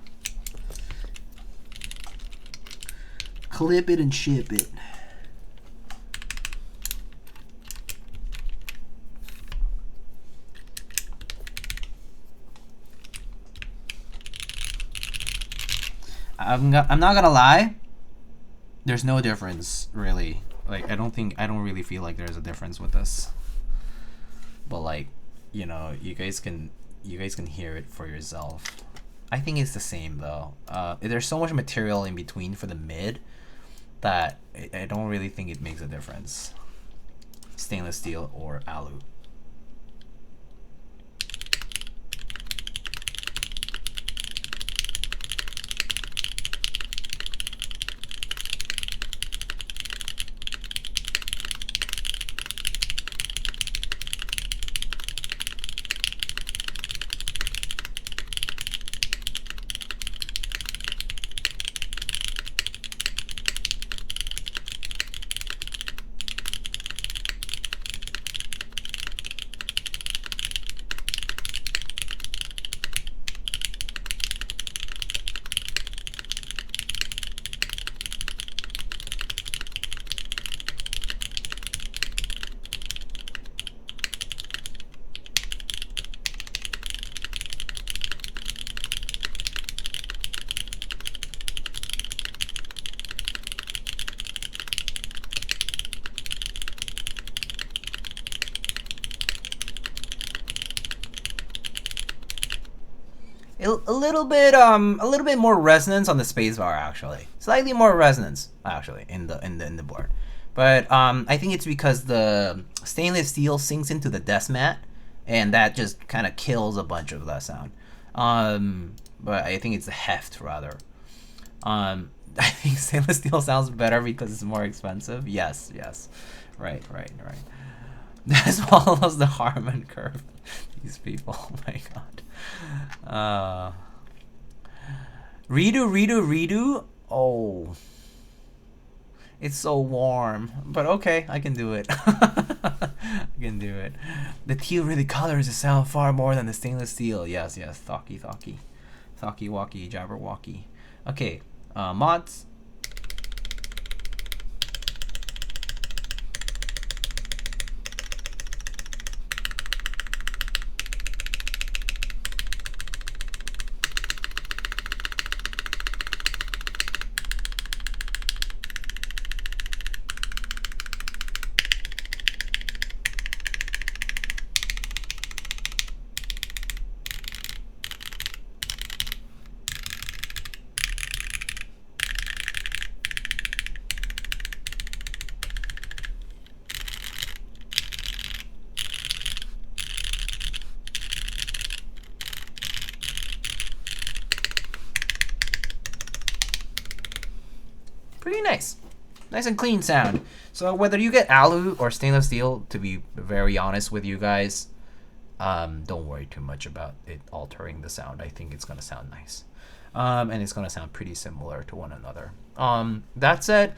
Clip it and ship it. I'm not gonna lie. There's no difference really. Like I don't really feel like there's a difference with this. But like, you know, you guys can hear it for yourself. I think it's the same though. There's so much material in between for the mid that I don't really think it makes a difference. Stainless steel or alu. A little bit more resonance on the spacebar actually. Slightly more resonance actually in the board. But I think it's because the stainless steel sinks into the desk mat, and that just kind of kills a bunch of that sound. But I think it's the heft rather. I think stainless steel sounds better because it's more expensive. Yes. Right. That swallows the Harman curve. These people, oh my god. Redo. Oh, it's so warm, but okay, I can do it. I can do it. The teal really colors the sound far more than the stainless steel. Yes. Thaki walkie, jabberwocky. Okay, mods. Pretty nice and clean sound. So whether you get alu or stainless steel, to be very honest with you guys, don't worry too much about it altering the sound. I think it's gonna sound nice, and it's gonna sound pretty similar to one another. That said,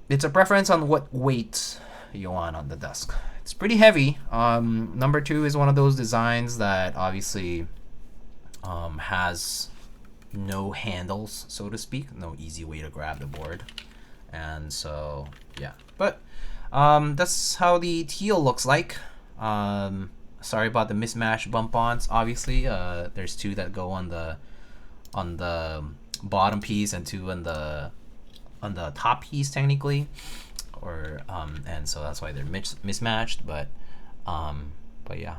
it's a preference on what weight you want on the desk. It's pretty heavy. Number 2 is one of those designs that obviously has no handles, so to speak, no easy way to grab the board, and so yeah. But that's how the teal looks like. Sorry about the mismatched bump-ons. Obviously, there's 2 that go on the bottom piece and 2 on the top piece technically. or and so that's why they're mismatched. But yeah.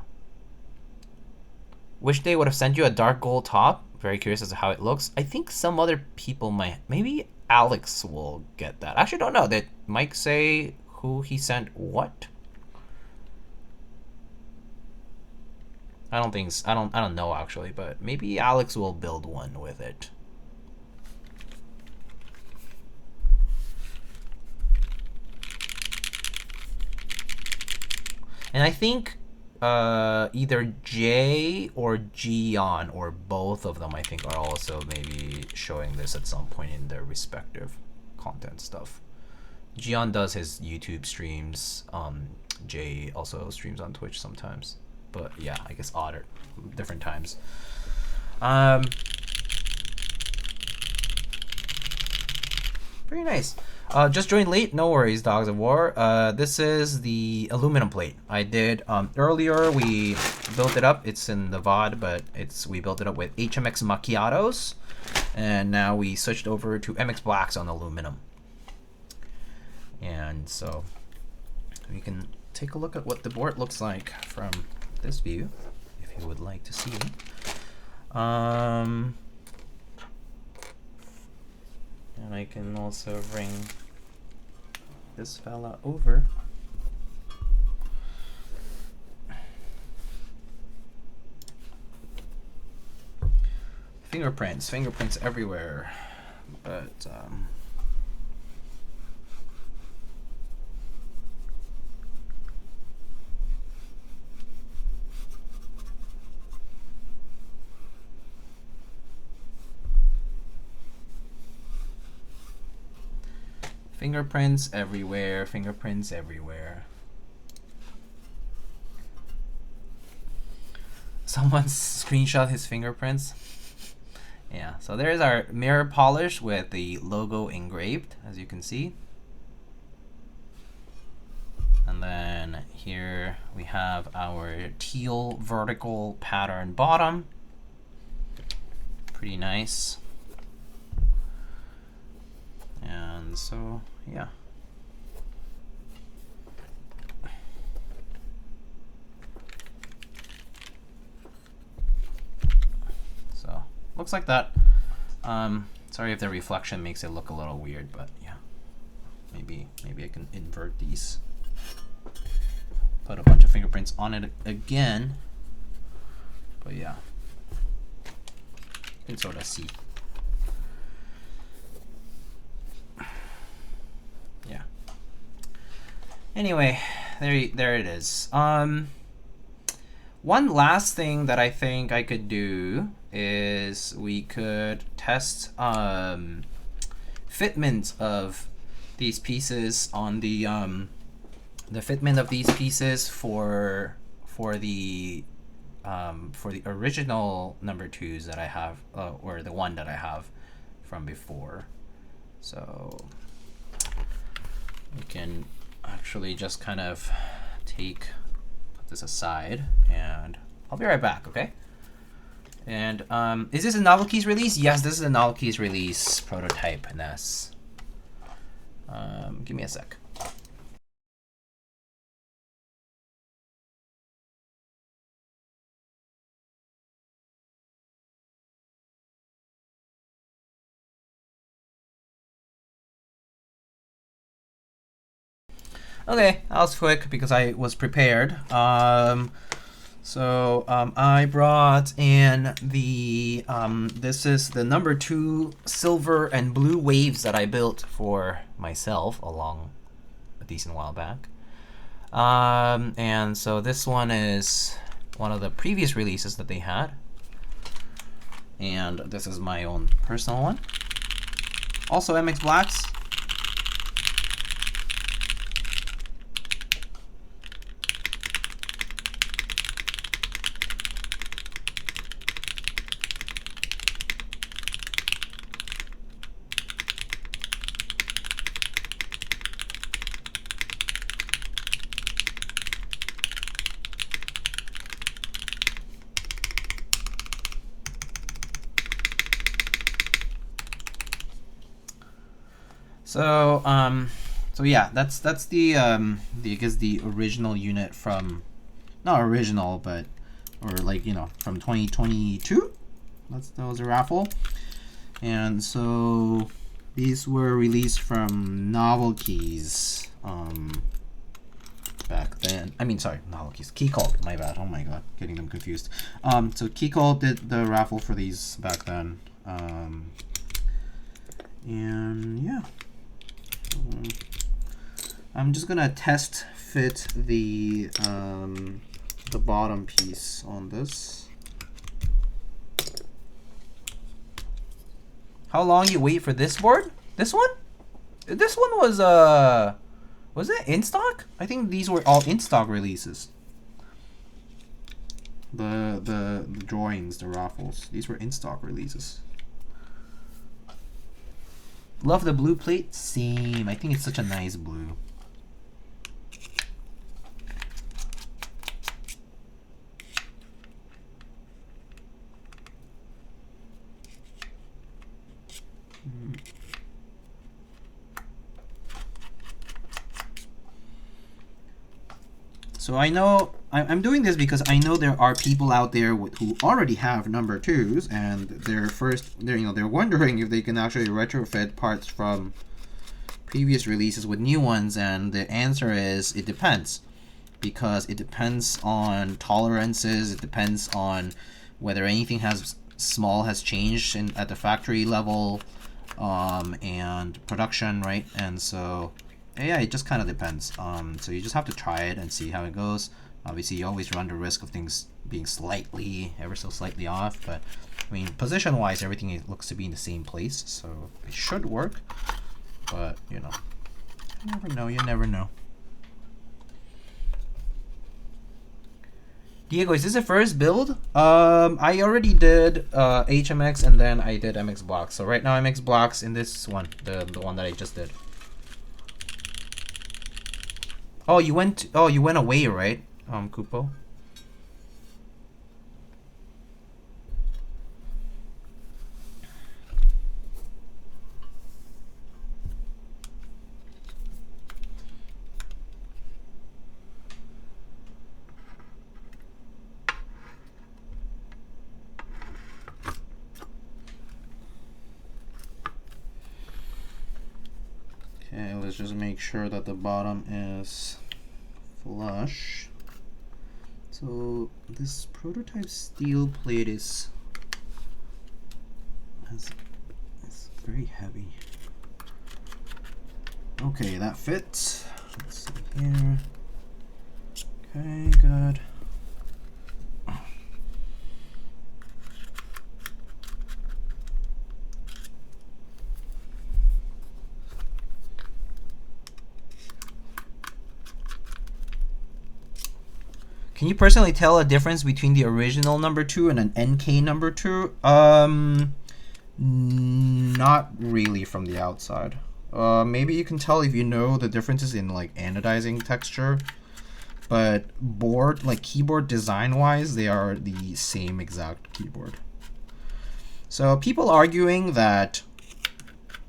Wish they would have sent you a dark gold top. Very curious as to how it looks. I think some other people might. Maybe Alex will get that. I actually don't know. Did Mike say who he sent what? I don't think. I don't know actually. But maybe Alex will build one with it. And I think either Jay or Gian or both of them, I think, are also maybe showing this at some point in their respective content stuff. Gian does his YouTube streams. Jay also streams on Twitch sometimes. But yeah, I guess odd or different times. Pretty nice. Just joined late, no worries, Dogs of War. This is the aluminum plate. I did earlier. We built it up. It's in the VOD, but we built it up with HMX Macchiatos, and now we switched over to MX Blacks on aluminum. And so we can take a look at what the board looks like from this view, if you would like to see. And I can also bring this fella over. Fingerprints everywhere. But fingerprints everywhere, fingerprints everywhere. Someone screenshot his fingerprints. Yeah, so there's our mirror polish with the logo engraved, as you can see. And then here we have our teal vertical pattern bottom. Pretty nice. And so, yeah. So, looks like that. Sorry if the reflection makes it look a little weird, but yeah. Maybe I can invert these. Put a bunch of fingerprints on it again. But yeah. You can sort of see. Yeah. Anyway, there it is. One last thing that I think I could do is we could test fitment of these pieces on the fitment of these pieces for the original number 2s that I have, or the one that I have from before. So we can actually just kind of put this aside, and I'll be right back, okay? And is this a NovelKeys release? Yes, this is a NovelKeys release prototype, Ness. Give me a sec. Okay, that was quick because I was prepared. So I brought in the this is the number 2 silver and blue waves that I built for myself along a decent while back. And so this one is one of the previous releases that they had, and this is my own personal one. Also MX Blacks. So So yeah, that's the I guess the original unit from, not original, but or like, you know, from 2022. That was a raffle. And so these were released from NovelKeys back then. I mean, sorry, NovelKeys, Keycult, my bad. Oh my god, getting them confused. So Keycult did the raffle for these back then. And yeah. I'm just gonna test fit the bottom piece on this. How long you wait for this board? This one? This one was it in stock? I think these were all in stock releases. The drawings, the raffles, these were in stock releases. Love the blue plate. Same. I think it's such a nice blue. So I know I'm doing this because I know there are people out there who already have number 2s, and they're wondering if they can actually retrofit parts from previous releases with new ones, and the answer is it depends, because it depends on tolerances, it depends on whether anything has changed at the factory level, and production, right? And so yeah, it just kind of depends. So you just have to try it and see how it goes. Obviously, you always run the risk of things being ever so slightly off, but I mean, position-wise, everything looks to be in the same place, so it should work. But you know, you never know. You never know. Diego, is this the first build? I already did HMX, and then I did MX blocks. So right now MX blocks in this one, the one that I just did. Oh, you went away, right? Kupo. Okay, let's just make sure that the bottom is flush. So this prototype steel plate is very heavy. Okay, that fits. Let's see here. Okay, good. Can you personally tell a difference between the original number 2 and an NK number 2? Not really from the outside. Maybe you can tell if you know the differences in like anodizing texture, but keyboard design wise, they are the same exact keyboard. So people arguing that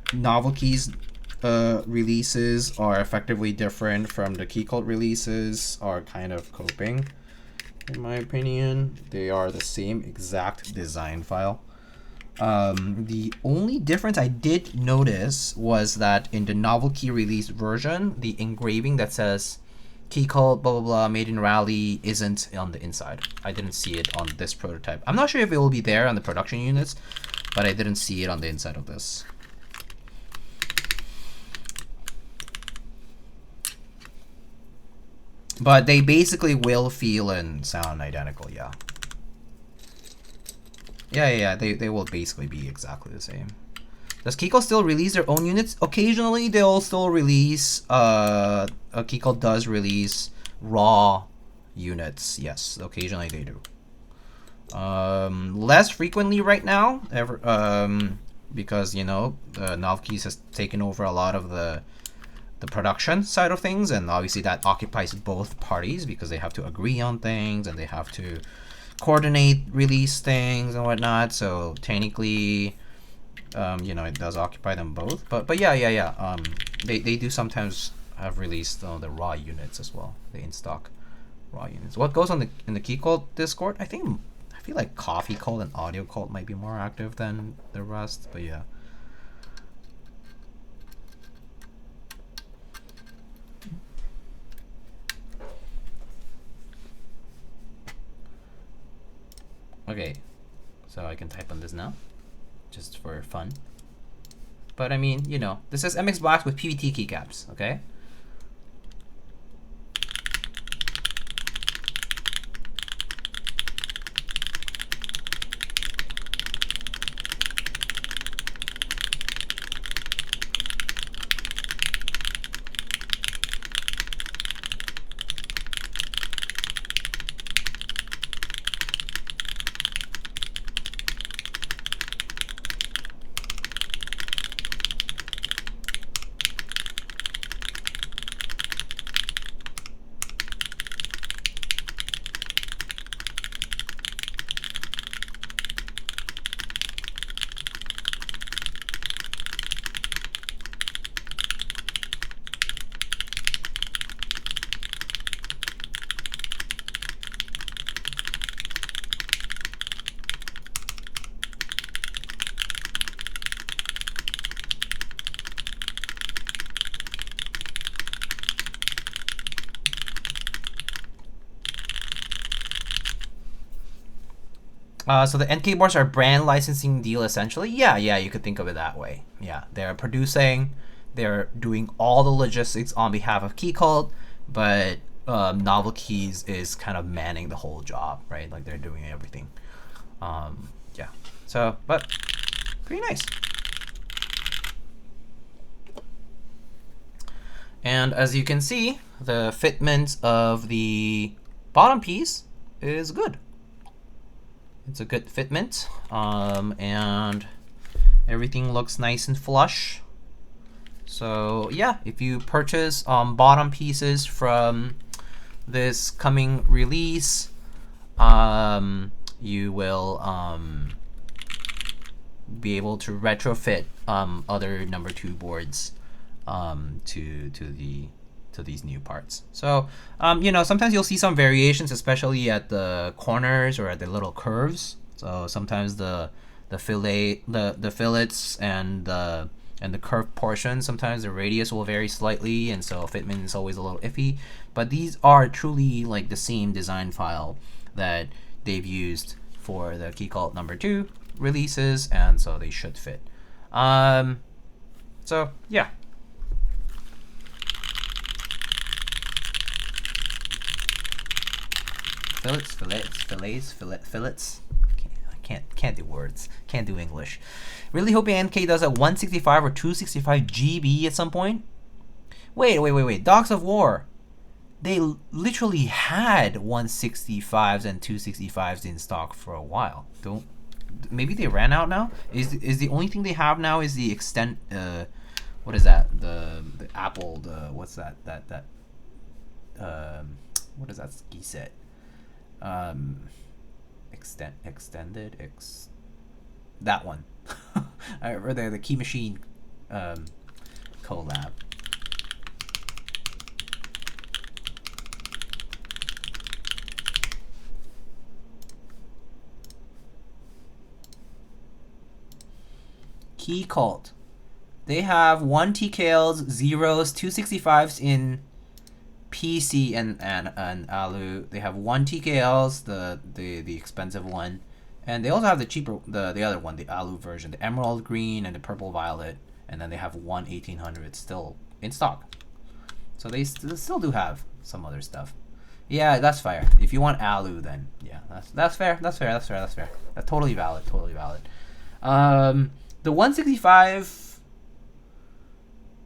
NovelKeys releases are effectively different from the Keycult releases are kind of coping. In my opinion, they are the same exact design file. The only difference I did notice was that in the NovelKey release version, the engraving that says Keycult blah blah blah made in Raleigh isn't on the inside. I didn't see it on this prototype. I'm not sure if it will be there on the production units, but I didn't see it on the inside of this. But they basically will feel and sound identical, yeah. Yeah, they will basically be exactly the same. Does Keycult still release their own units? Occasionally they'll still release, Keycult does release raw units, yes, occasionally they do. Less frequently right now, because, you know, NovelKeys has taken over a lot of the production side of things, and obviously that occupies both parties because they have to agree on things and they have to coordinate release things and whatnot. So technically You know, it does occupy them both. But yeah. They do sometimes have released the raw units as well. The in stock raw units. What goes on in the Keycult Discord? I feel like Coffee Cult and Audio Cult might be more active than the rest. But yeah. Okay, so I can type on this now, just for fun. But I mean, you know, this is MX Blacks with PBT keycaps, okay? So the end keyboards are brand licensing deal essentially. Yeah, you could think of it that way. Yeah, they're producing, they're doing all the logistics on behalf of Keycult, but NovelKeys is kind of manning the whole job, right? Like they're doing everything. Yeah. So, but pretty nice. And as you can see, the fitment of the bottom piece is good. It's a good fitment, and everything looks nice and flush. So yeah, if you purchase bottom pieces from this coming release, you will be able to retrofit other number 2 boards to these new parts. So you know, sometimes you'll see some variations, especially at the corners or at the little curves. So sometimes the fillets and the curved portion, sometimes the radius will vary slightly, and so fitment is always a little iffy. But these are truly like the same design file that they've used for the Keycult number 2 releases, and so they should fit. So yeah. Fillets. I can't do words. Can't do English. Really hoping NK does a 165 or 265 GB at some point. Wait. Dogs of War. They literally had 165s and 265s in stock for a while. Maybe they ran out now? Is the only thing they have now is the extent what is that? The Apple, what's that what is that ski set? That one. Or the Key Machine collab. Keycult. They have 1 TKLs, 0s, 265s in PC and Alu. They have 1 TKLs, the expensive one, and they also have the cheaper the other one, the Alu version, the emerald green and the purple violet, and then they have 1 1800 still in stock. So they still do have some other stuff. Yeah, that's fair. If you want Alu, then yeah, that's fair. That's totally valid. The 165.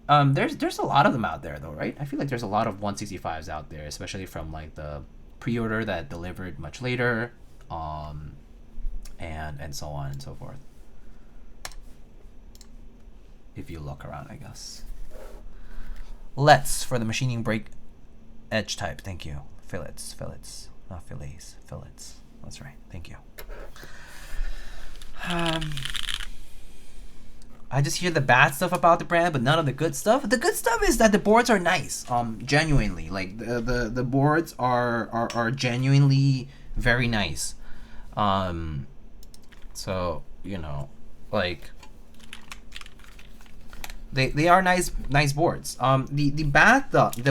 There's a lot of them out there though, right? I feel like there's a lot of 165s out there, especially from like the pre-order that delivered much later, and so on and so forth. If you look around, I guess. Let's for the machining brake edge type. Thank you. Fillets, not fillets. Fillets. That's right. Thank you. I just hear the bad stuff about the brand, but none of the good stuff. The good stuff is that the boards are nice. Genuinely, like the boards are genuinely very nice. So you know, like they are nice boards. The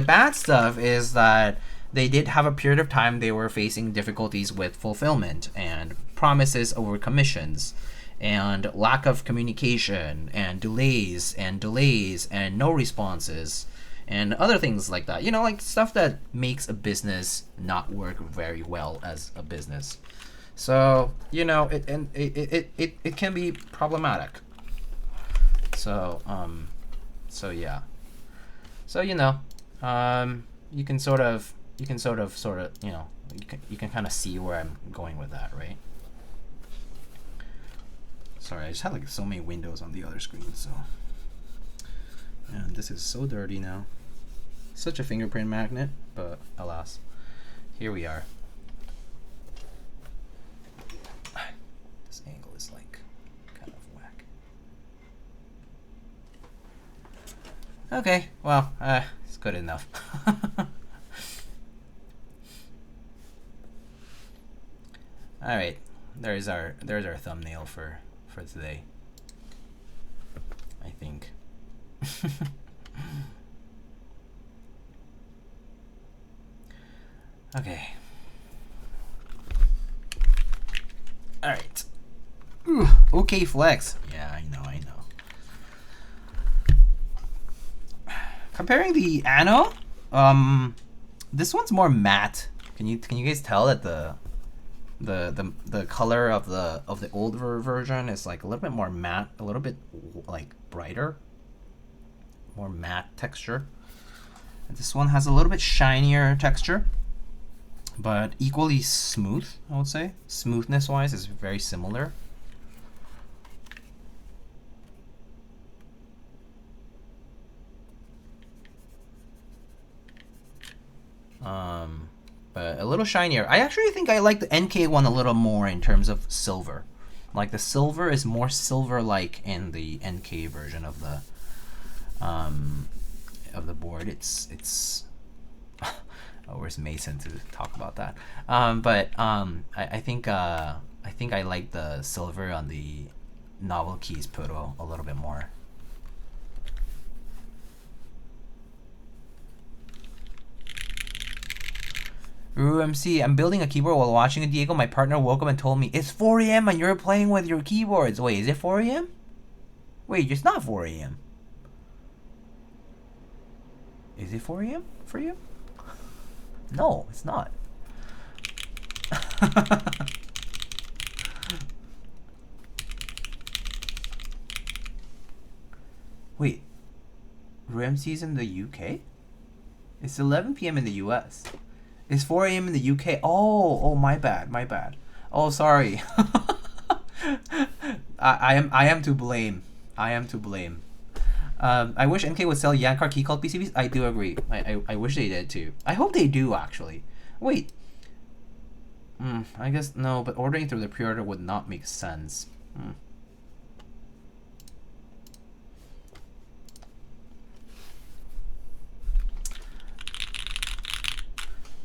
bad stuff is that they did have a period of time they were facing difficulties with fulfillment and promises over commissions and lack of communication and delays and no responses and other things like that. You know, like stuff that makes a business not work very well as a business. So, you know, it can be problematic. So, so yeah. So, you know, you can sort of, you know, you can kind of see where I'm going with that, right? Sorry, I just had like so many windows on the other screen, so. And this is so dirty now. Such a fingerprint magnet, but alas, here we are. This angle is like kind of whack. Okay, well, it's good enough. All right, there's our thumbnail for today, I think. Okay. All right. Ooh, okay, flex. Yeah, I know. Comparing the Anno, this one's more matte. Can you guys tell that the color of the older version is like a little bit more matte, a little bit like brighter, more matte texture. And this one has a little bit shinier texture, but equally smooth, I would say. Smoothness wise is very similar. But a little shinier. I actually think I like the NK one a little more in terms of silver. Like the silver is more silver-like in the NK version of the board. It's oh, where's Mason to talk about that? I think I like the silver on the NovelKeys Pro a little bit more. MC, I'm building a keyboard while watching a Diego. My partner woke up and told me, it's 4 a.m. and you're playing with your keyboards. Wait, is it 4 a.m.? Wait, it's not 4 a.m. Is it 4 a.m. for you? No, it's not. Wait, RMC's in the UK? It's 11 p.m. in the US. It's 4 a.m. in the UK. Oh, my bad. Oh, sorry. I am to blame. I wish NK would sell Yankar Keycult PCBs. I do agree. I wish they did too. I hope they do actually. Wait. I guess no, but ordering through the pre-order would not make sense.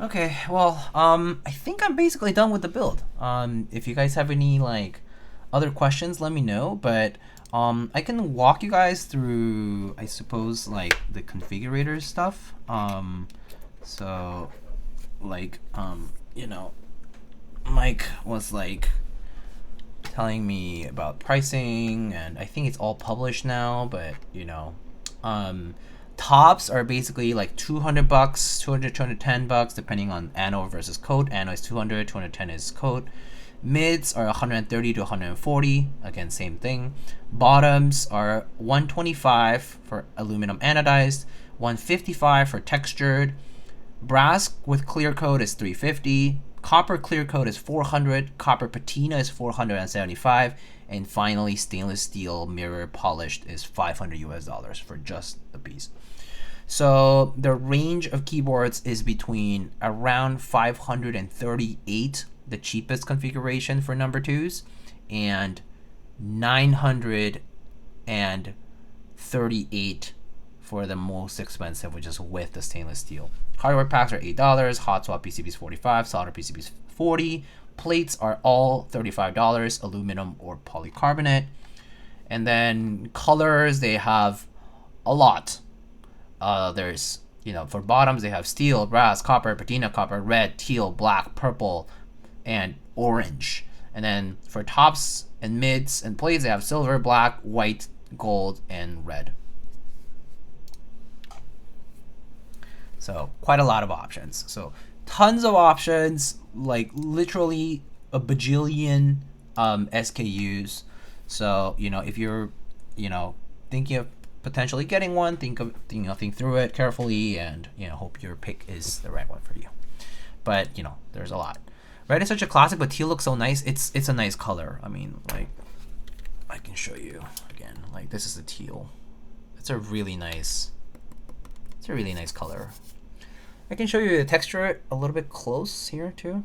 Okay, well, I think I'm basically done with the build. If you guys have any like other questions, let me know. But I can walk you guys through, I suppose, like the configurator stuff. So, like, you know, Mike was like telling me about pricing, and I think it's all published now. But you know, tops are basically like $200, $200, $210, depending on Anno versus Coat. Anno is 200, 210 is Coat. Mids are 130 to 140, again, same thing. Bottoms are 125 for aluminum anodized, 155 for textured. Brass with clear coat is 350. Copper clear coat is 400. Copper patina is 475. And finally, stainless steel mirror polished is $500 US for just the piece. So the range of keyboards is between around 538, the cheapest configuration for number 2s, and $950 and $38 for the most expensive, which is with the stainless steel. Hardware packs are $8. Hot swap PCBs $45. Solder PCBs $40. Plates are all $35, aluminum or polycarbonate. And then colors, they have a lot. There's, for bottoms, they have steel, brass, copper, patina copper, red, teal, black, purple, and orange. And then for tops and mids and plates, they have silver, black, white, gold, and red. So quite a lot of options. So tons of options, like literally a bajillion SKUs. So if you're thinking of potentially getting one, think through it carefully, and hope your pick is the right one for you. But there's a lot. Red is such a classic, but teal looks so nice. It's a nice color. I mean, like, I can show you again. Like, this is the teal. It's a really nice color. I can show you the texture a little bit close here too.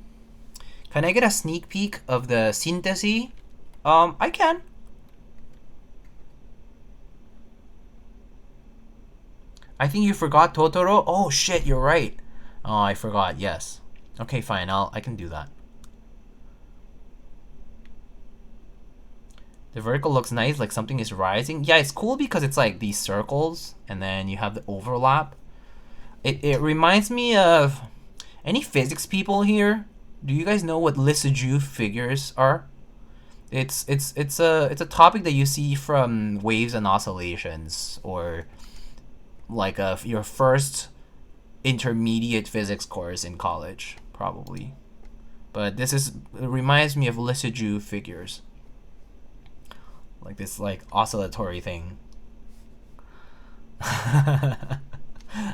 Can I get a sneak peek of the synthesis? I can. I think you forgot Totoro. Oh shit, you're right. Oh, I forgot. Yes. Okay, fine. I can do that. The vertical looks nice, like something is rising. Yeah, it's cool because it's like these circles, and then you have the overlap. It reminds me of any physics people here. Do you guys know what Lissajous figures are? It's a topic that you see from waves and oscillations, or like your first intermediate physics course in college, probably. But it reminds me of Lissajous figures, like this oscillatory thing.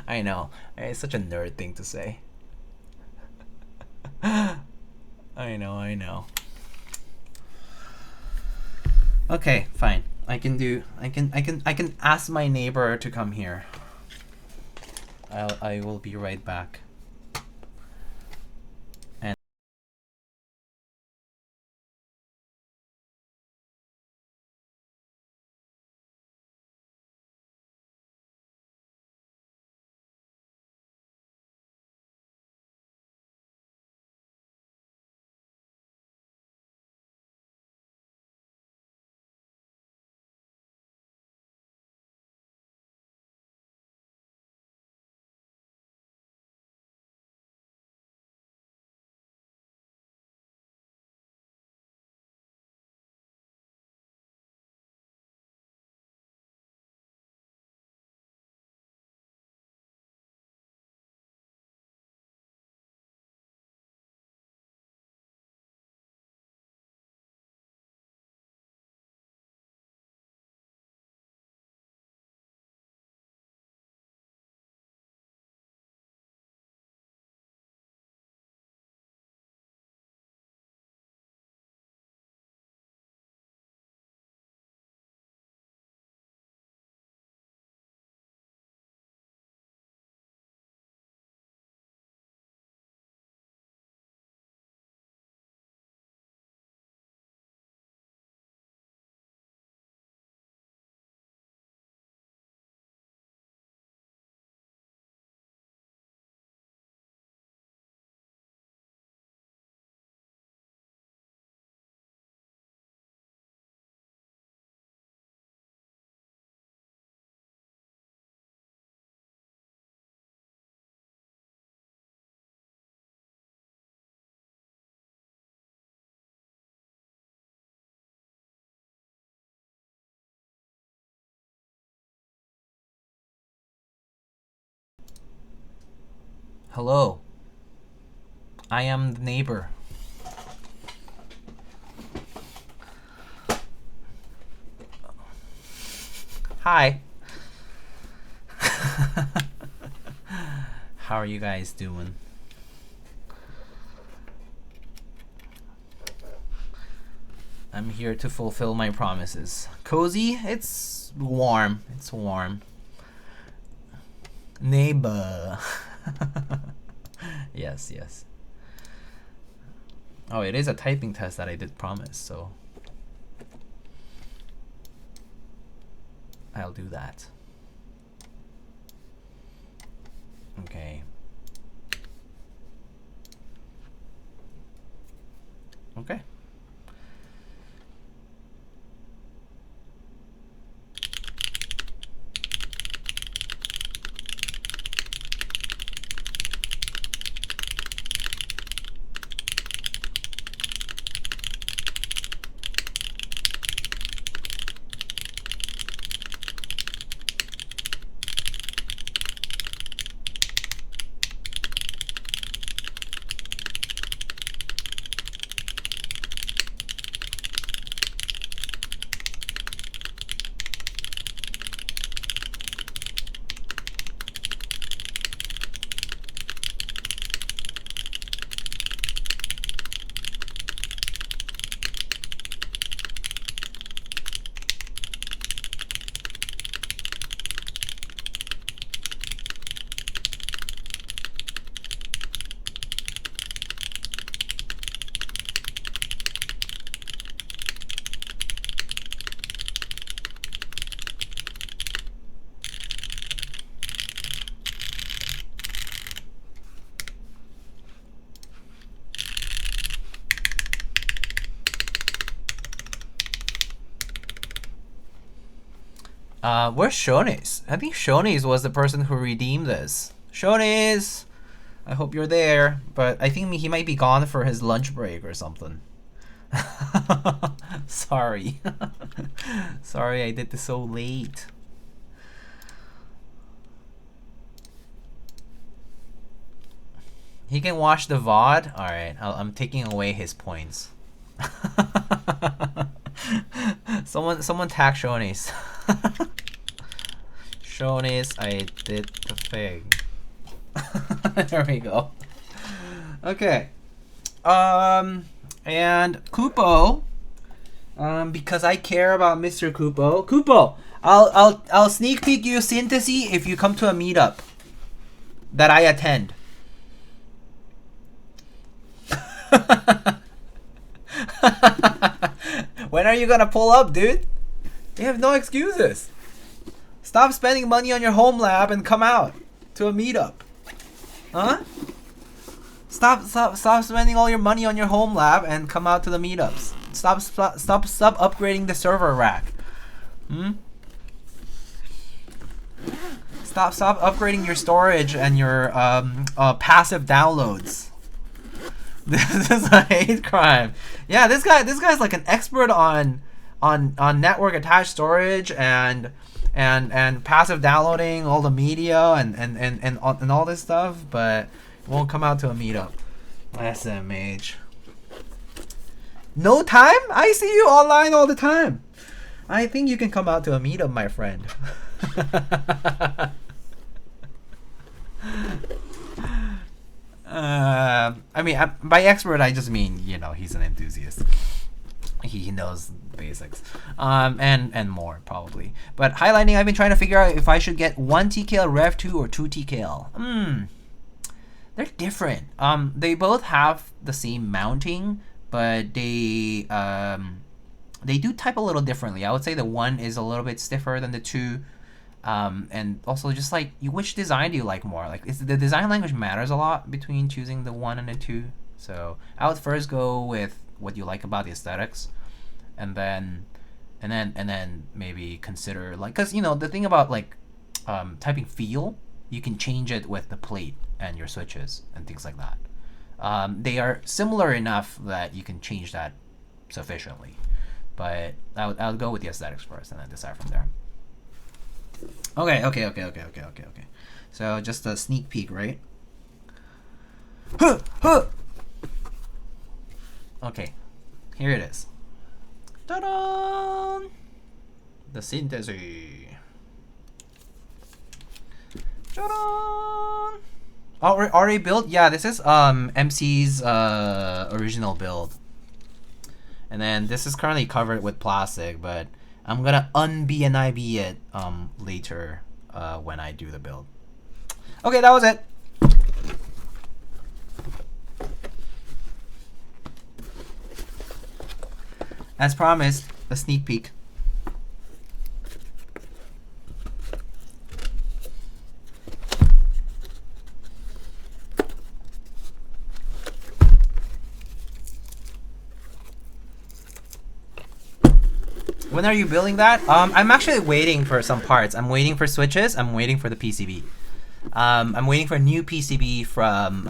I know, it's such a nerd thing to say. I know. Okay, fine. I can ask my neighbor to come here. I will be right back. And hello. I am the neighbor. Hi. How are you guys doing? I'm here to fulfill my promises. Cozy? It's warm. It's warm. Neighbor. Yes. Oh, it is a typing test that I did promise, so. I'll do that. Okay. Okay. Where's Shonis? I think Shonis was the person who redeemed this. Shonis! I hope you're there, but I think he might be gone for his lunch break or something. Sorry. Sorry I did this so late. He can watch the VOD? Alright, I'm taking away his points. Someone tag Shonis. Shonis, I did the thing. There we go. Okay. And Kupo, because I care about Mr. Kupo. Kupo, I'll sneak peek you Synthesis if you come to a meetup that I attend. When are you gonna pull up, dude? You have no excuses. Stop spending money on your home lab and come out to a meetup. Huh? Stop spending all your money on your home lab and come out to the meetups. Stop upgrading the server rack. Stop upgrading your storage and your passive downloads. This is a hate crime. Yeah, this guy's like an expert on network attached storage and passive downloading all the media and all this stuff, but won't come out to a meetup. SMH. No time? I see you online all the time. I think you can come out to a meetup, my friend. I mean, by expert, I just mean, you know, he's an enthusiast. He knows basics, and more probably. But highlighting, I've been trying to figure out if I should get 1 TKL Rev 2 or 2 TKL. They're different. They both have the same mounting, but they do type a little differently. I would say the 1 is a little bit stiffer than the 2. And also just like, which design do you like more? Like, the design language matters a lot between choosing the 1 and the 2. So I would first go with what you like about the aesthetics, and then maybe consider, like, because you know the thing about like typing feel, you can change it with the plate and your switches and things like that. They are similar enough that you can change that sufficiently, but I'll go with the aesthetics first and then decide from there. Okay. So just a sneak peek, right? Okay, here it is. Ta-da! The Synthesis. Ta-da! Already built? Yeah, this is MC's original build. And then this is currently covered with plastic, but I'm gonna un-BNIB it later when I do the build. Okay, that was it. As promised, a sneak peek. When are you building that? I'm actually waiting for some parts. I'm waiting for switches. I'm waiting for the PCB. I'm waiting for a new PCB from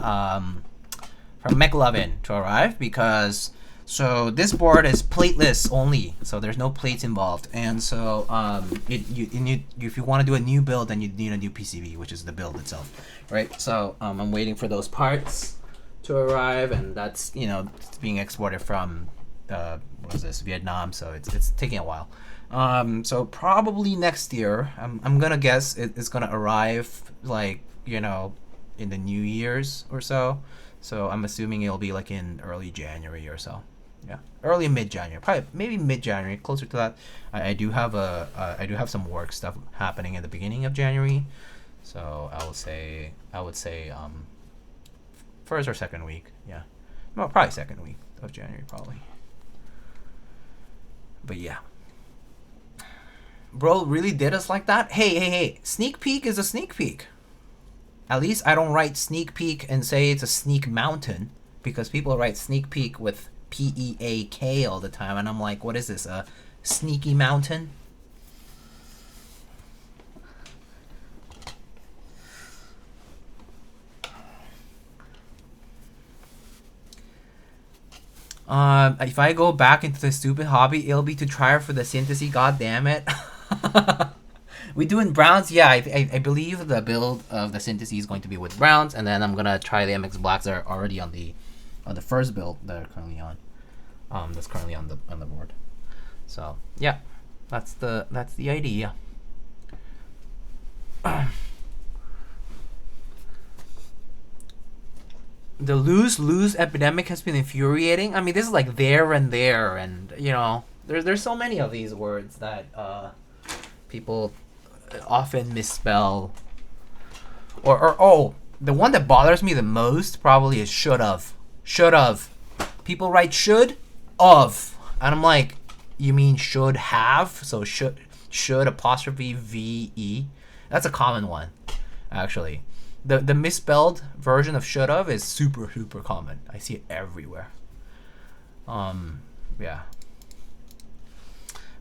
McLovin to arrive because so this board is plateless only, so there's no plates involved, and so if you want to do a new build, then you need a new PCB, which is the build itself, right? So I'm waiting for those parts to arrive, and that's it's being exported from what is this, Vietnam, so it's taking a while. So probably next year, I'm gonna guess it's gonna arrive like in the New Year's or so. So I'm assuming it'll be like in early January or so. Yeah, early mid-January, probably maybe mid-January, closer to that. I do have some work stuff happening at the beginning of January, so I would say first or second week. Yeah, no, probably second week of January probably. But yeah, bro, really did us like that? Hey, sneak peek is a sneak peek. At least I don't write sneak peek and say it's a sneak mountain, because people write sneak peek with PEAK all the time, and I'm like, what is this, a sneaky mountain? If I go back into the stupid hobby, it'll be to try for the synthesis, god damn it. We doing browns? Yeah, I believe the build of the synthesis is going to be with browns, and then I'm gonna try the MX blacks that are already on the first build that are currently on. That's currently on the board. So yeah, that's the idea. The lose epidemic has been infuriating. I mean, this is like there, and there's so many of these words that people often misspell. Or the one that bothers me the most probably is should've. People write should of, and I'm like, you mean should have? So should apostrophe VE. That's a common one, actually. The misspelled version of should have is super common. I see it everywhere. Yeah.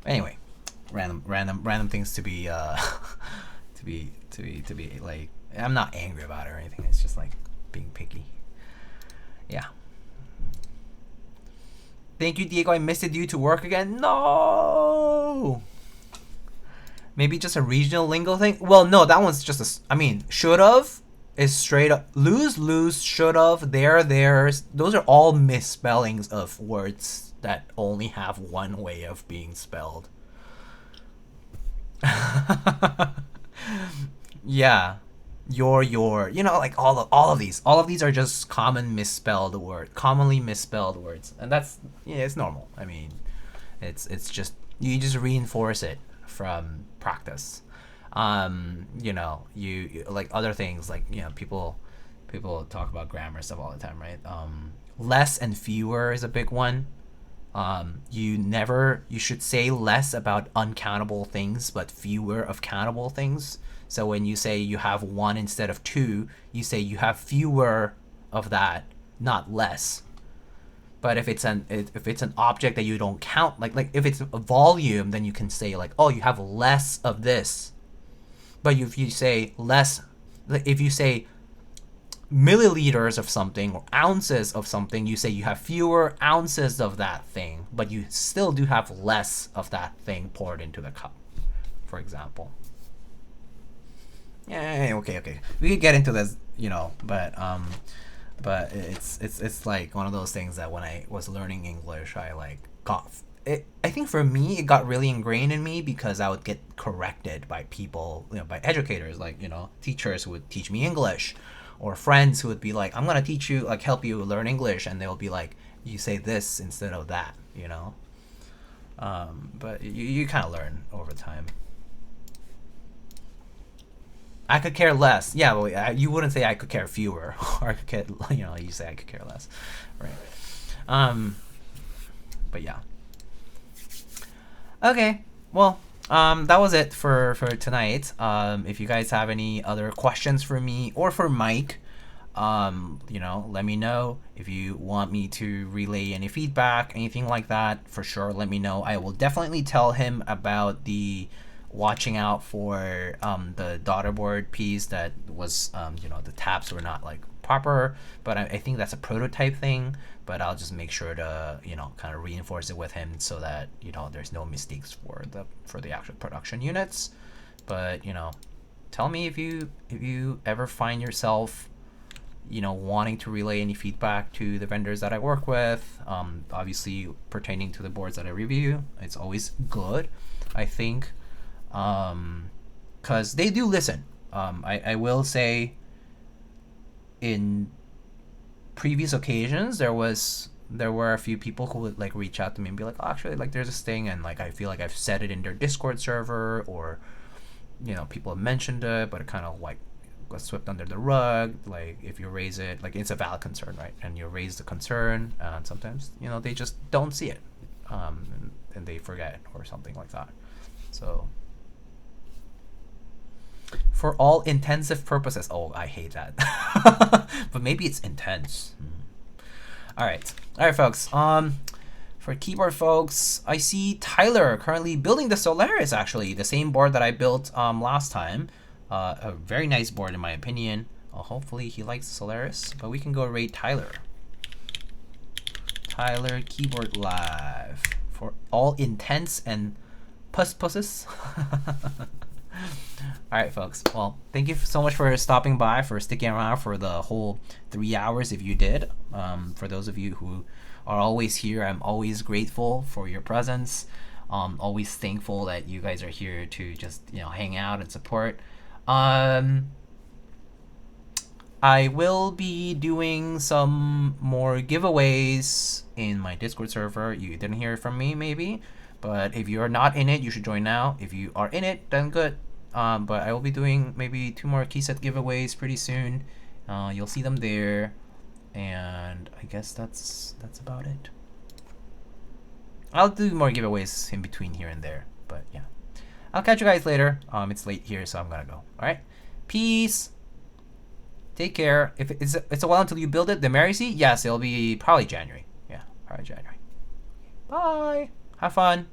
Anyway, random things to be to be like, I'm not angry about it or anything. It's just like being picky. Yeah. Thank you, Diego. I missed it due to work again. No. Maybe just a regional lingo thing. Well, no, that one's just should've is straight up lose, should've, theirs. Those are all misspellings of words that only have one way of being spelled. Yeah, your, like all of these are just commonly misspelled words, and that's it's normal. I mean, it's just you just reinforce it from practice. You like other things, like people talk about grammar stuff all the time, right? Less and fewer is a big one. You should say less about uncountable things but fewer of countable things. So when you say you have one instead of two, you say you have fewer of that, not less. But if it's an object that you don't count, like if it's a volume, then you can say like, oh, you have less of this. But if you say less, if you say milliliters of something or ounces of something, you say you have fewer ounces of that thing, but you still do have less of that thing poured into the cup, for example. Yeah, okay. We could get into this, but it's like one of those things that when I was learning English, I like got it. I think for me, it got really ingrained in me because I would get corrected by people, by educators, like teachers who would teach me English, or friends who would be like, I'm gonna teach you, like help you learn English, and they'll be like, you say this instead of that, But you kind of learn over time. I could care less. Yeah, well, you wouldn't say I could care fewer, or I could care, you say I could care less, right? But yeah. Okay, well, that was it for tonight. If you guys have any other questions for me or for Mike, You know, let me know if you want me to relay any feedback, anything like that. For sure, let me know. I will definitely tell him about the watching out for the daughterboard piece that was, you know, the taps were not like proper, but I think that's a prototype thing. But I'll just make sure to, you know, kind of reinforce it with him so that, you know, there's no mistakes for the actual production units. But, you know, tell me if you ever find yourself, you know, wanting to relay any feedback to the vendors that I work with. Obviously pertaining to the boards that I review, it's always good, I think, because they do listen. I will say, in previous occasions, there were a few people who would like reach out to me and be like, oh, actually, like there's this thing, and like I feel like I've said it in their Discord server, or, you know, people have mentioned it, but it kind of like got swept under the rug. Like if you raise it, like it's a valid concern, right? And you raise the concern, and sometimes, you know, they just don't see it, and they forget or something like that. So for all intensive purposes, oh, I hate that. But maybe it's intense. All right, folks. For keyboard folks, I see Tyler currently building the Solaris, actually the same board that I built last time. A very nice board in my opinion. Hopefully he likes Solaris, but we can go raid Tyler. Tyler Keyboard Live for all intents and pusses. All right, folks. Well, thank you so much for stopping by, for sticking around for the whole 3 hours if you did. For those of you who are always here, I'm always grateful for your presence. Always thankful that you guys are here to just, you know, hang out and support. I will be doing some more giveaways in my Discord server. You didn't hear from me, maybe, but if you are not in it, you should join now. If you are in it, then good. But I will be doing maybe 2 more key set giveaways pretty soon. You'll see them there, and I guess that's about it. I'll do more giveaways in between here and there, but yeah. I'll catch you guys later. It's late here, so I'm gonna go. All right, peace. Take care. If it's a while until you build it, the Mary C, yes, it'll be probably January. Yeah, probably January. Bye. Have fun.